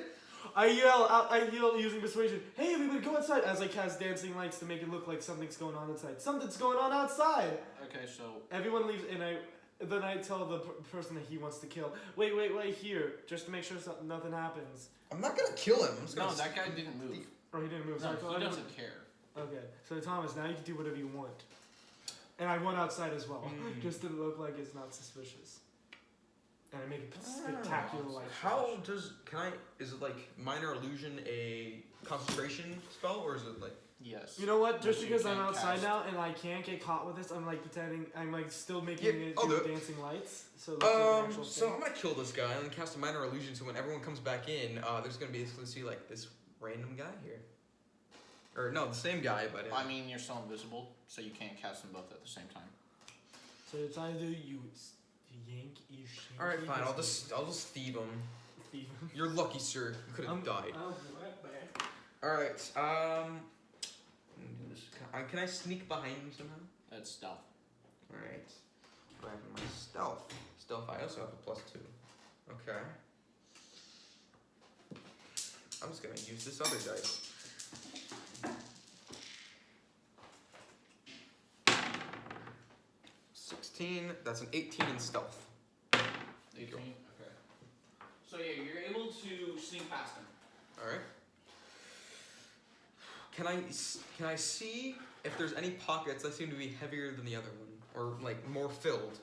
I yell using persuasion. Hey, everybody, go outside! As I cast dancing lights to make it look like something's going on inside. Something's going on outside. Okay, so Everyone leaves, and then I tell the person that he wants to kill. Wait here, just to make sure nothing happens. I'm not gonna kill him. I'm just no, gonna. that guy didn't move. Or he didn't move. No, So I told he everyone- doesn't care. Okay, so Thomas, now you can do whatever you want. And I went outside as well, just to look like it's not suspicious. And I make a spectacular light. How does is it like minor illusion a concentration spell or is it like? Yes. You know what? Just You because I'm can't outside cast- now and I can't get caught with this, I'm like pretending. I'm like still making Yeah, it I'll do do it. dancing lights. So it looks like an actual So thing. I'm gonna kill this guy and then cast a minor illusion. So when everyone comes back in, there's gonna basically see like this random guy here, or no, the same guy, but I mean, you're still invisible, so you can't cast them both at the same time. So it's either you yank, you shank. all right, fine. I'll just thieve him. thief. You're lucky, sir. You could have died. I'll be right back. All right. Let me do this. Can I sneak behind him somehow? That's stealth. All right. Do I have my stealth? Stealth. I also have a +2. Okay. I'm just gonna use this other dice. That's an 18 in stealth. 18? Okay. So yeah, you're able to sneak past him. All right. Can I see if there's any pockets that seem to be heavier than the other one, or like more filled?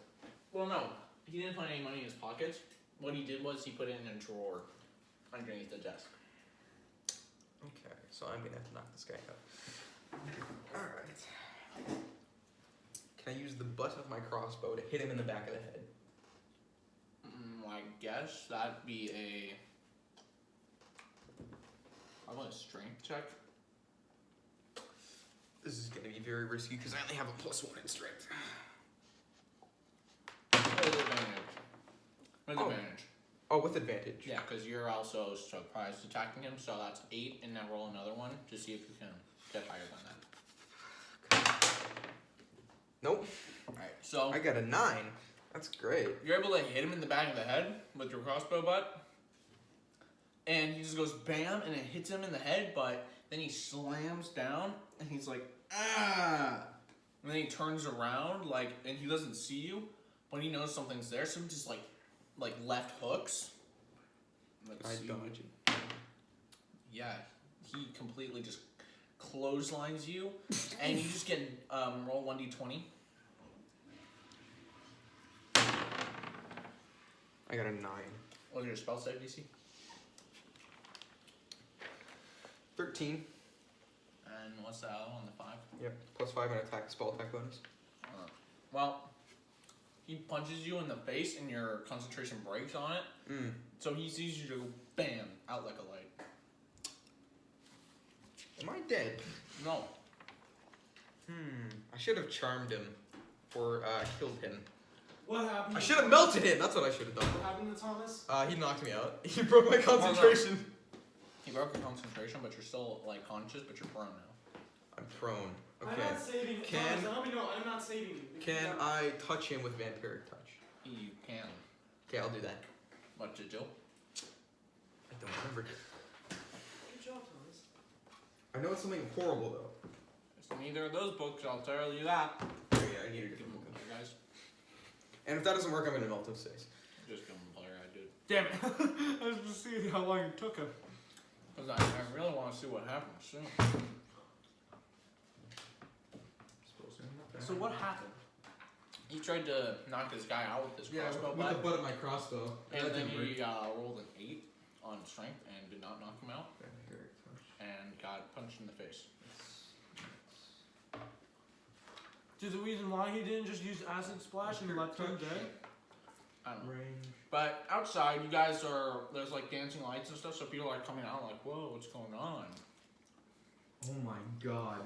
Well, no. He didn't put any money in his pockets. What he did was he put it in a drawer underneath the desk. Okay, so I'm gonna have to knock this guy out. All right. Can I use the butt of my crossbow to hit him in the back of the head? I guess that'd be probably a strength check. This is gonna be very risky because I only have a +1 in strength. With advantage. With Oh. advantage. Oh, with advantage. Yeah, because you're also surprise attacking him, so that's 8, and then roll another one to see if you can get higher than that. Nope. Alright, so I got a 9. That's great. you're able to hit him in the back of the head with your crossbow butt, and he just goes bam, and it hits him in the head, but then he slams down, and he's like, ah! And then he turns around, like, and he doesn't see you, but he knows something's there, so he just, like left hooks. Let's I see. dodge it. Yeah, he completely just clotheslines you, and you just get roll 1d20. I got a 9. What's your spell save DC? 13. And what's the other one? The 5. Yep. +5 and attack spell attack bonus. Well, he punches you in the face, and your concentration breaks on it. So he sees you go bam out like a light. Am I dead? No. I should have charmed him or killed him. What happened? I should have melted him. That's what I should have done. What happened to Thomas? He knocked me out. He broke my concentration. He broke your concentration, but you're still like conscious, but you're prone now. I'm prone. I'm Okay. not saving. Can- Thomas, let me know. I'm not saving you. Can I touch him with vampiric touch? You can. Okay, I'll do that. What did you? I don't remember. Good job, Thomas. I know it's something horrible though. It's neither of those books, I'll tell you that. Oh, yeah, I need a Give different them book. player, guys. And if that doesn't work, I'm gonna melt his face. Just give them player, I did. Damn it! I was just seeing how long it took him. Because I really want to see what happens soon. So what happened? He tried to knock this guy out with his crossbow with the butt, butt of my crossbow. and then he rolled an 8 on strength and did not knock him out, and got punched in the face. Dude, the reason why he didn't just use acid splash and left him dead? I don't know. Range. But outside, you guys there's like dancing lights and stuff, so people are coming out like, whoa, what's going on? Oh my god.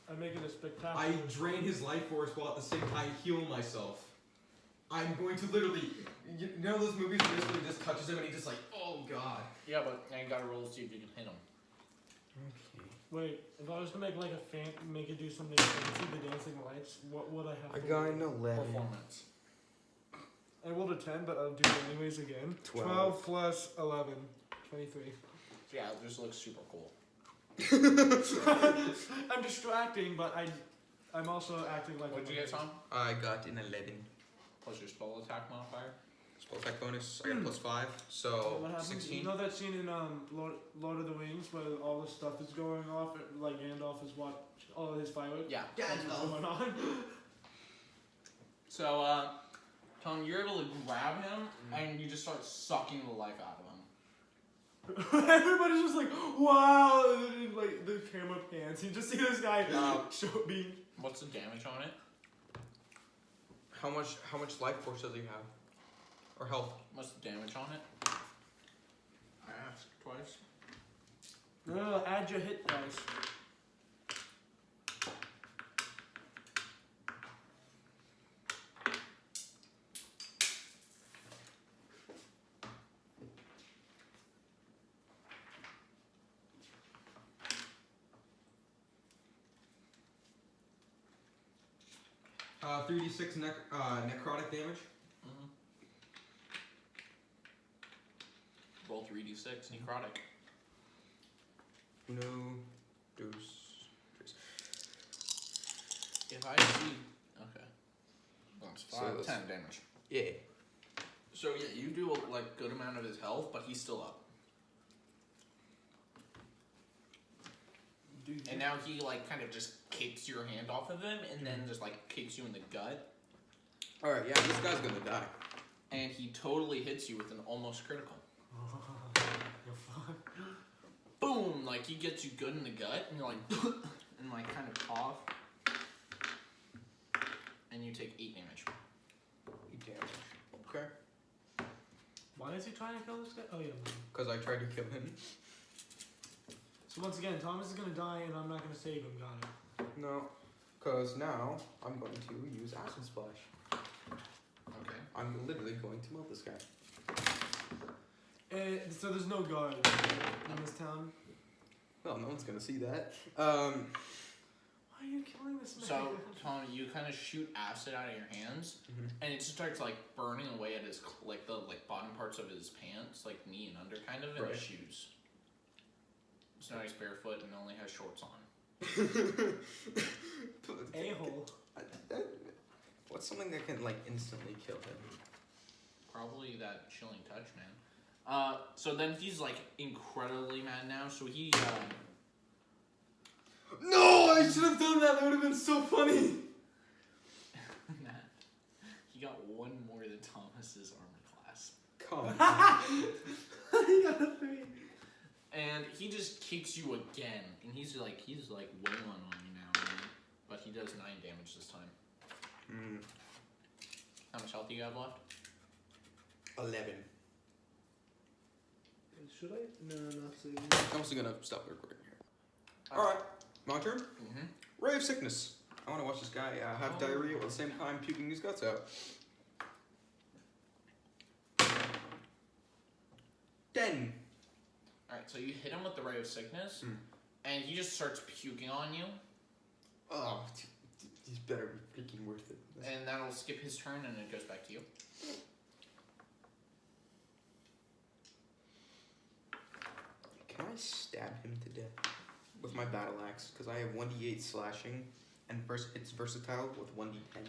I make it a spectacular. I drain his life force while at the same time heal myself. I'm going to literally, you know those movies where basically just touches him and he just like, oh god. Yeah, but now you gotta roll to see if you can hit him. Okay. Wait, if I was to make like make it do something fancy, the dancing lights, what would I have I to got roll? an 11. Performance. I rolled a 10, but I'll do it anyways again. 12 plus 11. 23. So yeah, it just looks super cool. I'm distracting, but I'm also acting like. What'd you get, Tom? I got an 11. What's your spell attack modifier? Spell attack bonus, I got plus 5, so What happens? 16. You know that scene in Lord of the Rings where all the stuff is going off, like Gandalf is all his fireworks? Yeah. That's what's going on. So, Tom, you're able to grab him, and you just start sucking the life out of him. Everybody's just like, wow, and then, like the camera pans. You just see this guy being. What's the damage on it? How much life force does he have? Or health? What's the damage on it? I asked twice. No, add your hit dice. Uh, 3d6 necrotic damage. Mm-hmm. Roll 3d6, necrotic. Uno, dos, tres. If I see... Okay. That's So 5, that's- 10 damage. Yeah. So yeah, you do a like good amount of his health, but he's still up. Dude, And now he like kind of just kicks your hand off of him, and then just like kicks you in the gut, Alright, yeah, this guy's gonna die. and he totally hits you with an almost critical. You're fine. Boom! Like he gets you good in the gut, and you're like, and like kind of cough, and you take 8 damage. Okay. Why is he trying to kill this guy? Oh yeah. Because I tried to kill him. So once again, Thomas is gonna die, and I'm not gonna save him. Got it. No. Because now I'm going to use Acid Splash. Okay. I'm literally going to melt this guy. So there's no guard in this town. Well, no one's gonna see that. Why are you killing this man? So Tom, you kind of shoot acid out of your hands, Mhm. and it just starts like burning away at his like the bottom parts of his pants, like knee and under, kind of, and his Right. shoes. So now he's barefoot and only has shorts on. A-hole. What's something that can like instantly kill him? Probably that chilling touch, man. So then he's like incredibly mad now. So he No, I should have done that. That would have been so funny. Matt, he got 1 more than Thomas's armor class, Come. He got a 3. and he just kicks you again, and he's like wailing on you now, man. But he does 9 damage this time. How much health do you have left? 11. Should I? No, not saving. I'm also gonna stop the recording here. Alright, my turn. Mm-hmm. Ray of Sickness. I want to watch this guy have diarrhea at the same time puking his guts out. 10. Alright, so you hit him with the Ray of Sickness, and he just starts puking on you, Oh, he's better be freaking worth it. and that'll skip his turn, and it goes back to you. Can I stab him to death with my battle axe? Because I have 1d8 slashing, and it's versatile with 1d10.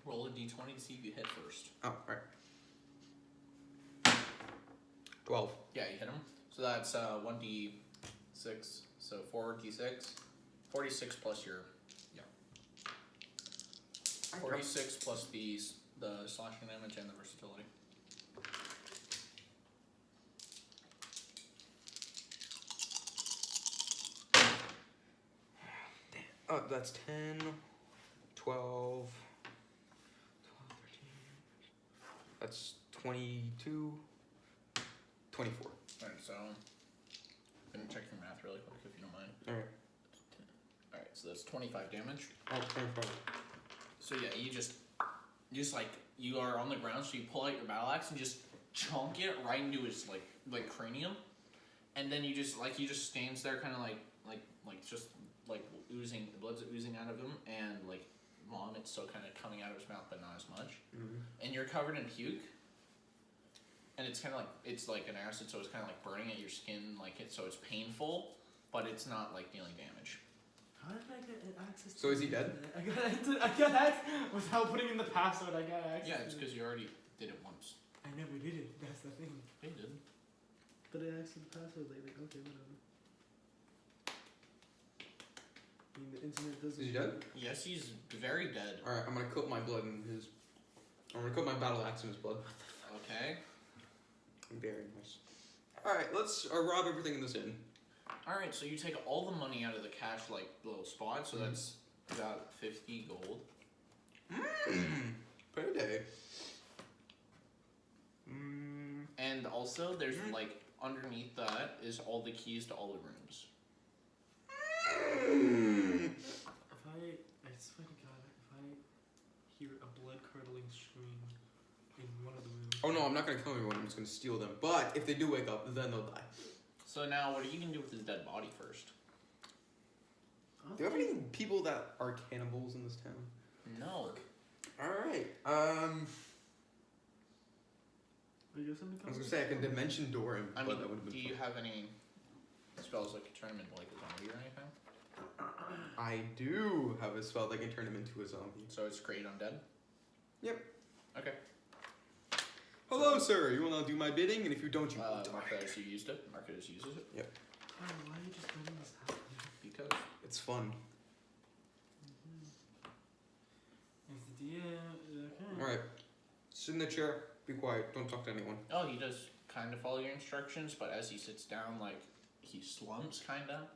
Roll a d20 to see if you hit first. Oh, alright. 12. Yeah, you hit him. So that's 1d6, so 4d6. 46 plus your... Yeah. 46 plus the slashing damage and the versatility. That's 10, 12, 13. That's 22, 24. Alright, so gonna check your math really quick if you don't mind. Alright. Alright, so that's 25 damage. Oh, 25. So yeah, you just like you are on the ground, so you pull out your battle axe and just chunk it right into his like cranium, and then you just stands there, kind of like just like oozing, the blood's oozing out of him, and like vomit's still kind of coming out of his mouth, but not as much. Mm-hmm. And you're covered in puke, and it's kind of like an acid, so it's kind of like burning at your skin, so it's painful, but it's not like dealing damage. How did I get access to So is he dead? I got access without putting in the password. I got access. Yeah, it's to because you already did it once. I never did it. That's the thing. You did. But I asked for the password lately. Okay, whatever. I mean, the internet doesn't. Is he dead? Yes, he's very dead. Alright, I'm gonna coat my blood in his. I'm gonna coat my battle axe in his blood. Okay. Very nice. Alright, let's rob everything in this inn. Alright, so you take all the money out of the cash, little spot, so that's about 50 gold. Payday. And also, there's, underneath that is all the keys to all the rooms. If I swear to God, if I hear a blood-curdling scream in one of the rooms. Oh no, I'm not gonna kill everyone, I'm just gonna steal them. But if they do wake up, then they'll die. So now, what are you gonna do with his dead body first? Do you have any people that are cannibals in this town? No. Alright, Are you something? I was gonna say I can dimension door him, I but mean, that would've been do you fun. have any spells that could turn him into, a zombie or anything? I do have a spell that can turn him into a zombie. So it's create undead? Yep. Okay. Hello, sir. You will now do my bidding, and if you don't, you will die. Marcus, you used it. Marcus uses it. Oh, why are you just letting this happen? Because. It's fun. If the DM, okay. Alright. Sit in the chair. Be quiet. Don't talk to anyone. Oh, he does kind of follow your instructions, but as he sits down, he slumps, kinda.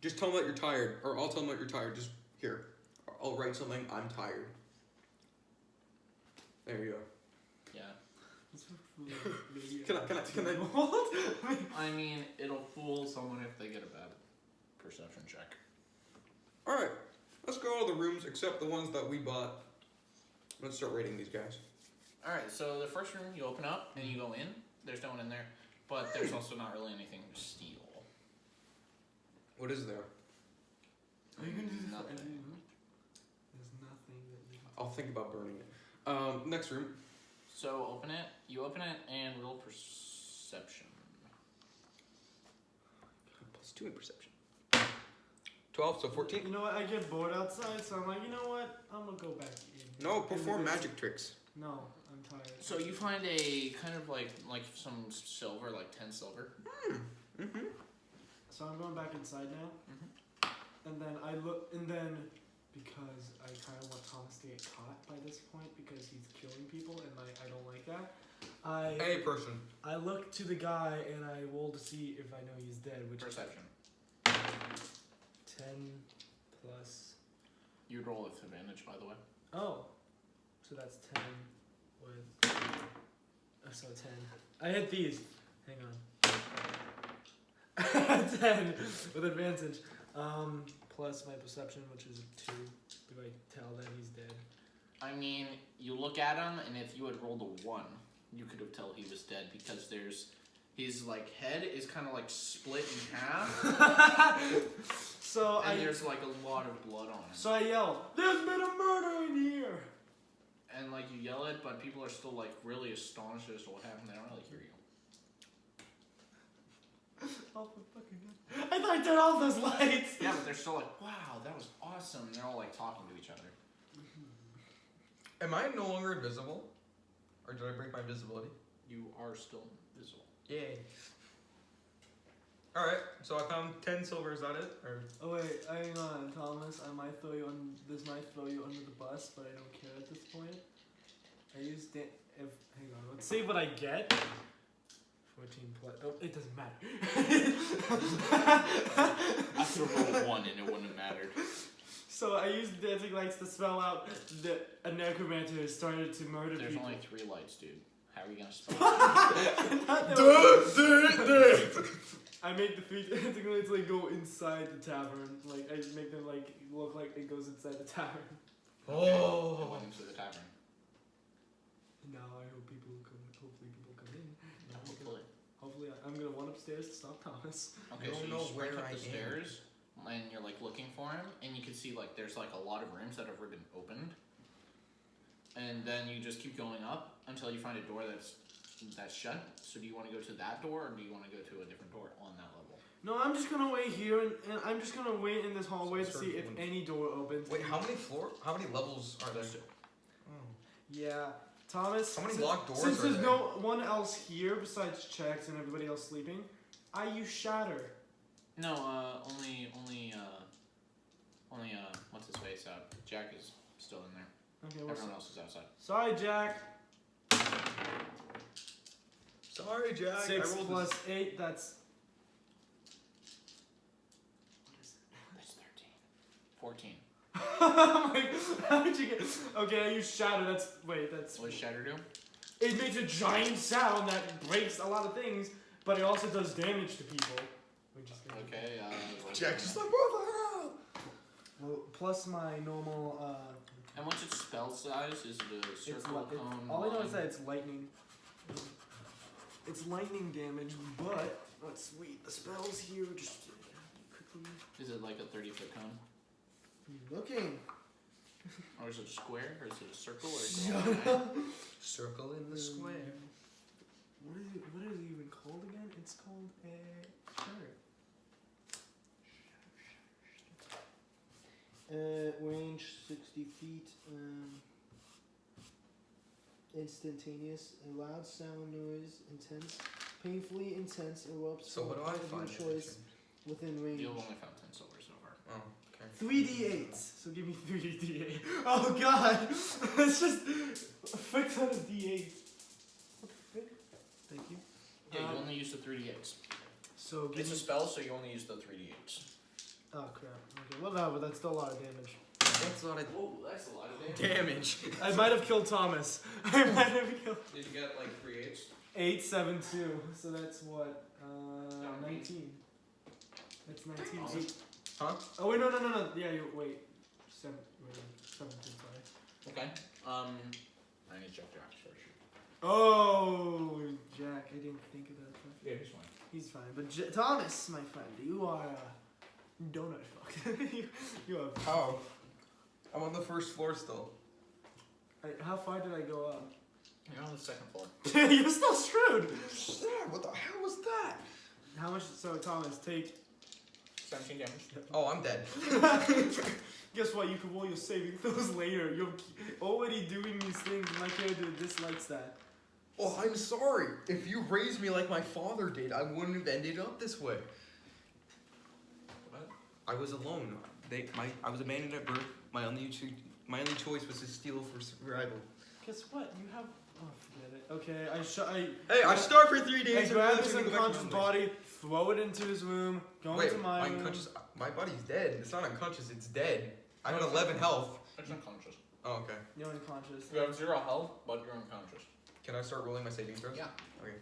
Just tell him that you're tired, or I'll tell him that you're tired. Just here. I'll write something. I'm tired. There you go. Yeah. Can I? What? I mean, it'll fool someone if they get a bad perception check. Alright. Let's go to the rooms, except the ones that we bought. Let's start rating these guys. Alright, so the first room you open up and you go in. There's no one in there, but there's also not really anything to steal. What is there? Are you gonna do this? Nothing. There's nothing that you can. I'll think about burning it. Next room. So open it. You open it and roll perception. +2 in perception. 12, so 14. You know what? I get bored outside, so I'm like, you know what? I'm gonna go back in. No, perform magic tricks. No, I'm tired. So you find a kind of like some silver, 10 silver. Mm-hmm. So I'm going back inside now. And then I look, and then because I kind of want Thomas to get caught by this point because he's killing people, and I don't like that. Any person. I look to the guy and I roll to see if I know he's dead, which Perception. is 10 plus. You'd roll with advantage, by the way. Oh, so that's 10 with. So 10. I hit these. Hang on. 10 with advantage. Plus my perception, which is 2. Do I tell that he's dead? I mean, you look at him, and if you had rolled a 1, you could have told he was dead because his head is kind of split in half, So and there's a lot of blood on him. So I yell, "There's been a murder in here!" And you yell it, but people are still really astonished as to what happened. They don't really hear you. Oh, for fucking God. I thought I turned off those lights! Yeah, but they're still wow, that was awesome. And they're all talking to each other. Am I no longer invisible? Or did I break my invisibility? You are still visible. Yay. Alright, so I found 10 silver, is that it? Or Oh wait, hang on, Thomas. This might throw you under the bus, but I don't care at this point. Hang on, let's see what I get 14 plus. Oh, it doesn't matter. I could have rolled 1 and it wouldn't have mattered. So I used dancing lights to spell out that a necromancer has started to murder There's people. only 3 lights, dude. How are we gonna spell it? I make the 3 dancing lights like go inside the tavern. Like I make them like look like it goes inside the tavern. It Oh. went into the tavern. Now I hope people come. Hopefully people come in. Now I'm gonna- Hopefully. Hopefully I'm gonna run upstairs to stop Thomas. Okay, don't so know you sprint where up I the am. stairs and you're like looking for him, and you can see like there's like a lot of rooms that have already been opened. And then you just keep going up until you find a door that's shut. So do you want to go to that door, or do you want to go to a different door on that level? No, I'm just gonna wait here and I'm just gonna wait in this hallway to So see if one- any door opens. Wait, how many levels are there? Those two. Oh. Yeah, Thomas. How many since- locked doors Since are there's there? no one else here besides Chex and everybody else sleeping, I use Shatter. No, only what's his face? Jack is still in there. Okay, well, Everyone else is outside. sorry, Jack. Sorry, Jack. 6 I rolled plus this. 8, that's. That's 13. 14. Like, how did you get. Okay, I use Shatter, that's. Wait, that's. What does Shatter do? It makes a giant sound that breaks a lot of things, but it also does damage to people. Which is good. Okay, Jack's just like, what the hell? Well, plus my normal. and what's its spell size? Is it a It's circle, cone, all I know is line? that it's lightning. It's lightning damage, but let's read the spells here just quickly. Is it like a 30-foot cone? Looking. Or is it a square? Or is it a circle? Or is it Shut a line? up. Circle in the square. What is it even called again? It's called a shatter. Range 60 feet. Instantaneous. A loud sound noise. Intense. Painfully intense erupts So from what a do I point of find? your choice within range. You've only found 10 silver so far. Oh, okay. 3d8s. So give me 3d8. Oh god! It's just a frick ton of d8. What the frick? Thank you. Yeah, you only use the 3d8s. So give It's me. a spell, so you only use the 3d8s. Oh crap. Okay, well no, but that's still a lot of damage. That's a lot of Whoa, that's a lot of damage. I might have killed Thomas. I might have killed. Did you get like 3 8s? 8, 7, 2. So that's what? 19. That's 19. Eight. Huh? Oh wait, no. Yeah, you wait. 17. Sorry. Okay. I need to check your axe first. Oh, Jack, I didn't think of that. Yeah, he's fine. He's fine, but Thomas, my friend, you are a donut fuck. you are. Oh. I'm on the first floor still. How far did I go up? You're on the 2nd floor. You're still screwed. What the hell was that? How much? So Thomas, take. 17 damage. Oh, I'm dead. Guess what? You can roll your saving throws later. You're already doing these things. My character dislikes that. Oh, I'm sorry. If you raised me like my father did, I wouldn't have ended up this way. What? I was alone. I was abandoned at birth. My only choice was to steal for survival. Guess what? You have. Oh, forget it. Okay, Hey, I starved for 3 I days. grab and his then I go back to unconscious my body, throw it into his room, go Wait, into my room. unconscious. My body's dead. It's not unconscious. It's dead. I have 11 health. It's unconscious. Oh, okay. You're unconscious. You have 0 health, but you're unconscious. Can I start rolling my saving throws? Yeah. Okay.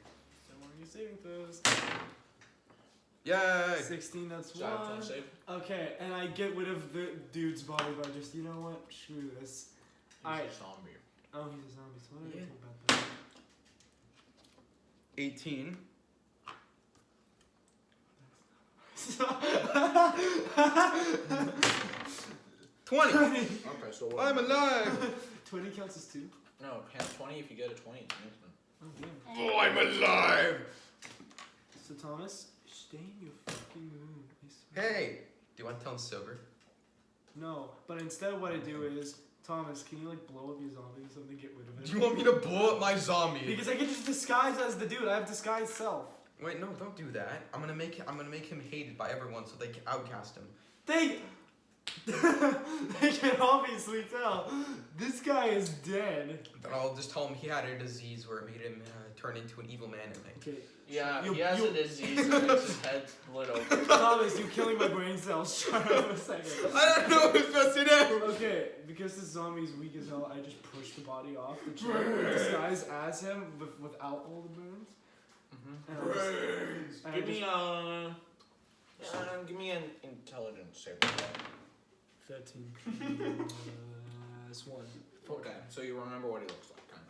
So what are you saving throws? Yay! 16, that's So I have one. to save. Okay, and I get rid of the dude's body by just, you know what? Screw this. He's Alright. a zombie. Oh, he's a zombie, so what did Yeah. I think about that? 18. Twenty. 20. Okay, so what? I'm alive. 20 counts as 2. No, count 20 if you get a 20. It's an instant. Oh, damn. Oh, I'm alive. So, Thomas, stay in your fucking room. I swear. Hey, do you want to tell him silver? No, but instead, what I do is, Thomas, can you like blow up your zombie or something? Get rid of it. Do you want me to blow up my zombie? Because I can just disguise as the dude. I have disguise self. Wait, no, don't do that. I'm gonna make him hated by everyone, so they can outcast him. They can all obviously tell. This guy is dead. Then I'll just tell him he had a disease where it made him turn into an evil man. Okay. Yeah, You- he has you- a disease that makes his head split open. Thomas, you're killing my brain cells. Shut up a second. I don't know what's supposed to do. Okay, because this zombie's weak as hell, I just pushed the body off the chair, disguised as him without all the burns. And I Give me just- give me an intelligence saving throw. 13. This one. Okay, so you remember what he looks like, kind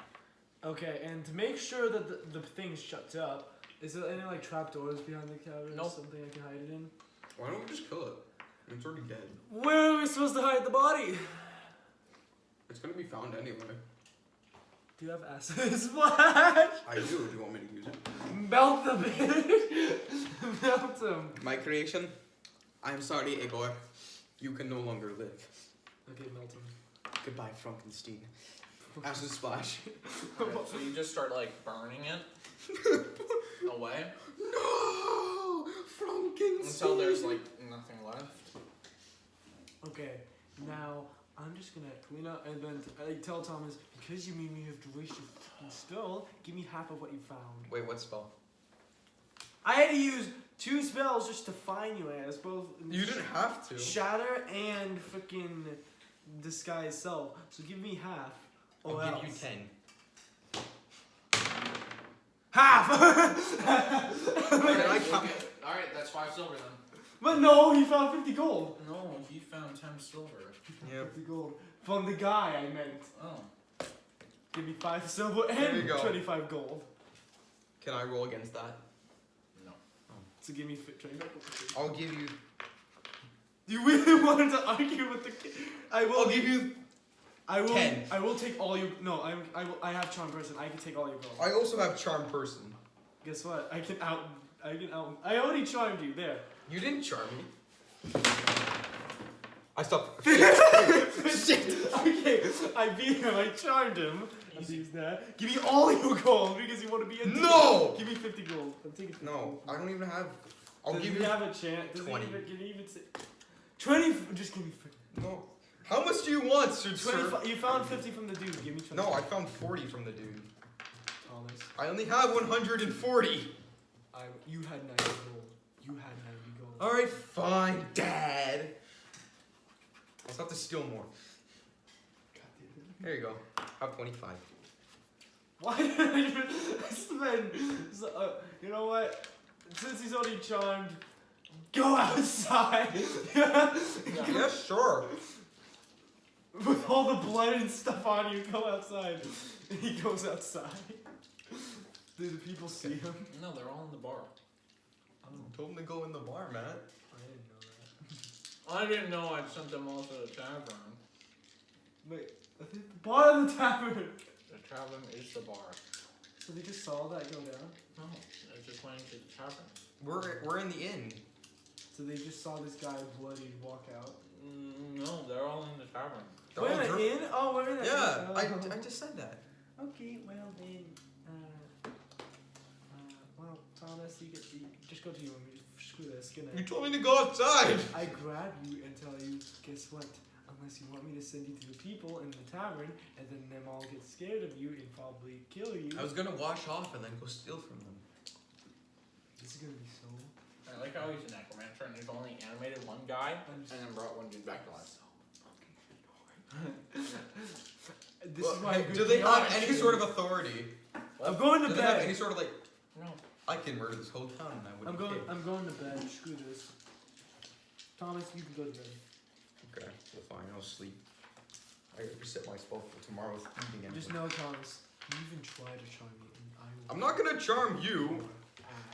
of. Okay, and to make sure that the thing shuts up, is there any like trapdoors behind the cavern? Nope. Something I can hide it in? Why don't we just kill it? It's already dead. Where are we supposed to hide the body? It's gonna be found anyway. Do you have acid splash? I do. Do you want me to use it? Melt the bitch! Melt him. My creation. I'm sorry, Igor. You can no longer live. Okay, melt him. Goodbye, Frankenstein. Acid splash. Alright, so you just start like burning it away No, Frankenstein. until there's like nothing left. Okay, now I'm just gonna clean up and then I tell Thomas, because you made me have to waste your fucking spell, give me half of what you found. Wait, what spell? I had to use 2 spells just to find you, as both You didn't have to. Shatter and freaking disguise self. So give me half. I'll Or give else. you 10. Half! I count? Alright, that's 5 silver then. But no, he found 50 gold. No, he found 10 silver. Yep. 50 gold. From the guy I meant. Oh. Give me 5 silver There you and go. 25 gold. Can I roll against that? No. So give me 25 gold. I'll give you. You really wanted to argue with the kid? I will I'll give you. I will 10. I will take all you. No, I have charm person. I can take all your gold. I also have charm person. Guess what? I can out. I already charmed you. There. You didn't charm me. I stopped. Shit. Okay, I beat him. I charmed him. I'll use that. Give me all your gold because you want to be a. No! Give me 50 gold. I'm taking 50 No, gold. I don't even have. I'll Does give he you. have a chance? Does 20. Can he even say 20? Just give me 50. No. How much do you want, sir? 25. You found 50 from the dude. Give me 20. No, I found 40 from the dude. Thomas. I only have 140. You had 90 gold. You had 90 gold. Alright, fine, Dad. I'll just have to steal more. There you go. I have 25. Why did I even spend? So, you know what? Since he's already charmed, go outside. Yeah, sure. With all the blood and stuff on you, go outside. And he goes outside. Do the people see him? No, they're all in the bar. Told him to go in the bar, Matt. I didn't know that. I didn't know I'd sent them all to the tavern. Wait, I think the bar of the tavern. The tavern is the bar. So they just saw that go down. No, I just went to the tavern. We're in the inn. So they just saw this guy bloody walk out. No, they're all in the tavern. They're We're all in drunk. an inn? Oh, we're in an Yeah, inn. I just said that. Okay, well then, well, Thomas, you just go to your room. You screw this. Good You night. told me to go outside. I grab you and tell you, guess what? Unless you want me to send you to the people in the tavern, and then them all get scared of you and probably kill you. I was gonna wash off and then go steal from them. This is gonna be so. I like how he's a necromancer and he's only animated one guy I'm and then brought one dude back to life. This is why. Do they have any sort of authority? I'm going to Do they have any bed. sort of like? No. I can murder this whole town and I I'm wouldn't going. care. I'm going to bed. Screw this. Thomas, you can go to bed. Okay, well, fine. I'll sleep. I gotta reset my spell for tomorrow's eating. Just know, Thomas, you even try to charm me, and I will. I'm not gonna charm you.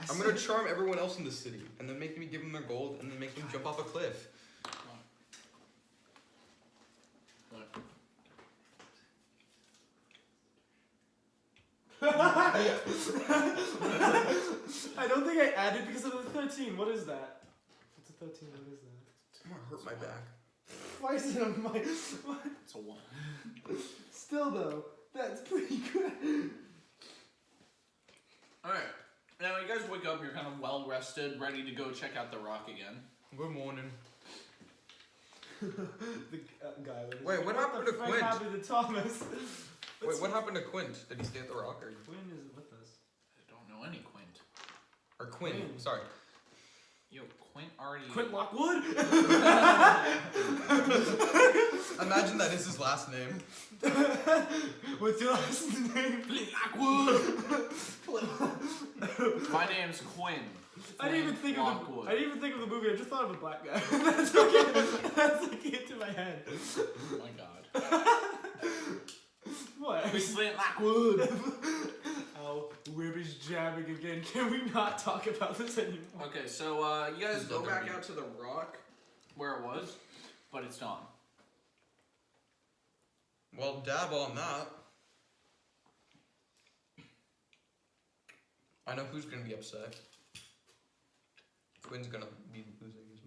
Ass. I'm gonna charm everyone else in the city, and then make me give them their gold, and then make them jump off a cliff. Look. I don't think I added because of the 13. What is that? What's a 13? What is that? I'm gonna hurt my back. Why is it on my? What? It's a 1. Still though, that's pretty good. Alright. Now you guys wake up, you're kind of well rested, ready to go check out the rock again. Good morning. the guy with his- Wait, what happened to the frick Quint? happened to Thomas? Wait, what happened to Quint? Did he stay at the Rock or Quinn is with us. I don't know any Quint. Quinn? Quinn. Sorry. Yo, Quint already. Quint Lockwood? Imagine that is his last name. What's your last name? My name's Quinn. I didn't even think of Lockwood. the. I didn't even think of the movie. I just thought of a black guy. That's okay. That's like into my head. Oh my god. What? Flint Lockwood. Ow, Wib is jamming again. Can we not talk about this anymore? Okay, so you guys This is go so back dirty. out to the Rock where it was, but it's gone. Well, dab on that. I know who's gonna be upset. Quinn's gonna be losing his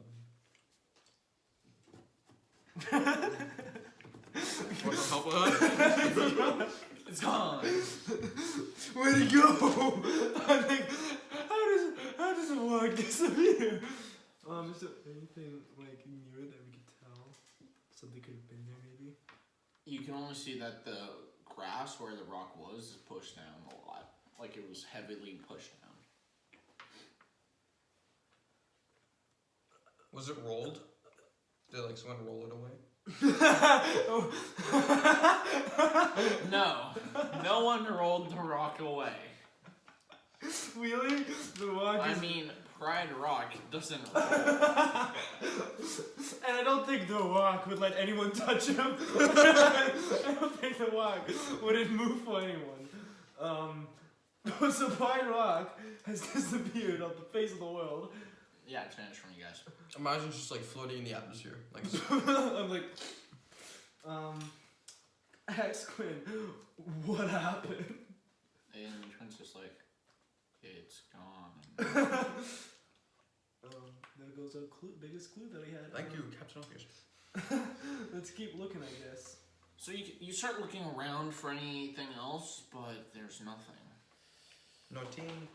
mind. Want some help with that? It's gone. Where'd he go? I'm like, how does a walk disappear? Is there anything like near that we could tell? Something could have been there maybe. You can only see that the grass where the rock was is pushed down a lot. Like it was heavily pushed down. Was it rolled? Did like someone roll it away? No. No one rolled the rock away. Really? The walk I is. mean, Pride Rock doesn't roll. And I don't think the walk would let anyone touch him. I don't think the walk wouldn't move for anyone. So Pine Rock has disappeared off the face of the world. Yeah, it's finished from you guys. Imagine it's just like floating in the atmosphere. Like I'm like, ask Quinn, what happened? And Twin's just like, it's gone. There goes our biggest clue that we had. thank you, Captain Obvious. Let's keep looking, I guess. So you start looking around for anything else, but there's nothing. No team.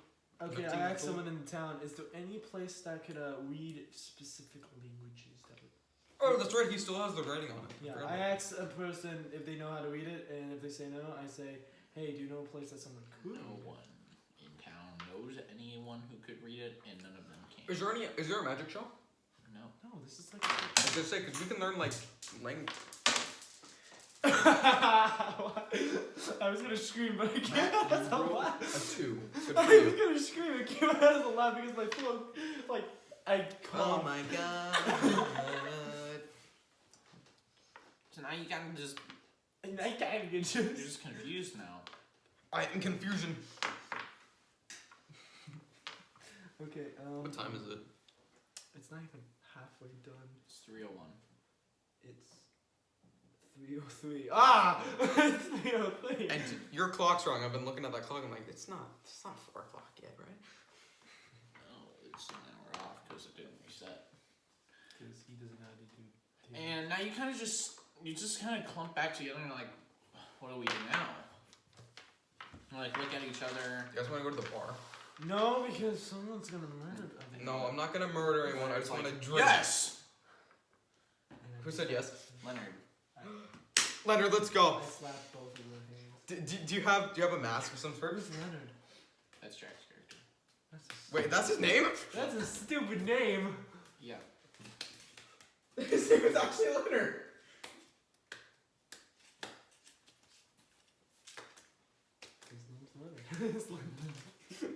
Okay, Nothing I asked cool. someone in town, is there any place that could read specific languages that would... Oh, that's right. He still has the writing on it. Yeah, Forgot I about asked a person if they know how to read it, and if they say no, I say, hey, do you know a place that someone could No read it? one in town knows anyone who could read it, and none of them it. can. Is there a magic shop? No. No, this is like... I was gonna say, cause we can learn like language. I was gonna scream, but I can't. That's a laugh. A 2. Good I for was you. gonna scream. I came out as a laugh because my throat, like, I Oh coughed. my god. So now you gotta just And I can't get you're just. just confused now. I am in confusion. Okay. What time is it? It's not even halfway done. It's 3:01. It's 3:03. Ah, it's 3:03. And your clock's wrong. I've been looking at that clock. I'm like, it's not 4 o'clock yet, right? No, it's an hour off because it didn't reset. Because he doesn't know how to do. And now you just kind of clump back together and you're like, what do we do now? And like look at each other. You guys want to go to the bar? No, because someone's gonna murder. No, I'm not gonna murder anyone. I just want to drink. Yes, Who said yes? Leonard. Leonard, let's go. I slapped both of your hands. Do you have a mask of some sort? Who's Leonard? That's Jack's character. That's a, Wait, that's his name? that's a stupid name. Yeah. His name is actually Leonard. His name's Leonard. It's Leonard.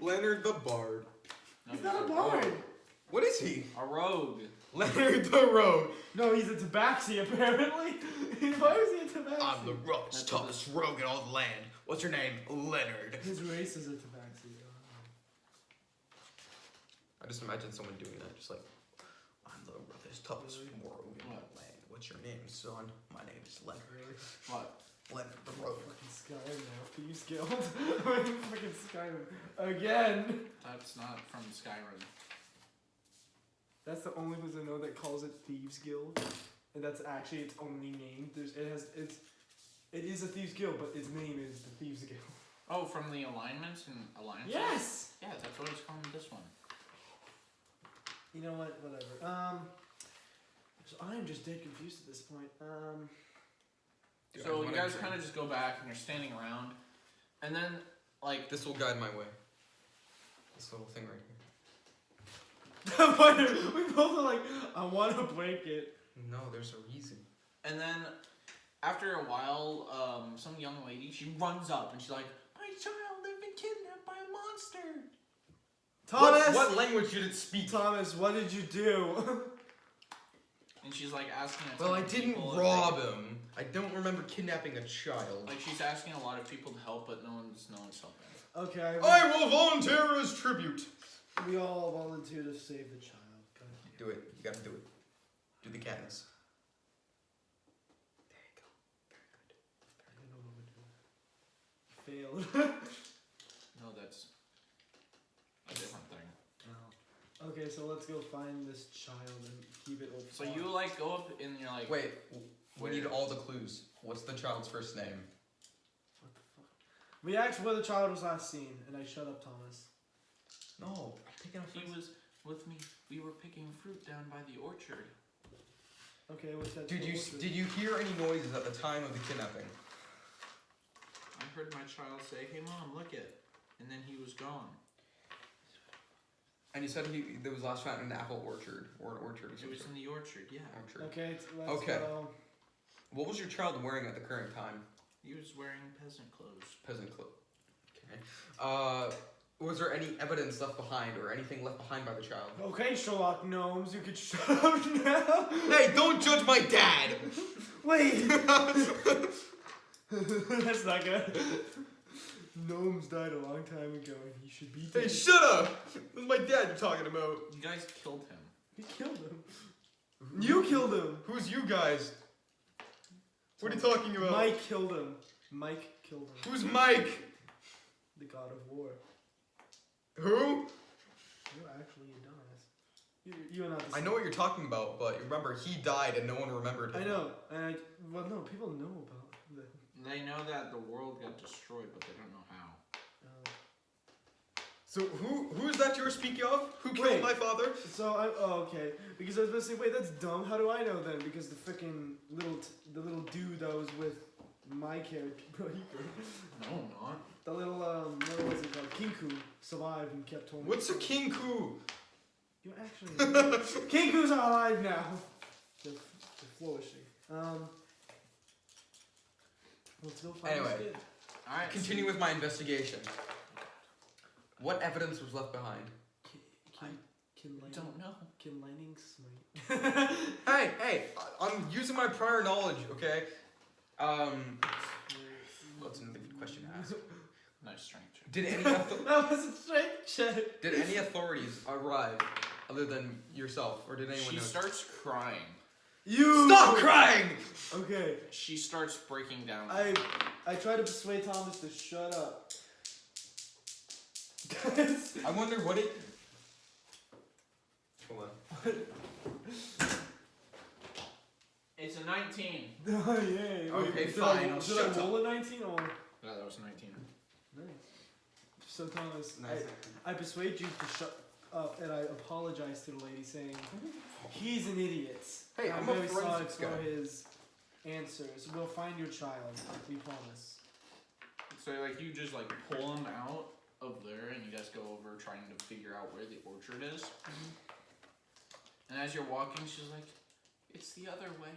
Leonard the Bard. No, He's not a he's bard. What is he? A rogue. Leonard the Rogue. No, he's a tabaxi apparently. Why is he a tabaxi? I'm the roughest, toughest rogue in all the land. What's your name? Leonard. His race is a tabaxi. I just imagine someone doing that, just like, I'm the roughest, toughest Really? rogue in all the land. What's your name, son? My name is Leonard. Really? What? Leonard the Rogue. Fucking Skyrim now. Thieves Guild. I'm in fucking Skyrim. Again. That's not from Skyrim. That's the only place I know that calls it Thieves Guild. And that's actually its only name. It is a Thieves Guild, but its name is the Thieves Guild. Oh, from the alignments and alliances? Yes! Yeah, that's what it's calling this one. You know what? Whatever. So I'm just dead confused at this point. Dude, I So you wanna guys drink. kind of just go back and you're standing around, and then like This will guide my way. This little thing right We both are like, I want to break it. here. No, there's a reason. And then after a while, some young lady, she runs up and she's like, "My child, they've been kidnapped by a monster." Thomas! What language did it speak? Thomas, what did you do? And she's like asking a ton Well, I of didn't people if rob they- him. I don't remember kidnapping a child. Like she's asking a lot of people to help, but no one's helping. Okay, I will volunteer as tribute. we all volunteer to save the child. God damn. Do it. You gotta do it. Do the Katniss. There you go. I don't know what we're doing. Failed. No, that's a different thing. Oh. Okay, so let's go find this child and keep it open. So you like go up and you're like, Wait, we Where? need all the clues. What's the child's first name? What the fuck? We asked where the child was last seen, and I shut up Thomas. No, I'm taking a he was with me. We were picking fruit down by the orchard. Okay, what's that? Did orchard? you hear any noises at the time of the kidnapping? I heard my child say, "Hey mom, look it," and then he was gone. And you said there was last found in an apple orchard or an orchard or It was something. in the orchard, yeah. Orchard. Okay, let's Okay. go. What was your child wearing at the current time? He was wearing peasant clothes. Peasant clothes. Okay. Was there any evidence left behind or anything left behind by the child? Okay, Sherlock Gnomes, you could shut up now. Hey, don't judge my dad! Wait. That's not good. Gnomes died a long time ago, and he should be dead. Hey, shut up! This is my dad you're talking about. You guys killed him. We killed him. You killed him. Who's you guys? What are you talking about? Mike killed him. Mike killed him. Who's Mike? The god of war. Who? You're actually a dumbass. You are not the I know what you're talking about, but remember, he died and no one remembered him. I know. And well, no, people know about the. They know that the world got destroyed, but they don't know how. So who's that you were speaking of? Who killed Wait. my father? So okay, because I was gonna say, wait, that's dumb. How do I know then? Because the freaking the little dude that was with my character, No, not. the little what was it called? Kinku survived and kept telling. What's a kinku? You actually. Kinkus are alive now. They're flourishing. Let's go find Anyway. this kid. Alright. Continue with my investigation. What evidence was left behind? Can Lightning, Don't know. Can Lightning smite? Hey, I'm using my prior knowledge, okay? What's another good question to ask? Nice strength check. Did any That was a straight check. did any authorities arrive other than yourself, or did anyone She know? starts crying. You Stop crying! Okay, She starts breaking down. I try to persuade Thomas to shut up. Guys, I wonder what it. Hold on. It's a 19. oh yay. Okay, did fine, I, I'll did shut I roll a 19 or? Yeah, that was 19. Nice. So Thomas, Nice. I persuade you to shut up, and I apologize to the lady, saying he's an idiot. Hey, I'm a very sorry forensics for guy. his answers. We'll find your child. We promise. So like you just like pull him out of there, and you guys go over trying to figure out where the orchard is. And as you're walking, she's like, "It's the other way."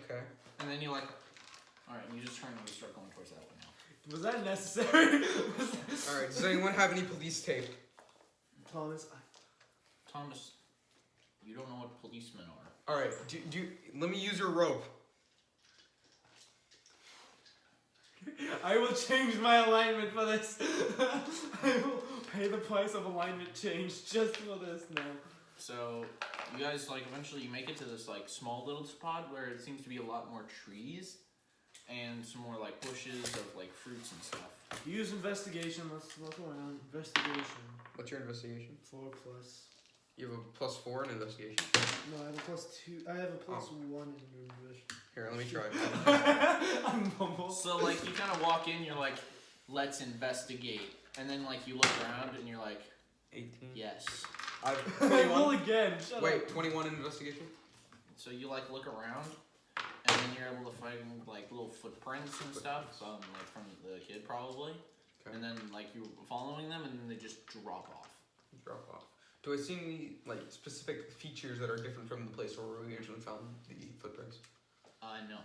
Okay. And then you like, all right, and you just turn and you start going towards that way now. Was that necessary? All right. Does anyone have any police tape? Thomas, Thomas, you don't know what policemen are. All right. Let me use your rope. I will change my alignment for this. I will pay the price of alignment change just for this now. So you guys like eventually you make it to this like small little spot where it seems to be a lot more trees and some more like bushes of like fruits and stuff. Use investigation. Let's look around. Investigation. What's your investigation? 4+. You have a +4 in investigation. No, I have a +2. I have a +1 in investigation. Here, let me try. I'm humble. So like you kind of walk in, you're like, let's investigate, and then like you look around and you're like, 18. yes. I roll again. Shut Wait, up. 21 in investigation. so you like look around, and then you're able to find like little footprints and stuff, like from the kid probably. Okay. And then like you're following them, and then they just drop off. Drop off. Do I see any like specific features that are different from the place where we originally found the footprints? No.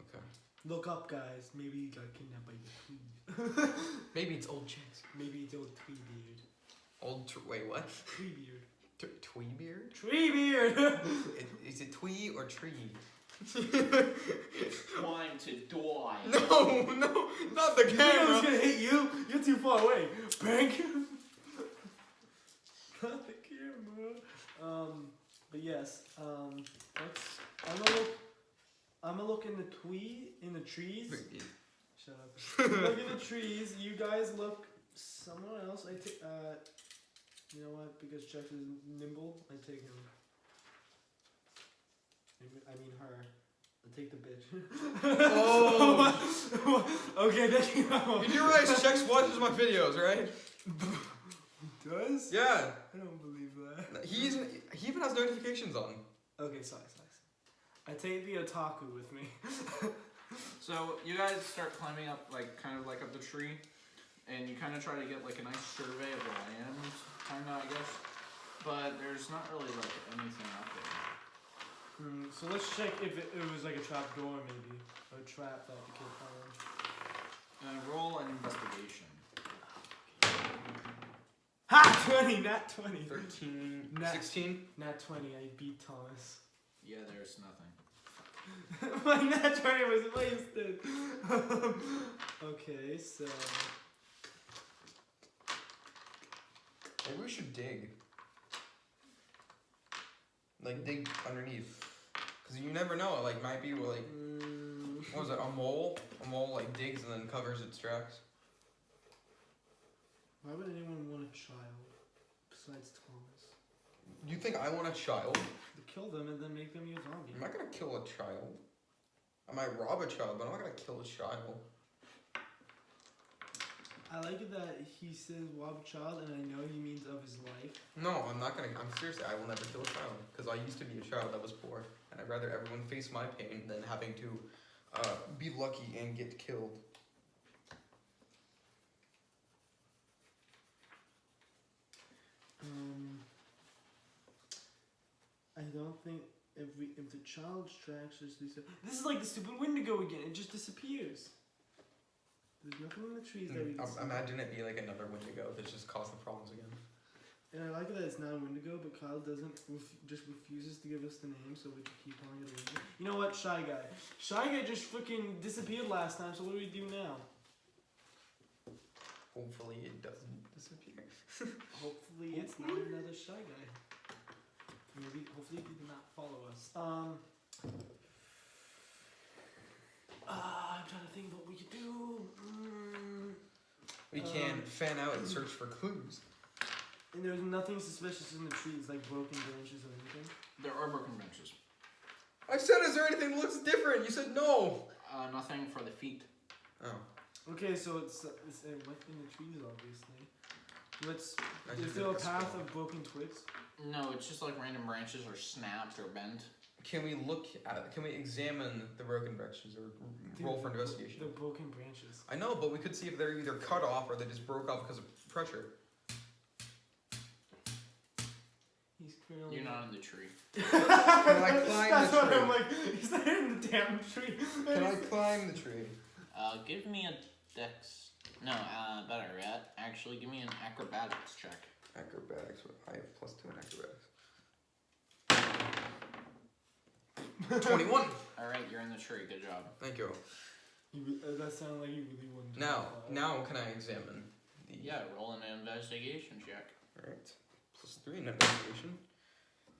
Okay. Look up, guys. Maybe he got kidnapped by the Tweed. Maybe it's old chicks. Maybe it's old Tweebeard. Wait, what? Tweebeard. Tweebeard? Treebeard! Is it twee or tree? Time to die. No, not the You think I was camera. gonna hit you? You're too far away. Bank. Not the camera. But yes. I'm gonna look in the in the trees. Shut up. Look in the trees. You guys look somewhere else. You know what? Because Jeff is nimble, I take him. I mean her. I take the bitch. Oh. Okay, there you go. You do realize Chex watches my videos, right? Does? Yeah. I don't believe that. He even has notifications on. Okay, sorry. I take the otaku with me. So you guys start climbing up, like kind of like up the tree, and you kind of try to get like a nice survey of the land, kind of I guess. But there's not really like anything up there. So let's check if it was like a trap door, maybe, or a trap that the kid found. Roll an investigation. Ha! 20, not 20. 13, Nat- 16. Not 20. I beat Thomas. Yeah, there's nothing. My nat 20 was wasted. Okay, so. Maybe we should dig. Like dig underneath. Cause you never know. Like might be like what was it? A mole? A mole like digs and then covers its tracks. Why would anyone want a child besides Thomas? You think I want a child? To kill them and then make them your zombie. I'm not gonna kill a child. I might rob a child, but I'm not gonna kill a child. I like it that he says rob child, and I know he means of his life. No, I'm not gonna. I'm seriously. I will never kill a child because I used to be a child that was poor, and I'd rather everyone face my pain than having to be lucky and get killed. I don't think if the child tracks us, this is like the stupid Wendigo again. It just disappears. There's nothing in the trees that we can see. Imagine it be like another Wendigo that just caused the problems again. And I like it that it's not a Wendigo, but Kyle just refuses to give us the name, so we can keep calling it a Wendigo. You know what, Shy Guy? Shy Guy just freaking disappeared last time, so what do we do now? Hopefully it doesn't disappear. Hopefully it's not another Shy Guy. Maybe, hopefully he did not follow us. I'm trying to think what we could do. We can fan out and search for clues. And there's nothing suspicious in the trees, like broken branches or anything. There are broken benches. I said, is there anything that looks different? You said no. Nothing for the feet. Oh. Okay, so it's in the trees, obviously. I Is just there did a like a path skull. of broken twigs? No, it's just like random branches are snapped or bent. Can we look at? Can we examine the broken branches or roll for investigation? The broken branches. I know, but we could see if they're either cut off or they just broke off because of pressure. He's clearly. You're not in the tree. Can I climb That's the what tree? I'm like. He's not in the damn tree. Can I climb the tree? Give me a dex. No, better yet. Actually, give me an acrobatics check. Acrobatics. I have +2 in acrobatics. 21. All right, you're in the tree. Good job. Thank you. That sounded like you really wanted to. Now can I examine the? Yeah, roll an investigation check. All right. +3 in investigation.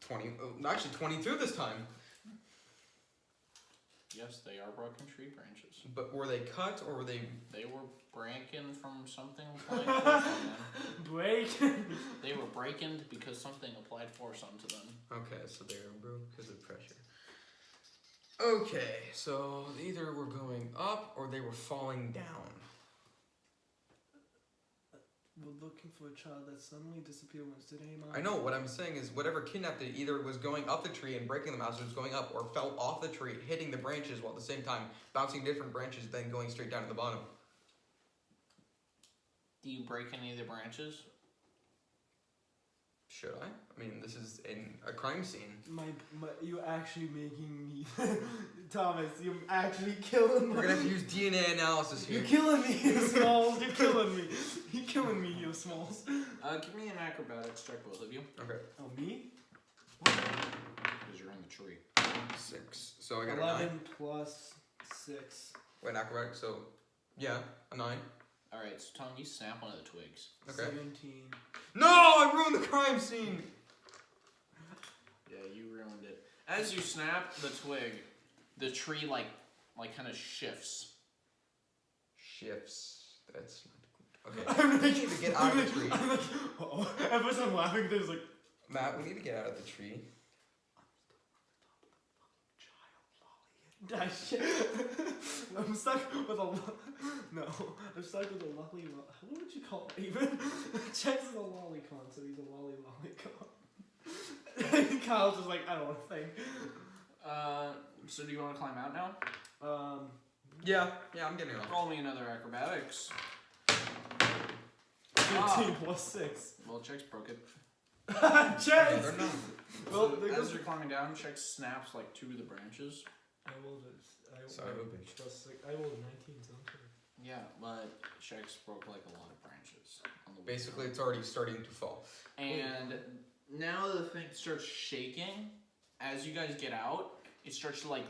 20. Oh, actually 22 this time. Yes, they are broken tree branches. But were they cut or were they? They were breaking from something applying force on them. Break. They were breaking because something applied force onto them. Okay, so they were broke because of pressure. Okay, so they either were going up or they were falling down. We're looking for a child that suddenly disappeared today. I know, what I'm saying is whatever kidnapped it either was going up the tree and breaking the mouse, or was going up, or fell off the tree, hitting the branches while at the same time bouncing different branches, then going straight down to the bottom. Do you break any of the branches? Should I? I mean, this is in a crime scene. You're actually making me, Thomas. You're actually killing me. We're gonna have to use DNA analysis here. You're killing me, you Smalls. You're killing me. You're killing me, you Smalls. Give me an acrobatics check, both of you. Okay. Oh, me? Because you're in the tree. 6. So I got 11 a 9. plus 6. Wait, acrobatic, so yeah, a 9. Alright, so Tom, you snap one of the twigs. Okay. 17. No! I ruined the crime scene! Yeah, you ruined it. As you snap the twig, the tree like kind of shifts. Shifts. That's not good. Okay. We need to get out of the tree. I'm like, oh. At first I'm laughing, there's like... Matt, we need to get out of the tree. Ah, shit. I'm stuck with a no. I'm stuck with a lolly. What would you call it even? Chex is a lolicon, so he's a lolicon. Kyle's just like, I don't want to think. So do you want to climb out now? Yeah, I'm getting off. Roll me another acrobatics. 15 plus 6. Well, Chex broke it. No, Chex! they're not. Well, So there as goes... you're climbing down, Chex snaps like 2 of the branches. I rolled a... Son of a bitch. I rolled a 19, so I'm sure. Yeah, but Chex broke like a lot of branches. On the way Basically, down. it's already starting to fall. And now the thing starts shaking. As you guys get out, it starts to like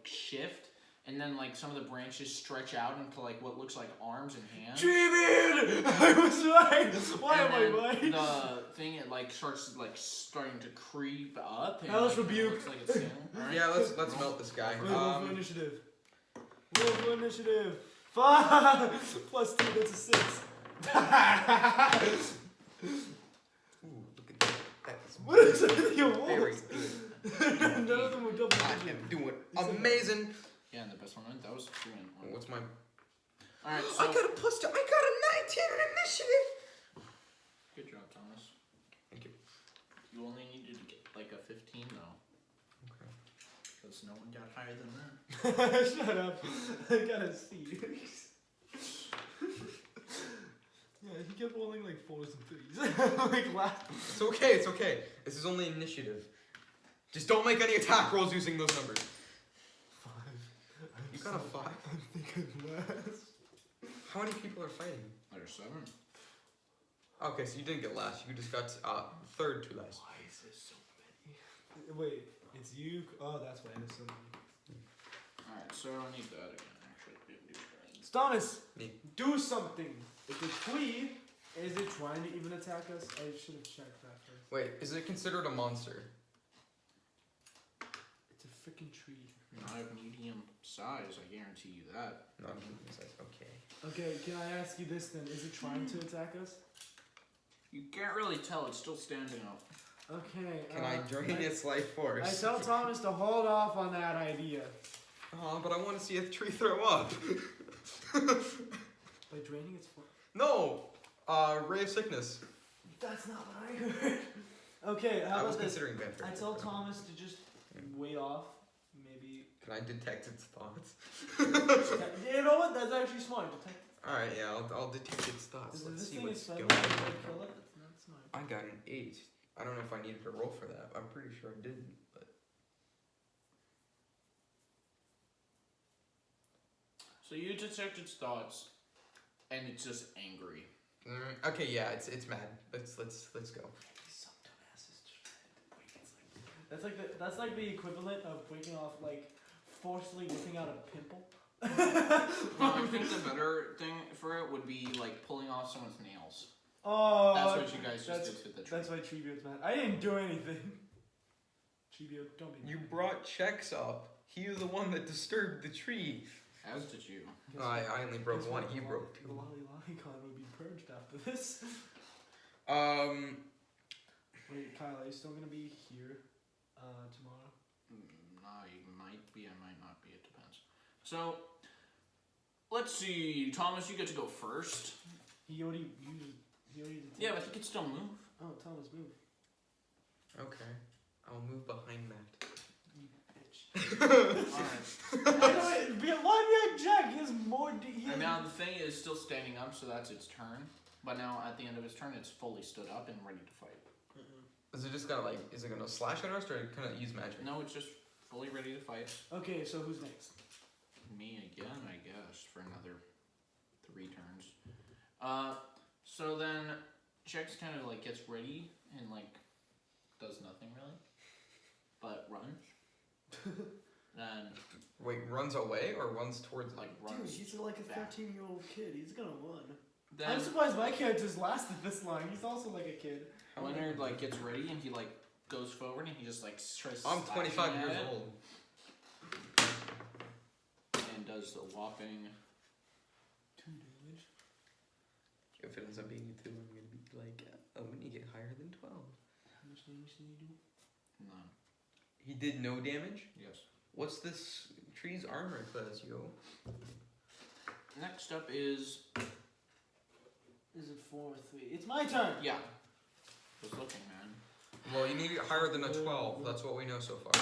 shift, and then like some of the branches stretch out into like what looks like arms and hands. Tree-beard! I was right! Why And am I then right? The thing it like starts like starting to creep up. And, Hellish like, rebuke. It looks like it's sailing. Alright. Yeah, let's melt this guy. Roll for initiative. Roll for initiative. 5 plus 2, that's a 6. Ooh, look at that. That's What is it? Your very wolves? good. None of them were double I digit. am doing amazing. Yeah, and the best one that was 3 and 1. What's my? Alright, I so got a plus 2. I got a 19 in initiative. good job, Thomas. Thank you. You only needed to get like a 15 though. Okay. Because no one got higher than that. Shut up. I got a C. Yeah, he kept rolling like 4s and 3s. Like last. It's okay. It's okay. This is only initiative. Just don't make any attack rolls using those numbers. 5. You got a 5. I think I'm last. How many people are fighting? There's 7. Okay, so you didn't get last. You just got third to last. Why is there so many? Wait, it's you. Oh, that's why there's so many. Alright, so I need that again actually. Stannis, Me. do something. If the tree, is it trying to even attack us? I should have checked that first. Wait, is it considered a monster? It's a freaking tree. Not of medium size, I guarantee you that. Not medium size. Okay. Okay, can I ask you this then? Is it trying to attack us? You can't really tell, it's still standing up. Okay. Can I drain its life force? I tell Thomas to hold off on that idea. Oh, but I want to see a tree throw up. By draining its force. No. Ray of sickness. That's not what I heard. Okay, how I was about this? considering Vampire. I tell Thomas to just wait off. Maybe. Can I detect its thoughts? You know what? That's actually smart. Detect. All right, yeah, I'll detect its thoughts. This Let's see thing what's is going suddenly on. gonna kill it. That's not smart. I got an 8. I don't know if I needed to roll for that. I'm pretty sure I didn't, but So you detect its thoughts, and it's just angry. okay, yeah, it's mad. Let's go. Some dumbasses just tried to break its that's like the equivalent of breaking off like forcefully whipping out a pimple. Well, I think the better thing for it would be like pulling off someone's nails. Oh, That's what you guys just did to the tree. That's why Treebeard's mad. I didn't do anything. Treebeard, don't be You mad. brought checks up. He was the one that disturbed the tree. As did you. Guess I what? only broke Guess one. what? He The broke The 2. Lolly Lolicon will be purged after this. Wait, Kyle, are you still gonna be here tomorrow? I might be, I might not be, it depends. So, let's see, Thomas, you get to go first. He already used. You don't need to. Yeah, but he could still move. Oh, Thomas, move. Okay. I'll move behind Matt. You bitch. Alright. Why do we have Jack? He has more. And now the thing is still standing up, so that's its turn. But now at the end of its turn, it's fully stood up and ready to fight. Is it just gonna like? Is it gonna slash at us or can it use magic? No, it's just fully ready to fight. Okay, so who's next? Me again, I guess, for another 3 turns. So then Jax kind of like gets ready and like does nothing really, but runs. Then Wait, runs away or runs towards? like Dude, runs. he's like a back. 13-year-old kid. He's gonna run. Then I'm surprised my character's lasted this long. He's also like a kid. Leonard like gets ready and he like goes forward and he just like tries. I'm 25 slashing years at it old. and does a whopping. 2 damage. If it ends up being a 2, I'm gonna be like, oh, we need to get higher than 12. How much damage did he do? None. He did no damage. Yes. What's this tree's armor class, yo? Next up is Is it 4 or 3? It's my turn! yeah. Just looking, man. Well, you need to get higher than a 12. That's what we know so far.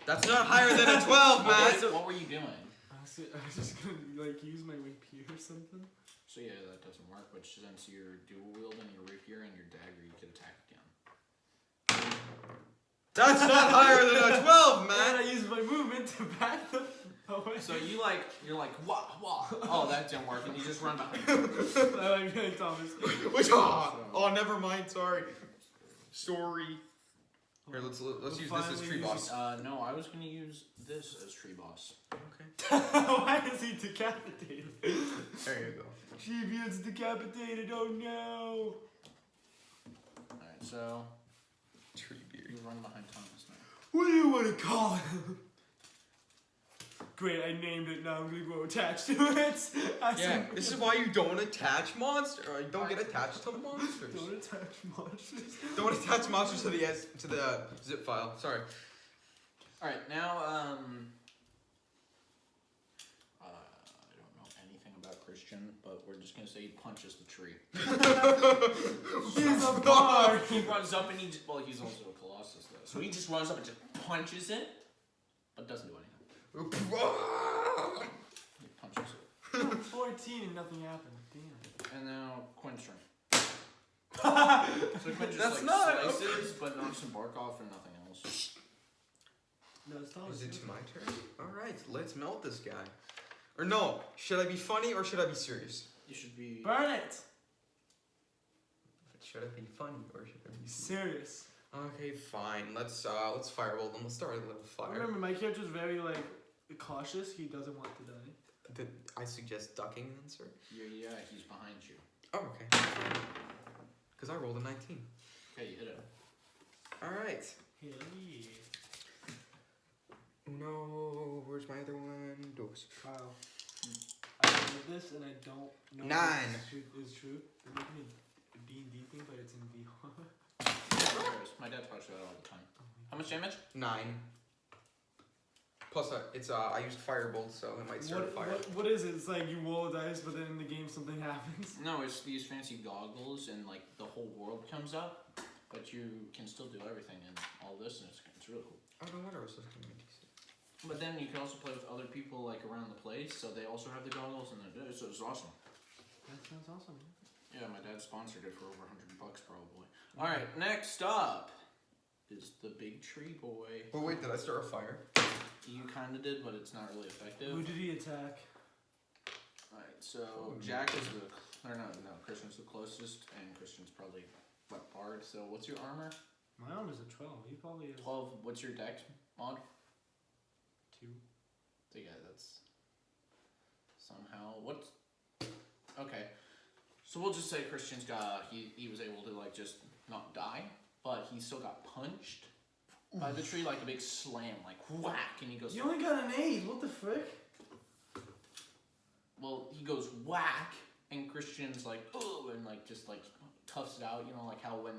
That's not higher than a 12, man. What were you doing? I was just gonna like use my rapier or something. So yeah, that doesn't work. But since you're dual wielding your rapier and your dagger, you could attack again. That's not higher than a 12, And man. I use my movement to back them away. So you're like wah wah. Oh, that didn't work, and you just run behind. Him. I like really Thomas. Which? Oh, never mind. Sorry. Sorry. Here, let's use this as tree boss. No, I was gonna use this as tree boss. Okay. Why is he decapitated? There you go. Tributes decapitated. Oh no! Alright, so Tree beard. you run behind Thomas now. What do you want to call him? Great, I named it. Now I'm gonna go attached to it. Yeah, this is why you don't attach monsters. Or don't get attached to monsters. Don't attach monsters. Don't attach monsters to the zip file. Sorry. Alright, now I don't know anything about Christian, but we're just gonna say he punches the tree. He's a bar. He runs up and he's also a Colossus though. So he just runs up and just punches it, but doesn't do anything. He punches it. 14 and nothing happened. Damn. And now Quinn's turn. So Quinn just That's like not- slices, but knocks some bark off and nothing else. No, it's Thomas. Is it my turn? Alright, let's melt this guy. Or no, should I be funny or should I be serious? You should be. Burn it! Should I be funny or should I be Serious. Okay, fine. Let's firebolt them. Let's start a little fire. Remember, my character's very like cautious. He doesn't want to die. Did I suggest ducking then, sir? Yeah, he's behind you. Oh, okay. Because I rolled a 19. Okay, you hit it. Alright. Hey. No, where's my other one? Dos. Wow. I did this and I don't know 9. if it's true. They're making a D&D thing, but it's in VR. My dad talks about it all the time. How much damage? 9. Plus, I used firebolt, so it might start a fire. What is it? It's like you roll a dice, but then in the game something happens. No, it's these fancy goggles and like the whole world comes up, but you can still do everything and all this, and it's really cool. Oh, no wonder I was looking at DC. But then you can also play with other people like around the place, so they also have the goggles and so it's awesome. That sounds awesome. Yeah, my dad sponsored it for over $100 probably. All right, next up is the big tree boy. Oh, wait, did I start a fire? You kind of did, but it's not really effective. Who did he attack? Alright, so Jack is Christian's the closest, and Christian's probably bard. So what's your armor? My armor's a 12. He probably is 12. What's your dex mod? 2. So yeah, that's somehow what's okay. So we'll just say Christian's got he was able to like just not die, but he still got punched by the tree like a big slam, like whack, and he goes. You only got an 8. What the frick? Well, he goes whack, and Christian's like, oh, and like just like toughs it out. You know, like how when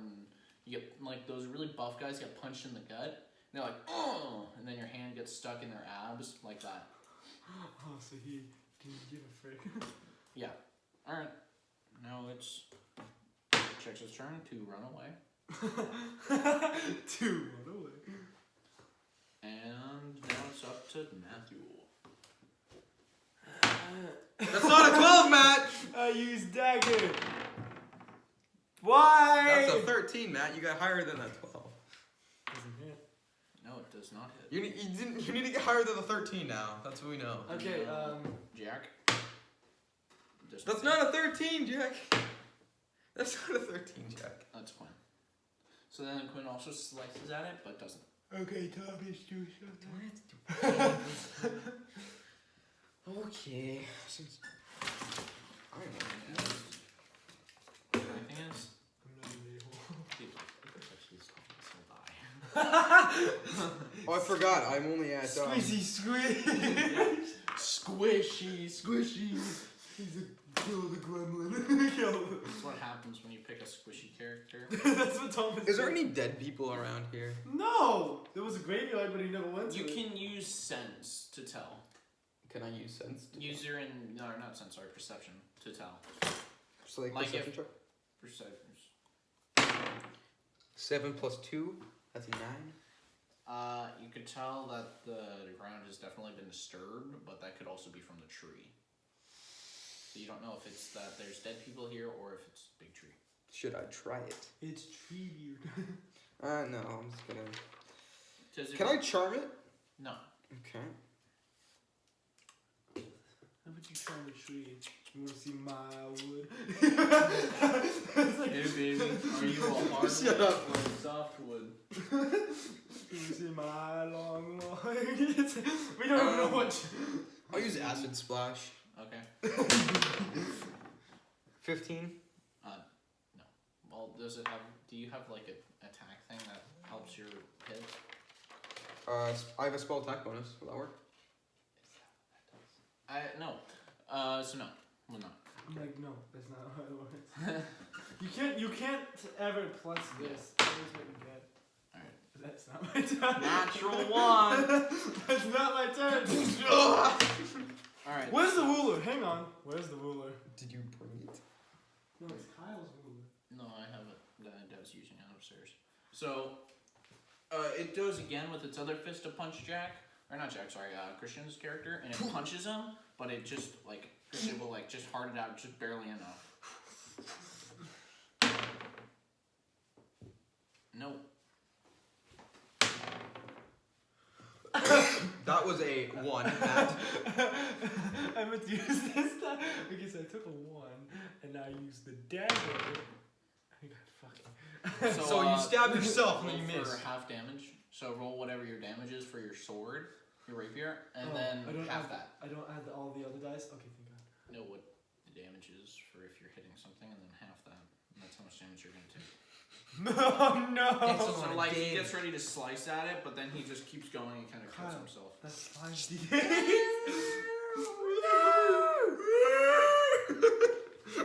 you get like those really buff guys get punched in the gut, and they're like, oh, and then your hand gets stuck in their abs like that. Oh, so he didn't give a frick. Yeah. All right. Now it's Chex's turn to run away. 2 run away. And now it's up to Matthew. That's not a 12, Matt. I use dagger. Why? That's a 13, Matt. You got higher than a 12. Doesn't hit. No, it does not hit. You need to get higher than the 13 now. That's what we know. Okay, Jack. This That's one. not a 13, Jack. That's not a 13, Jack. That's Quinn. So then Quinn also slices at it, but doesn't. okay, Thomas, do something. Okay. Since The only thing is, I'm not an a-hole. Oh, I forgot. I'm only at Squishy, squish. squishy, squishy. He's a kill the gremlin. Kill the... That's what happens when you pick a squishy character. That's what Thomas Is there did. any dead people around here? No! There was a graveyard, but he never went to You it. can use sense to tell. Can I use sense? User in no, not sense. Sorry, perception to tell. So like Like perception if- check? Perception. 7 plus 2. That's a 9. You could tell that the ground has definitely been disturbed, but that could also be from the tree. So you don't know if it's that there's dead people here or if it's a big tree. Should I try it? It's tree No, I'm just gonna. Does it- Can I charm it? No. Okay. How about you try the tree? You wanna see my wood? It's like, Hey baby, are you a hard Shut wood up. or a softwood? you wanna see my long It's, we don't even know what. I'll use acid splash. Okay. 15. No. Well, does it have? Do you have like an attack thing that helps your hit? I have a spell attack bonus. Will that work? No. So no. Well, no. I'm like, no, that's not how it works. You can't ever plus this. That was what you get. Alright. That's not my turn. Natural one. That's not my turn. Alright. Where's the ruler? Hang on. Where's the ruler? Did you bring it? No, it's Kyle's ruler. No, I have it. Dev's using it upstairs. So, it goes again with its other fist to punch Jack. Or not Jack, sorry, Christian's character. And it punches him, but it just, like, Christian will, like, just hard it out just barely enough. No. That was a 1, Matt. I meant to use this time. Okay, so I took a 1, and now I used the dagger. I got fucking. So you stab yourself and then you roll miss. for half damage. So roll whatever your damage is for your sword, your rapier, and Oh, then I don't half add that. I don't add all the other dice. Okay, thank God. Know what the damage is for if you're hitting something, and then half that. And that's how much damage you're gonna take. No. It's a So lot of like he damage. gets ready to slice at it, but then he just keeps going and kind of cuts Kyle. himself. That's 5d.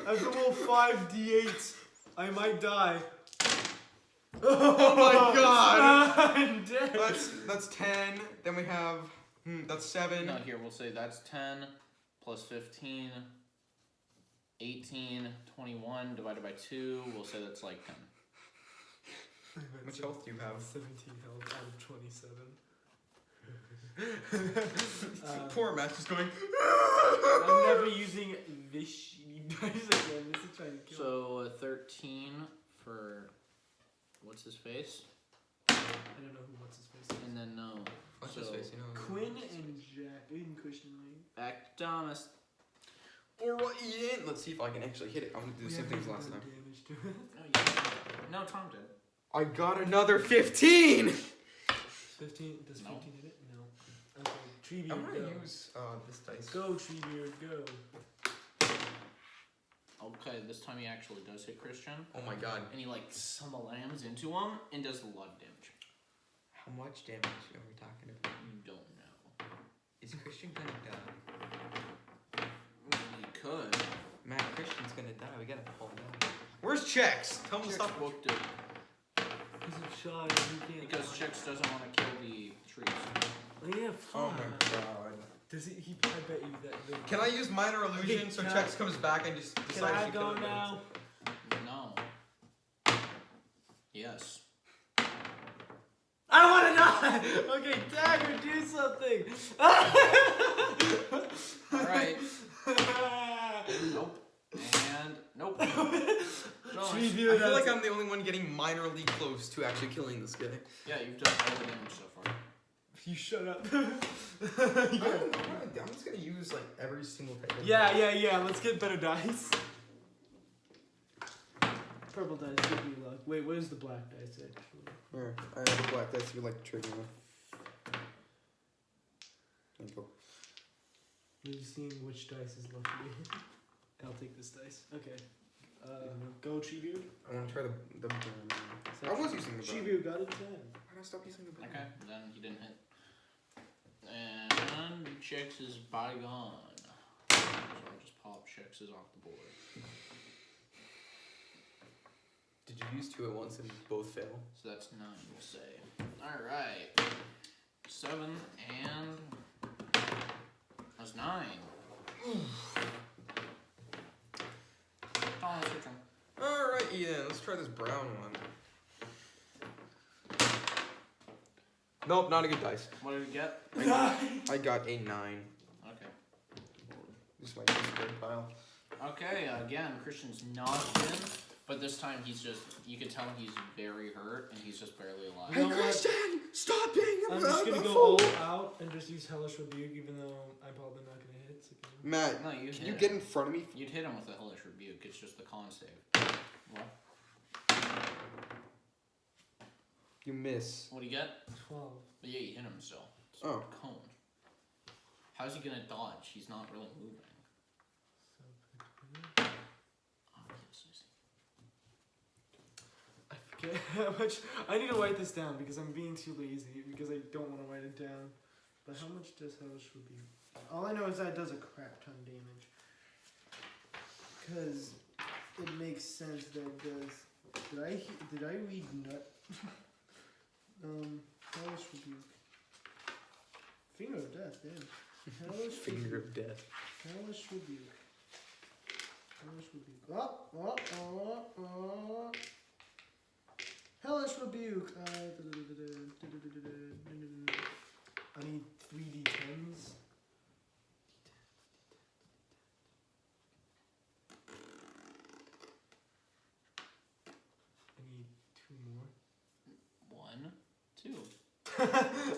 I have to roll 5d8s. I might die. Oh my God. I'm dead. That's 10. Then we have. That's 7. No, here we'll say that's 10 plus 15, 18, 21 divided by 2. We'll say that's like 10. How much health do you have? 17 health out of 27. Poor Matt's just going. I'm never using this sheet dice again. This is trying to kill me. So 13 for what's his face, I don't know who what's his face is. and then no. What's so his face? You know. Quinn and Jack and Christian Lane. back to Thomas. Alright, let's see if I can actually hit it. I'm gonna do the same thing as last time. Damage to it. No, you didn't. No, Tom did. I got another 15. 15. Does 15 No. hit it? No. Okay. Treebeard, I'm gonna go. use this dice. Go, Treebeard, go. Okay, this time he actually does hit Christian, Oh my God. and he like slams into him and does a lot of damage. How much damage are we talking about? You don't know. Is Christian gonna die? You could. Matt, Christian's gonna die. We gotta pull him out. Where's Chex? Tell him to Chex stop. booked it He's a child. He can't. because Chex doesn't want to kill the trees. Oh, yeah, Oh fine. my God. Does he? I bet you that. Can I use minor illusion Okay, so can Chex comes back and just Can decides I she go killed him? now? No. Yes. I want to die. Okay, Dagger, do something. Alright. Nope. And nope. Tribute. I feel like I'm the only one getting minorly close to actually killing this guy. Yeah, you've done all the damage so far. You shut up. I'm just gonna use like every single type of Yeah. Let's get better dice. Purple dice give me luck. Wait, where's the black dice actually? Here, I have a black dice if you like to trade me one. There you go. We're seeing which dice is lucky. I'll take this dice. Okay. Go Tribute. I want to try the I was using the brown. Tribute got a 10. Why did I stop using the brown? Okay, then he didn't hit. And Chex is bygone. So I'll just pop Chex's off the board. Did you use two at once and both fail? So that's 9, we'll say. Alright. 7 and that's 9. Thomas, your turn. Alright, Ian, let's try this brown one. Nope, not a good dice. What did you get? I got a 9. Okay. This might be a spread pile. Okay, again, Christian's not in, but this time he's just, you can tell he's very hurt and he's just barely alive. You know what? Christian! Stop being I'm just gonna go all out and just use Hellish Rebuke, even though I'm probably not gonna hit. So Matt, No, you can hit you him. get in front of me? You'd hit him with a Hellish Rebuke, it's just the con save. What? You miss. What do you get? 12. But yeah, you hit him still. It's Oh. a cone. How's he gonna dodge? He's not really moving. Oh, yes, I see. I forget how much. I need to write this down because I'm being too lazy because I don't want to write it down. But how much does Hellish Rebuke? All I know is that it does a crap ton damage. Because it makes sense that it does. Did I read nut? Hellish Rebuke. Finger of Death, damn. Hellish Finger Rebuke. of death. Hellish Rebuke. Hellish Rebuke. Oh. Hellish Rebuke. I need 3d10s. I need 1, 2. two more.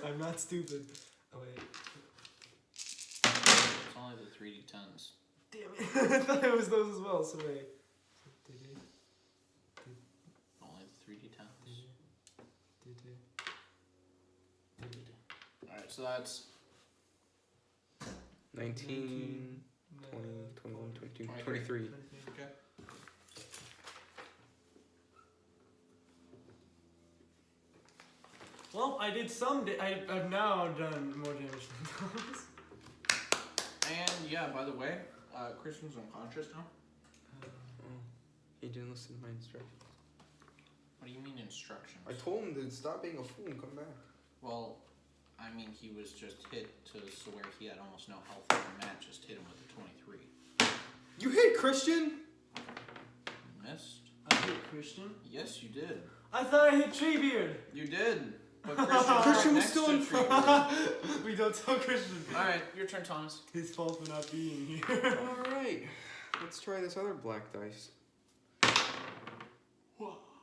I'm not stupid. Oh wait. It's only the 3d10s. Damn it. I thought it was those as well, so wait. Only the 3d10s. Alright, so that's 19, 20, 21, 22, 23. 23. okay. Well, I did some. I've now done more damage than those. And yeah, by the way, Christian's unconscious now. He didn't listen to my instructions. What do you mean instructions? I told him to stop being a fool and come back. Well, I mean, he was just hit to so where he had almost no health, and Matt just hit him with a 23. You hit Christian? Missed? I hit Christian. Yes, you did. I thought I hit Treebeard. You did. But Christian, Christian was next still to in Treebeard. We don't tell Christian. Alright, your turn, Thomas. His fault for not being here. Alright. Let's try this other black dice.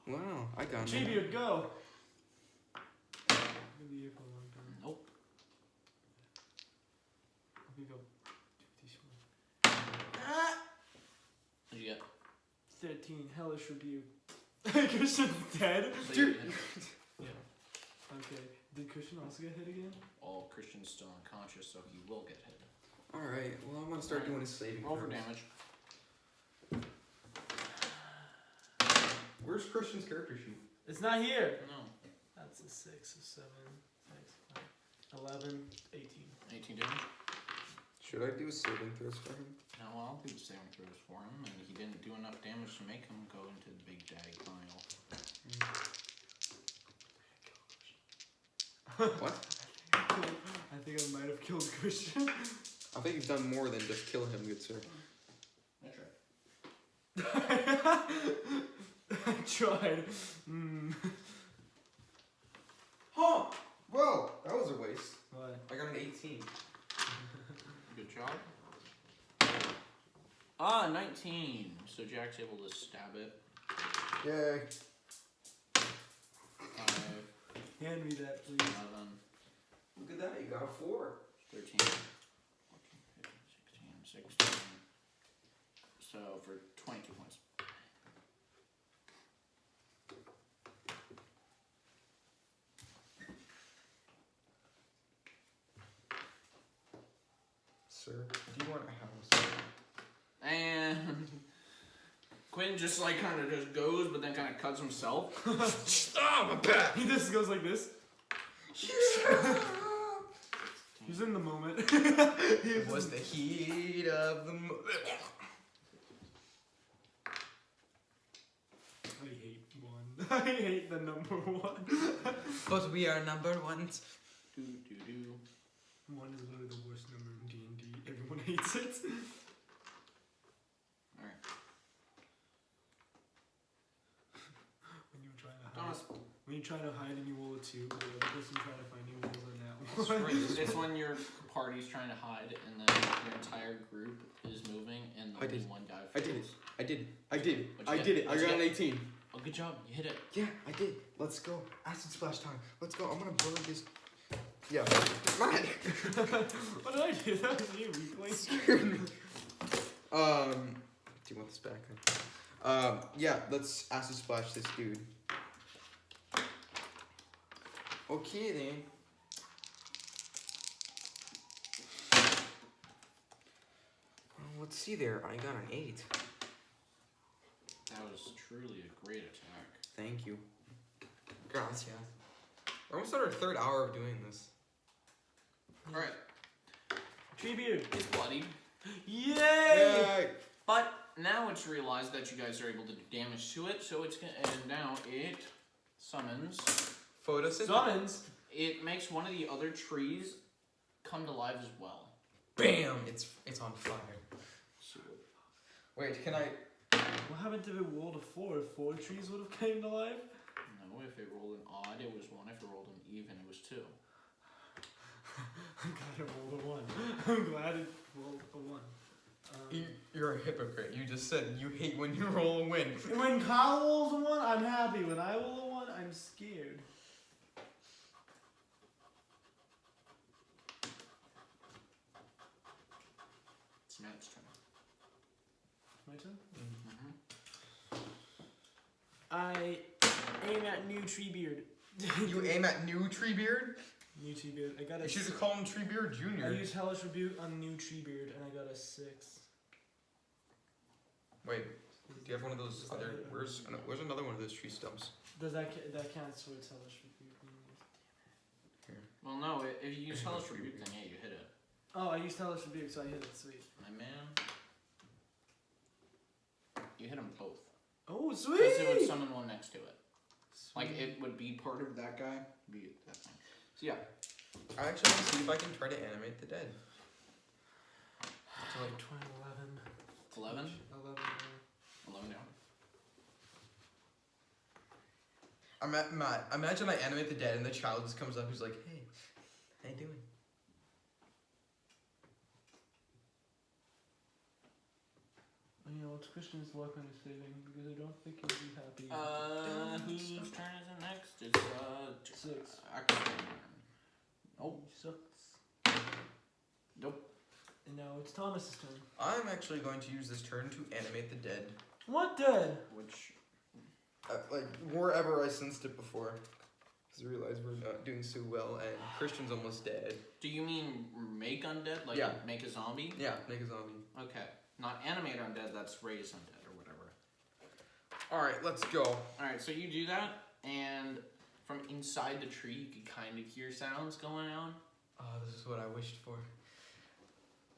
Wow, I got it. Treebeard, go. I'll be here for a long time. Nope. We go. What'd you get? 13. Hellish Rebuke. Christian's dead. So Dude. you hit- Yeah. Okay. Did Christian also get hit again? Well, Christian's still unconscious, so he will get hit. Alright, well, I'm gonna start doing his saving Roll for throws. damage. Where's Christian's character sheet? It's not here. No. That's a 6, a 7, 6, 11, 18. 18 damage. Should I do saving throws for him? No, I'll do the saving throws for him, and he didn't do enough damage to make him go into the big daddy pile. What? I think I might have killed Christian. I think you've done more than just kill him, good sir. That's right. I tried. Mm. Huh! Well, that was a waste. What? I got an 18. Good job. 19. So Jack's able to stab it. Yay. 5, Hand me that, please. 11, Look at that, you got a 4. 13, 14, 15, 16, 16. So for 22 points. Sir, do you want a house? And Quinn just like kind of just goes, but then kind of cuts himself. Oh, my back! He just goes like this. He's in the moment. It was the heat of the I hate one. I hate the number one. But we are number ones. Do do do. One is literally the worst number in D&D. Everyone hates it. Alright. When you're trying to hide, Thomas. when you're trying to hide and you roll a 2, the other person trying to find you rolls a nat It's one. right. It's when your party's trying to hide and then your entire group is moving and I only did. one guy I fails. did it. I did it. I did it. What'd I you did get? it. I What'd you got an get? 18. Oh, good job. You hit it. Yeah, I did. Let's go. Acid splash time. Let's go. I'm gonna burn this. Yeah. Matt! What did I do? That was you, weakling. Scared me. Do you want this back then? Yeah, let's acid splash this dude. Okay then. Let's see there. I got an 8. That was truly a great attack. Thank you. Gracias. We're almost at our 3rd hour of doing this. Alright. Treebeard. It's bloody. Yay! Yay! But now it's realized that you guys are able to do damage to it, so it's gonna, and now it summons. Photosynthesis. Summons. It makes one of the other trees come to life as well. Bam! It's on fire. So, Wait, can I? What happened if it rolled a 4? If 4 trees would have came to life? no, if it rolled an odd, it was 1. If it rolled an even, it was 2. I'm glad it rolled a 1. I'm glad it rolled a 1. You're a hypocrite. You just said you hate when you roll a win. When Kyle rolls a 1, I'm happy. When I roll a 1, I'm scared. It's Matt's turn. My turn? Mm-hmm. I aim at new Treebeard. You aim at new Treebeard? New Treebeard. I got a. You should just call him Treebeard I Junior. used Hellish Rebuke on new Treebeard and I got a 6. Wait, do you have one of those other? Where's another one of those tree stumps? Does that that counts towards Hellish Rebuke? Well, no, if you use Hellish Rebuke, then yeah, you hit it. Oh, I used Hellish Rebuke, so I hit it. Sweet. My man. You hit them both. Oh, sweet. Because it would summon one next to it. Like, it would be part of that guy. Be that thing. So, yeah. I actually want to see if I can try to animate the dead. So like 11. 11? 11. 11 down. Matt, imagine I animate the dead and the child just comes up who's like, hey, how you doing? You know, it's Christian's luck on his saving because I don't think he'll be happy. Whose turn is it next? It's, 6. Aquaman. Oh, sucks. Nope. And now it's Thomas's turn. I'm actually going to use this turn to animate the dead. What dead? Which, Like, wherever I sensed it before. Because I realized we're not doing so well and Christian's almost dead. do you mean make undead? Like, Yeah. make a zombie? Yeah, make a zombie. Okay. Not animate undead, that's raise undead or whatever. Alright, let's go. Alright, so you do that, and from inside the tree, you can kind of hear sounds going on. Oh, this is what I wished for.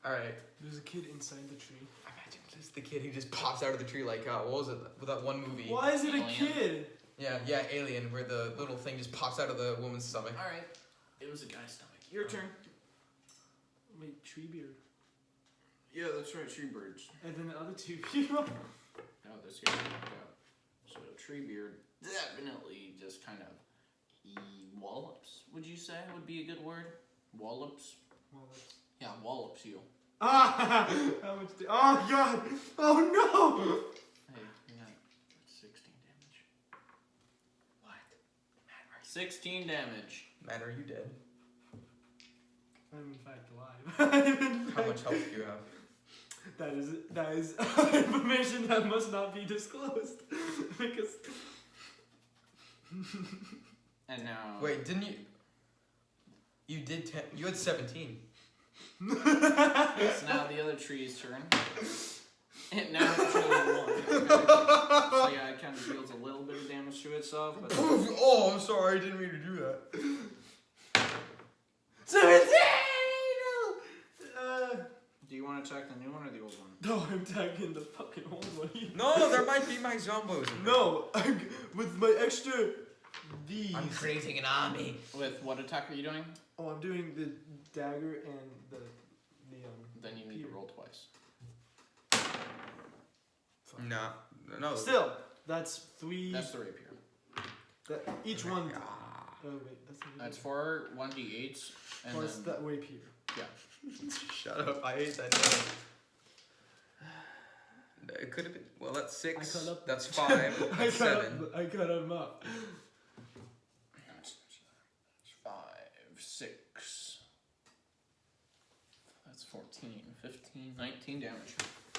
Alright. There's a kid inside the tree. Imagine just the kid who just pops out of the tree like, what was it? With that one movie. Why is it a Alien. kid? Yeah, Alien, where the little thing just pops out of the woman's stomach. Alright. It was a guy's stomach. Your turn. Wait, Treebeard. Yeah, that's right, tree birds. And then the other two people. No, this here. Yeah. So Treebeard definitely just kind of wallops. Would you say would be a good word? Wallops. Well, that's... Yeah, wallops you. Ah! How much? Oh god! Oh no! Hey, you got 16 damage. What? Matt, 16 damage. Man, are you dead? I'm in fact alive. How much health do you have? That is information that must not be disclosed because. And now. Wait, didn't you? You did 10. You had 17. So now the other tree's turn. And now it's really one. So yeah, it kind of deals a little bit of damage to itself. But Oh, I'm sorry. I didn't mean to do that. 17! do you want to attack the new one or the old one? No, I'm tagging the fucking old one. No, there might be my zombos. in there. No, with my extra these. I'm creating an army. With what attack are you doing? Oh, I'm doing the dagger and the Then you need to roll twice. Nah, no. Still, that's 3. That's the rapier. Each one. Ah. Oh wait, That's 4 1d8s. And plus then, that rapier. yeah. Shut up. I hate that name. It could have been. Well, that's 6. I cut up- That's 5. That's 7. I cut him up. That's 5, 6. That's 14, 15, 19 damage.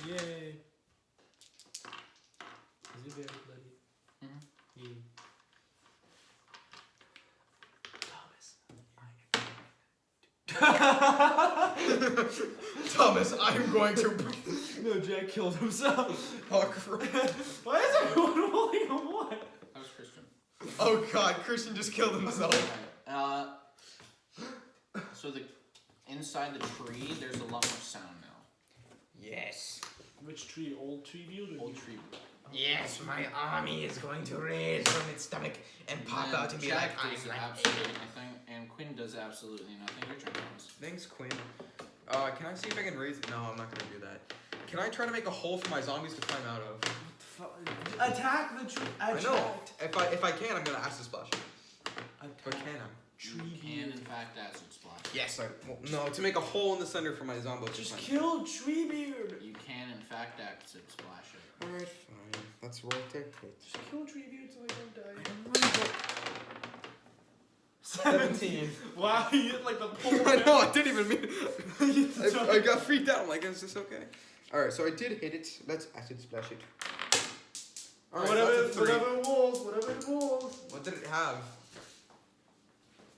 Yay. Is it very bloody? Mhm. Yeah. Thomas, I'm going to. No, Jack killed himself. Oh, crap. Why is everyone rolling on what? That was Christian. Oh, God. Christian just killed himself. So the inside the tree, there's a lot more sound now. Yes. Which tree? Old tree view? Old tree. Yes, my army is going to raise from its stomach and pop out and be like, Jack I'm does like. absolutely nothing, and Quinn does absolutely nothing. Your turn, Thomas. Thanks, Quinn. Can I see if I can raise it? No, I'm not gonna do that. Can I try to make a hole for my zombies to climb out of? Attack the tree. I know. If I can, I'm gonna acid splash. But can I? You can, in fact, acid splash. Yes, no, to make a hole in the center for my zombo to Just climb. kill Treebeard. You can, in fact, acid splash it. Alright, fine. That's right there. Just kill Treebeard so I don't die. 17. Wow, you hit like the pole. I know, I didn't even mean You hit the I got freaked out. I'm like, is this okay? Alright, so I did hit it. Let's acid splash it. Alright, whatever, that's a 3. whatever it rolls, whatever it rolls. What did it have?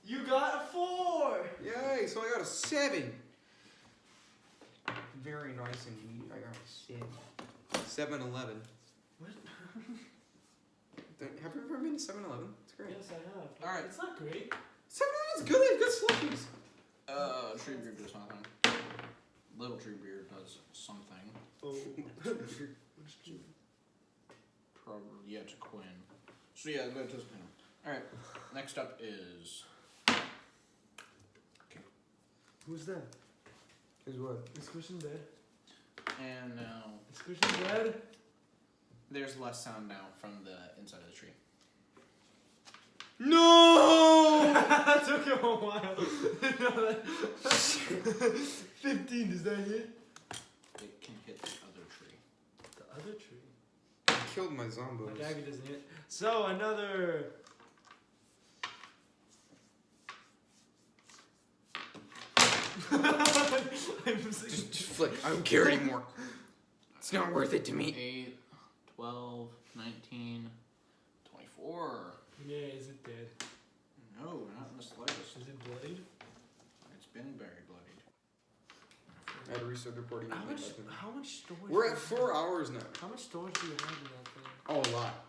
You got a 4. Yay, so I got a 7. Very nice indeed. I got a 7. 7-11. What? Have you ever been to 7-Eleven? It's great. Yes, I have. Alright. It's not great. 7-Eleven's good. They have good sluffies. Treebeard does nothing. Little Treebeard does something. Oh. Probably, yeah, to Quinn. So yeah, that does him. Alright, next up is... Who's that? Is what? Is Christian dead? And now, Is Christian dead? there's less sound now from the inside of the tree. No! That took him a while. 15, does that hit? It can hit the other tree. The other tree. I killed my My zombos. dagger doesn't hit. So another. I'm Just flick. I don't care anymore. It's not worth it to me. 8, 12, 19, 24. Yeah, is it dead? No, not in the slightest. Is it bloodied? It's been very bloodied. I had to restart recording. How much storage? We're do at you 4 have? hours now. How much storage do you have in that thing? Oh, a lot.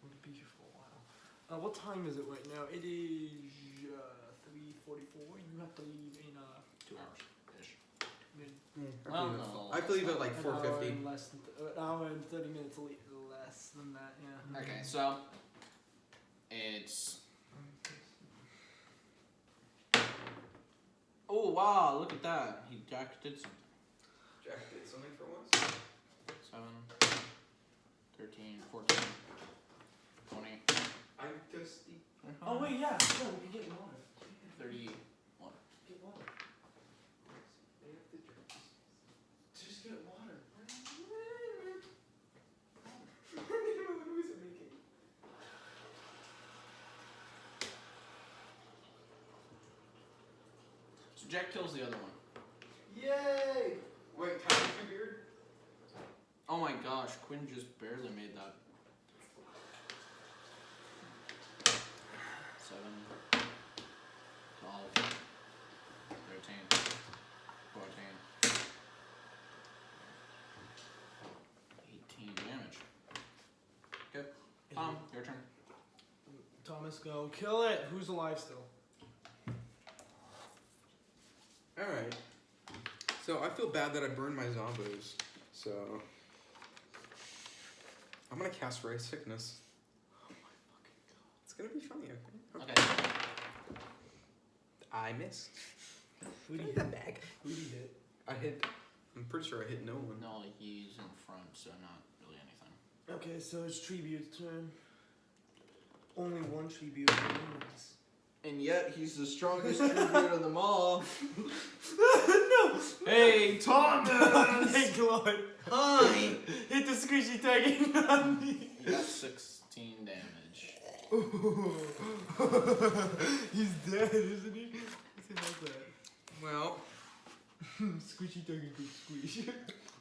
Would be here for a while. What time is it right now? It is 3:44. You have to leave in 2 hours ish. I believe at like an hour 4:50. and less than an hour and 30 minutes less than that. Yeah. Okay, so it's Oh wow, look at that. Jack did something. Jack did something for once. 7, 13, 14, 20, I'm thirsty. Oh wait, yeah, we can get water. 31. Get water. Just get water. So Jack kills the other one. Yay! Wait, can I make your beard? Oh my gosh, Quinn just barely made that. 7, 12, 13, 14, 18 damage. Okay, Tom, your turn. Thomas, go kill it. Who's alive still? Alright. So I feel bad that I burned my zombos. So I'm gonna cast Ray Sickness. Oh my fucking god. It's gonna be funny, okay? Okay. I missed. Who Give me did that bag. Who did it? I'm pretty sure I hit no one. No, he's in front, so not really anything. Okay, so it's Tribute's turn. Only one Tribute remains. And yet he's the strongest tribute of them all. No! Hey, Thomas! Thank Lord. Hi! Hit the squishy tag on me. You got 16 damage. He's dead, isn't he? Let's see about that. Well, Squishy tag and quick squish.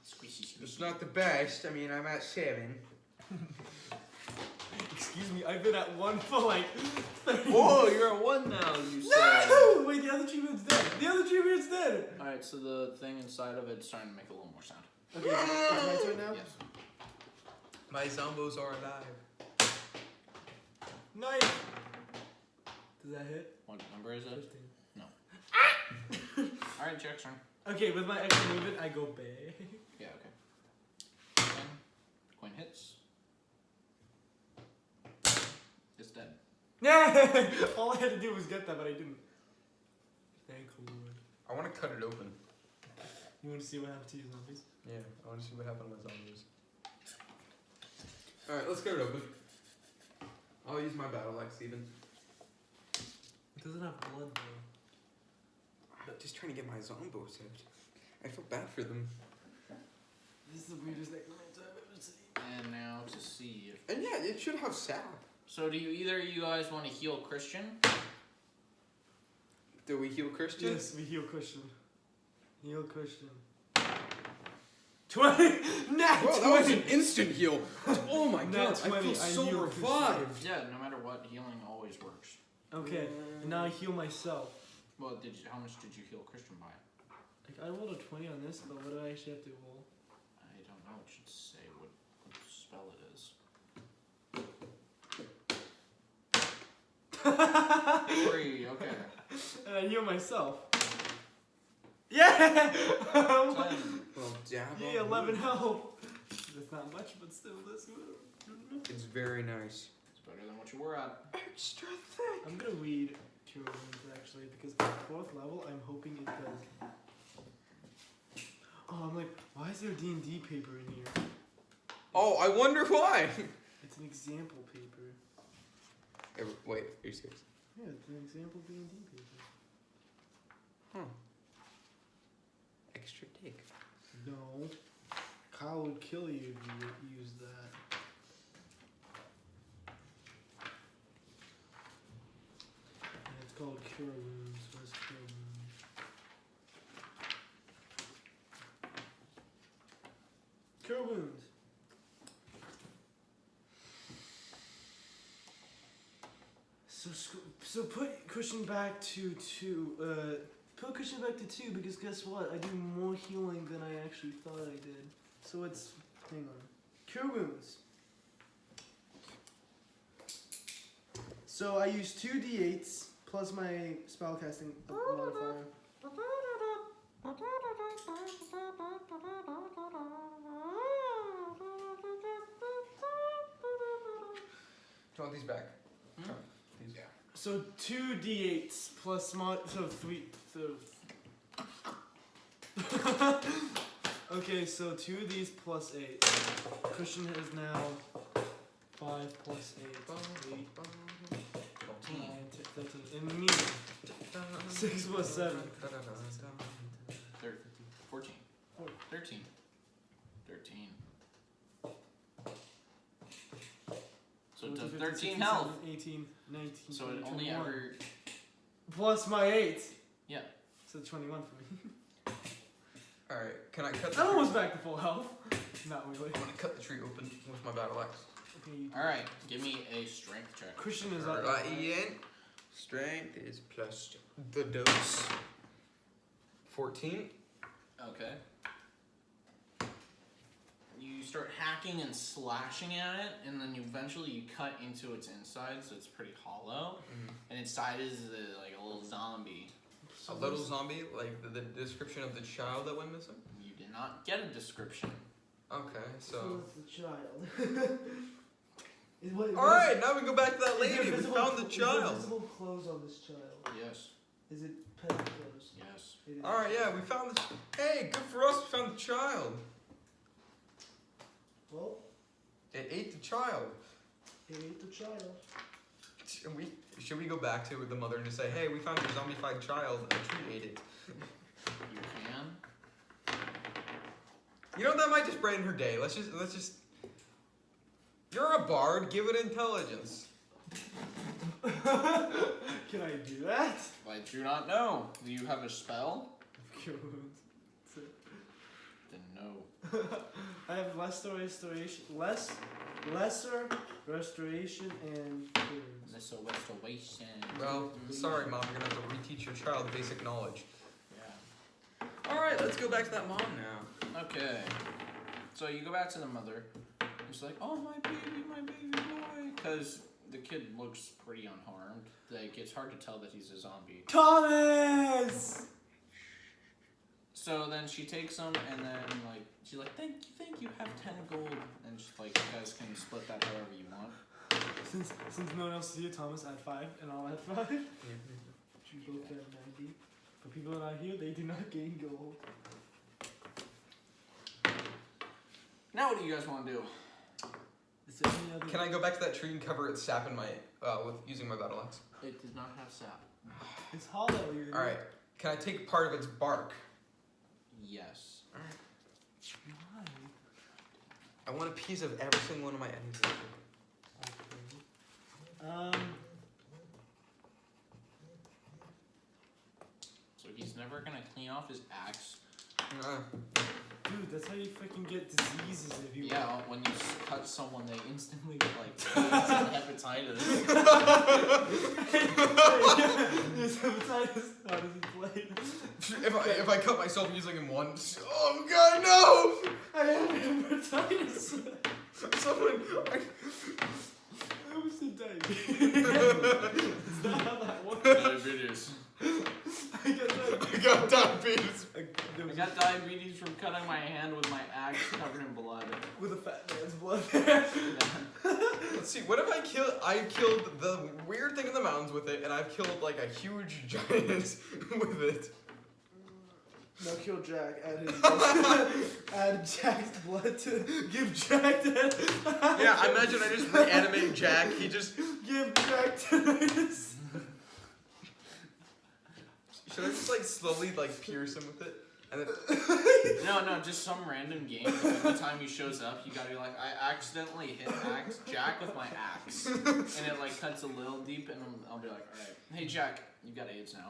Squishy, it's squishy. not the best. I mean, I'm at 7. Excuse me, I've been at 1 for like 30 Whoa, you're at 1 now, you said. No! Wait, the other Tribute's dead. The other Tribute's dead. Alright, so the thing inside of it's starting to make a little more sound. Okay, it's my turn now? Yes. My zombos are alive. Nice. Does that hit? What number is it? 15. Alright, Jack's turn. Okay, with my extra movement, I go bay. Yeah, okay. Quinn hits. It's dead. Yeah! All I had to do was get that, but I didn't. Thank Lord. I want to cut it open. You want to see what happened to your zombies? Yeah, I want to see what happened with zombies. Alright, let's cut it open. I'll use my battle axe even. It doesn't have blood though. I'm just trying to get my zombos out. I feel bad for them. This is the weirdest necromancer I've ever seen. And now to see if. And yeah, it should have sap. So do you either you guys want to heal Christian? Do we heal Christian? Yes, we heal Christian. Heal Christian. 20! Nat Whoa, 20! that was an instant heal. Oh my Nat god, I 20, feel I so heal revived. Yeah, no matter what, healing always works. Okay, and now I heal myself. Well, how much did you heal Christian by? Like, I rolled a 20 on this, but what do I actually have to roll? I don't know. It should say what spell it is. 3, okay. And I heal myself. Yeah! 10. Well, dab Yeah, on 11 me. health. That's not much, but still, that's good. It's very nice. It's better than what you were at. Extra thick. I'm gonna read Cure Wounds actually, because at 4th level, I'm hoping it does. Oh, I'm like, why is there D&D paper in here? Oh, I wonder why. It's an example paper. Wait, are you serious? Yeah, it's an example D&D paper. Huh. Extra thick. No. Kyle would kill you if you used that. And it's called Cure Wounds. Where's Cure Wounds? Cure Wounds. So put Christian back to 2. Put Christian back to 2 because guess what? I do more healing than I actually thought I did. So it's, hang on. Cure Wounds. So I use 2 d8s plus my spellcasting modifier. Do you want these back? Hmm? These, yeah. So 2 d8s plus so 3. So Okay, so 2 of these plus 8. Christian is now 5 plus 8. 8, 9, 10, 13. And me, 6 plus 7. 14. 13. 13. So it does 13 health. 18, 19, So 20, it only 21. ever. Plus my 8. Yeah. So 21 for me. Alright, can I cut the I'm tree? almost back to full health. Not really. I'm gonna cut the tree open with my battle axe. Okay, you Alright, give me a strength check. Christian is up. Right, Ian. Strength is plus the dose. 14. Okay. You start hacking and slashing at it, and then eventually you cut into its inside, so it's pretty hollow. And inside is like a little zombie. A little zombie, like the description of the child that went missing? You did not get a description. Okay, so. it's the child. Alright, now we go back to that lady. We found the Is there child. visible clothes on this child? Yes. Is it pet clothes? Yes. It is. Alright, yeah, we found the. Hey, good for us, we found the child. Well, It ate the child. it ate the child. Should we go back to the mother and just say, hey, we found your zombified child, a tree ate it. You can. You know, that might just brighten her day. Let's just. You're a bard, give it intelligence. Can I do that? I do not know. Do you have a spell? Then no. I have lesser restoration and clearance. This is restoration. Well, sorry, Mom, you're gonna have to reteach your child basic knowledge. Yeah. Alright, let's go back to that mom now. Okay. So you go back to the mother. She's like, oh, my baby boy. Because the kid looks pretty unharmed. Like, it's hard to tell that he's a zombie. Thomas! So then she takes him and then, like, she's like, thank you, have 10 gold. And she's like, you guys can split that however you want. Since no one else is here, Thomas add 5 and I'll add 5. You both have 90. For people that are not here, they do not gain gold. Now what do you guys want to do? Is there any other Can I go back to that tree and cover its sap in my with using my battle axe? It did not have sap. It's hollow. You're Alright. Can I take part of its bark? Yes. Why? I want a piece of every single one of my enemies. So he's never gonna clean off his axe. Dude, that's how you freaking get diseases if you. Yeah, when you cut someone, they instantly get like AIDS and hepatitis. There's hepatitis. How does he play? If I cut myself using him once, oh god, no! I have hepatitis. Someone, I was in diabetes. It's not how that works. Diabetes. I got diabetes. I got diabetes. There I was got diabetes from cutting my hand with my axe covered in blood. with a fat man's blood there. Let's see, what if I killed the weird thing in the mountains with it, and I've killed like a huge giant with it. No, kill Jack. Add his blood. Add Jack's blood to give Jack that. Yeah, I imagine I just reanimate Jack, he just... Give Jack tinnitus. Should I just like slowly like pierce him with it? And then... No, just some random game. Every time he shows up, you gotta be like, I accidentally hit Jack with my axe. And it like cuts a little deep, and I'll be like, alright, hey Jack, you got AIDS now.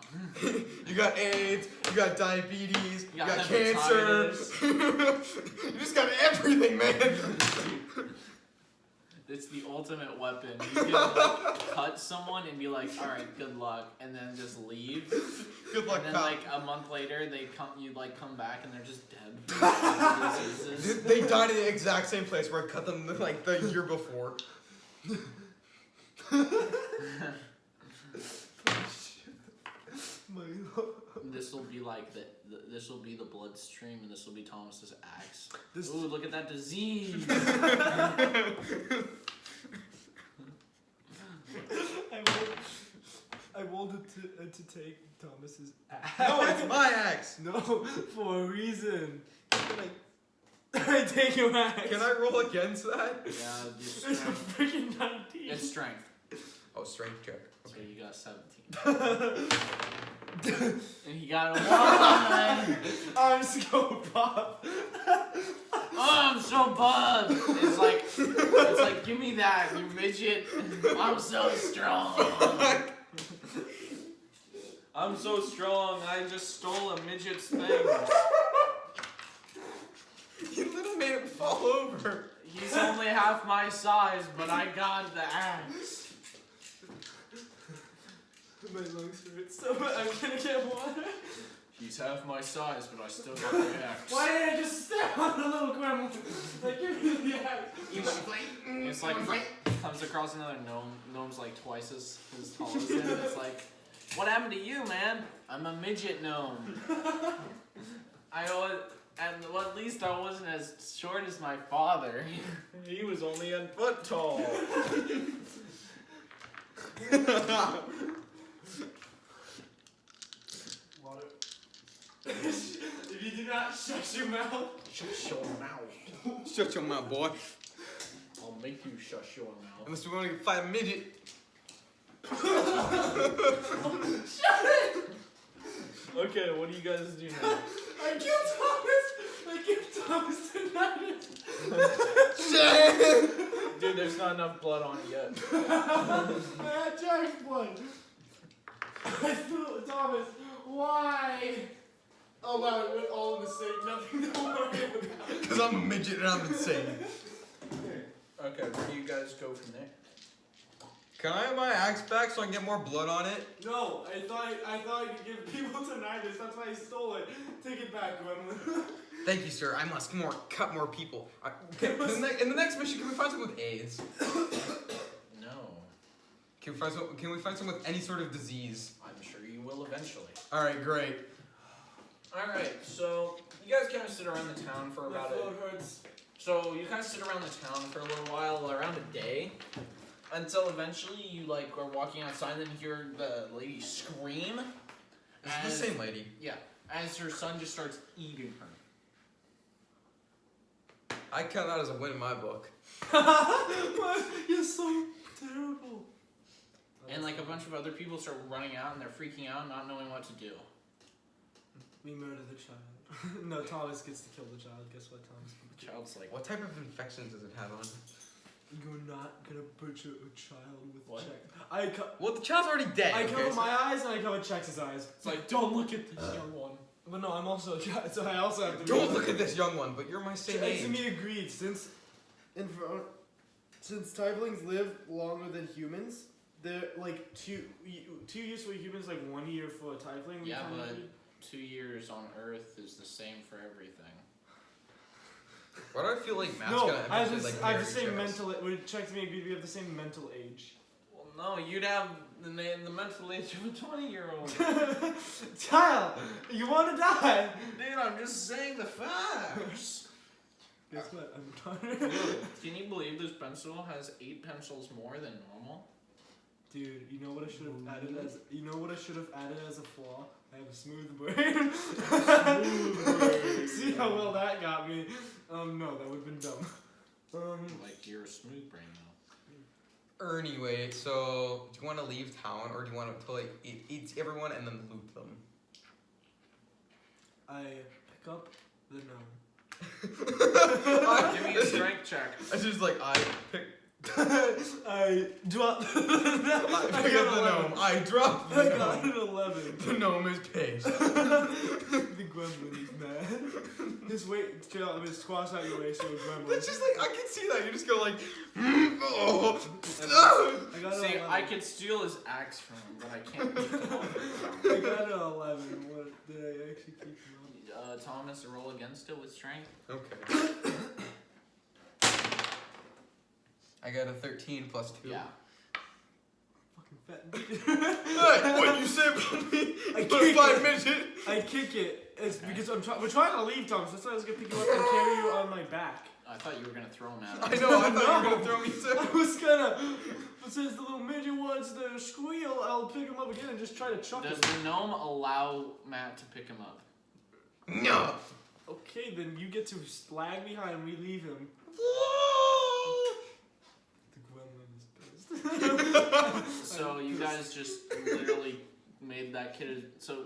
You got AIDS, you got diabetes, you got hepatitis. cancer. You just got everything, man. It's the ultimate weapon. You can like cut someone and be like, alright, good luck, and then just leave. Good luck, And then pal. like a month later, you come back and they're just dead from diseases. They died in the exact same place where I cut them like the year before. My lord. This will be like this will be the bloodstream, and this will be Thomas's axe. This- Ooh, look at that disease! I wanted to take Thomas's axe. No, it's my axe. No, for a reason. I take your axe. Can I roll against that? Yeah, It's your a strength. freaking 19. It's strength. Oh, strength check. So Okay. you got 17. And he got a 1. I'm so buff. Oh, I'm so buff. It's like, give me that, you midget. I'm so strong. I'm so strong. I just stole a midget's things. You literally made him fall over. He's only half my size, but I got the axe. My lungs hurt so bad. I'm gonna get water. He's half my size, but I still got the axe. Why did I just step on the little gremlin? Like, give me the axe. It's like comes across another gnome. Gnome's like twice as tall as him. It's like, what happened to you, man? I'm a midget gnome. At least I wasn't as short as my father. He was only a foot tall. Water. If you do not shut your mouth. Shut your mouth. Shut your mouth, boy. I'll make you shut your mouth. Unless you want to fight a midget. Okay, what do you guys do now? I killed Thomas. I killed Thomas tonight. Shit! Dude, there's not enough blood on it yet. I had Jack's blood. I threw Thomas. Why? Oh wow, we're all in the same. Nothing to worry about. Because I'm a midget and I'm insane. Okay, where do you guys go from there? Can I have my axe back so I can get more blood on it? No, I thought I could give people to Nidus. That's why I stole it. Take it back, Gremlin. Thank you, sir. I must cut more people. In the next mission, can we find someone with AIDS? No. Can we find someone with any sort of disease? I'm sure you will eventually. All right, great. Alright, so you guys kind of sit around the town for My about throat hurts. So you kind of sit around the town for a little while, around a day, until eventually you like are walking outside and then you hear the lady scream. Is it the same lady? Yeah, as her son just starts eating her. I count that as a win in my book. You're so terrible. And like a bunch of other people start running out and they're freaking out, not knowing what to do. We murder the child. No, Thomas gets to kill the child. Guess what, Thomas? The child's like, What type of infections does it have on? You're not gonna butcher a child with What? check. Well, the child's already dead. I okay, cover so- my eyes and I cover Chex' eyes. it's like, don't look at this young one. But no, I'm also a child, so I also have to. Don't look at this young one, but you're my same Chex and age. me agreed. Since tieflings live longer than humans, they're like 2 years for humans, like 1 year for a tiefling. we Yeah, kinda but agreed. 2 years on Earth is the same for everything. Why do I feel like Matt's No, gonna I have, eventually, this, like, I have marry the same Charles? mental. With Chex and me agreed, we have the same mental age. Well, no, you'd have the mental age of a 20-year-old. Child, you want to die? Dude, I'm just saying the facts. Guess what? I'm retarded. Can you believe this pencil has 8 pencils more than normal? Dude, you know what I should have added as a flaw? I have a smooth brain. See how well that got me? No, that would have been dumb. Like, you're a smooth brain now. Anyway, so do you want to leave town or do you want to like eat everyone and then loot them? I pick up the gnome. Give me a strength check. I just like I pick I drop. I pick up the gnome. I drop the I got gnome. an 11. The gnome is pissed. The gremlin is mad. Just wait, chill. I'm gonna squash out your race to a gremlin. It's just like I can see that. You just go like, oh. I got an See, 11. I could steal his axe from him, but I can't keep him off. I got an 11. What did I actually keep him on? Thomas, roll against it with strength. Okay. I got a 13 plus 2. Yeah. Fucking fat bitch. Hey, what you say about me? I You kick five it. midget. I kick it. It's because we're trying to leave, Thomas. That's why I was gonna pick you up and carry you on my back. I thought you were gonna throw him at I him. know. I thought you No. were gonna throw me I too. was gonna, but since the little midget wants to squeal, I'll pick him up again and just try to chuck Does him. the gnome allow Matt to pick him up? No. Okay, then you get to lag behind and we leave him. The gremlin is pissed. So you guys just literally made that kid. So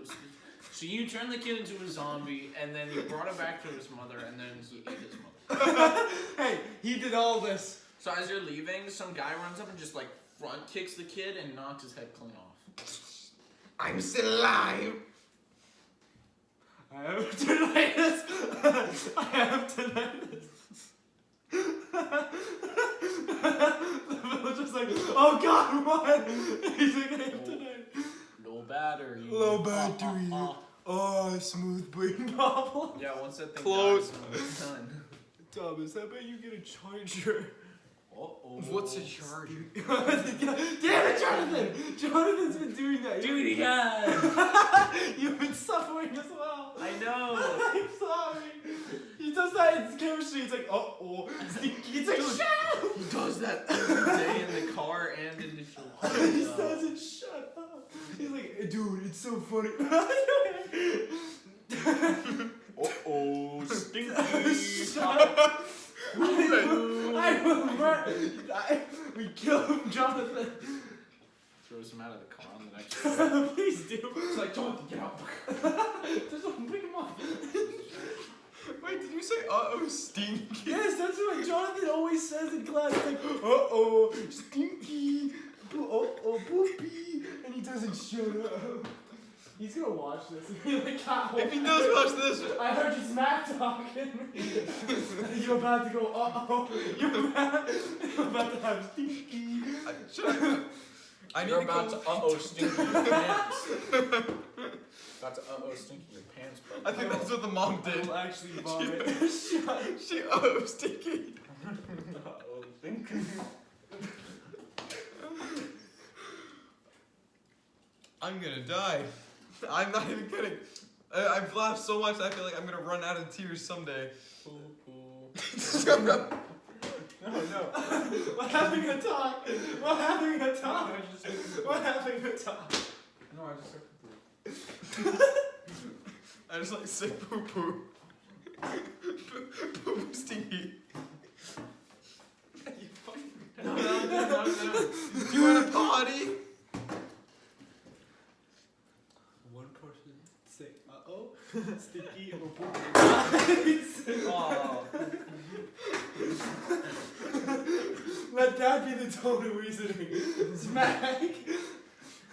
you turned the kid into a zombie, and then you brought it back to his mother, and then he ate his mother. Hey, he did all this. So as you're leaving, some guy runs up and just like front kicks the kid and knocks his head clean off. I'm still alive. I have tinnitus. I have tinnitus. The villager's like, oh God, what? He's like, I have tinnitus. Low battery. Low battery. Oh, smooth brain problem. Yeah, once that thing Close. dies, it's done. Thomas, I bet you get a charger. Uh-oh. What's a charger? Damn it, Jonathan! Jonathan's been doing that. Dude, he has. You've been suffering as well. I know. I'm sorry. He does that in chemistry. He's like, uh-oh. He's like, shut up! He does that every day in the car and in the show. He doesn't shut up. He's like, dude, it's so funny. Uh-oh, stinky. Shut up. I will murder. We kill him, Jonathan. Throws him out of the car on the next Please do. It's like, Jonathan, get out. Just don't pick him up. Wait, did you say uh-oh stinky? Yes, that's what Jonathan always says in class. It's like, uh-oh, stinky, uh-oh, poopy, and he doesn't shut up. He's gonna watch this and be like, God, If he does watch this, I heard you smack talking. You're about to go, uh-oh, you're about to have stinky. I need You're to about go. to uh-oh stinky your pants. About to uh-oh stinky your pants, bro. I think that's what the mom I did. will actually vomit. Shut. She uh-oh stinky. Uh-oh stinky. I'm gonna die. I'm not even kidding. I've laughed so much I feel like I'm gonna run out of tears someday. Shut up. No, no. We're having a talk. We're having a talk. We're having a talk. No, I just I just like say poo poo. Poo poo stinky. No. Do you want a potty? One person say uh-oh, sticky or poop. Oh. Let that be the tone of reasoning. Smack.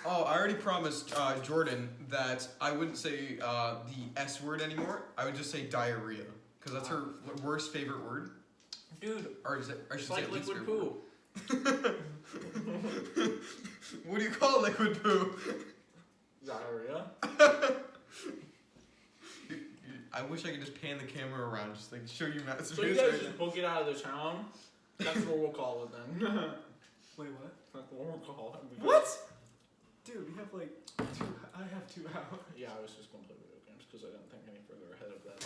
Oh, I already promised Jordan that I wouldn't say the S word anymore. I would just say diarrhea. Because that's her worst favorite word. Dude, Or is it, I should it's say like least liquid favorite word. poo. What do you call liquid poo? Diarrhea? I wish I could just pan the camera around, just like show you Matt's So you face guys right just book it out of the town? That's what we'll call it then. Wait, what? That's what we'll call it. What? Dude, we have like I have 2 hours. Yeah, I was just gonna play video games because I didn't think any further ahead of that.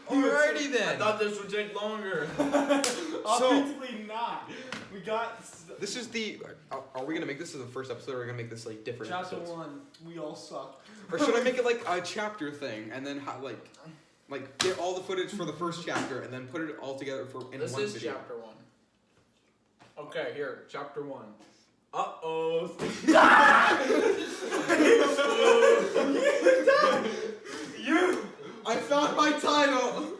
Alrighty I then. thought this would take longer. Obviously not. We got This is the. Are we gonna make this as the first episode, or are we gonna make this like different chapter episodes? 1. We all suck. Or should I make it like a chapter thing, and then like get all the footage for the first chapter, and then put it all together in This one is video? chapter 1. Okay, here, chapter 1. Uh-oh. You! I found my title!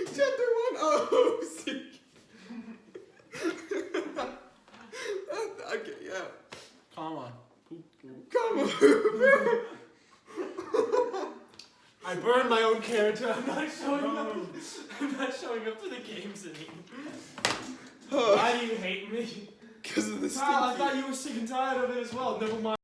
Chapter 1, oh, see. Okay, yeah. Comma. Poop, poop. Come on. I burned my own character. I'm not showing up. I'm not showing up to the games anymore. Why do you hate me? Because of the Kyle, I thought you were sick and tired of it as well. Never mind.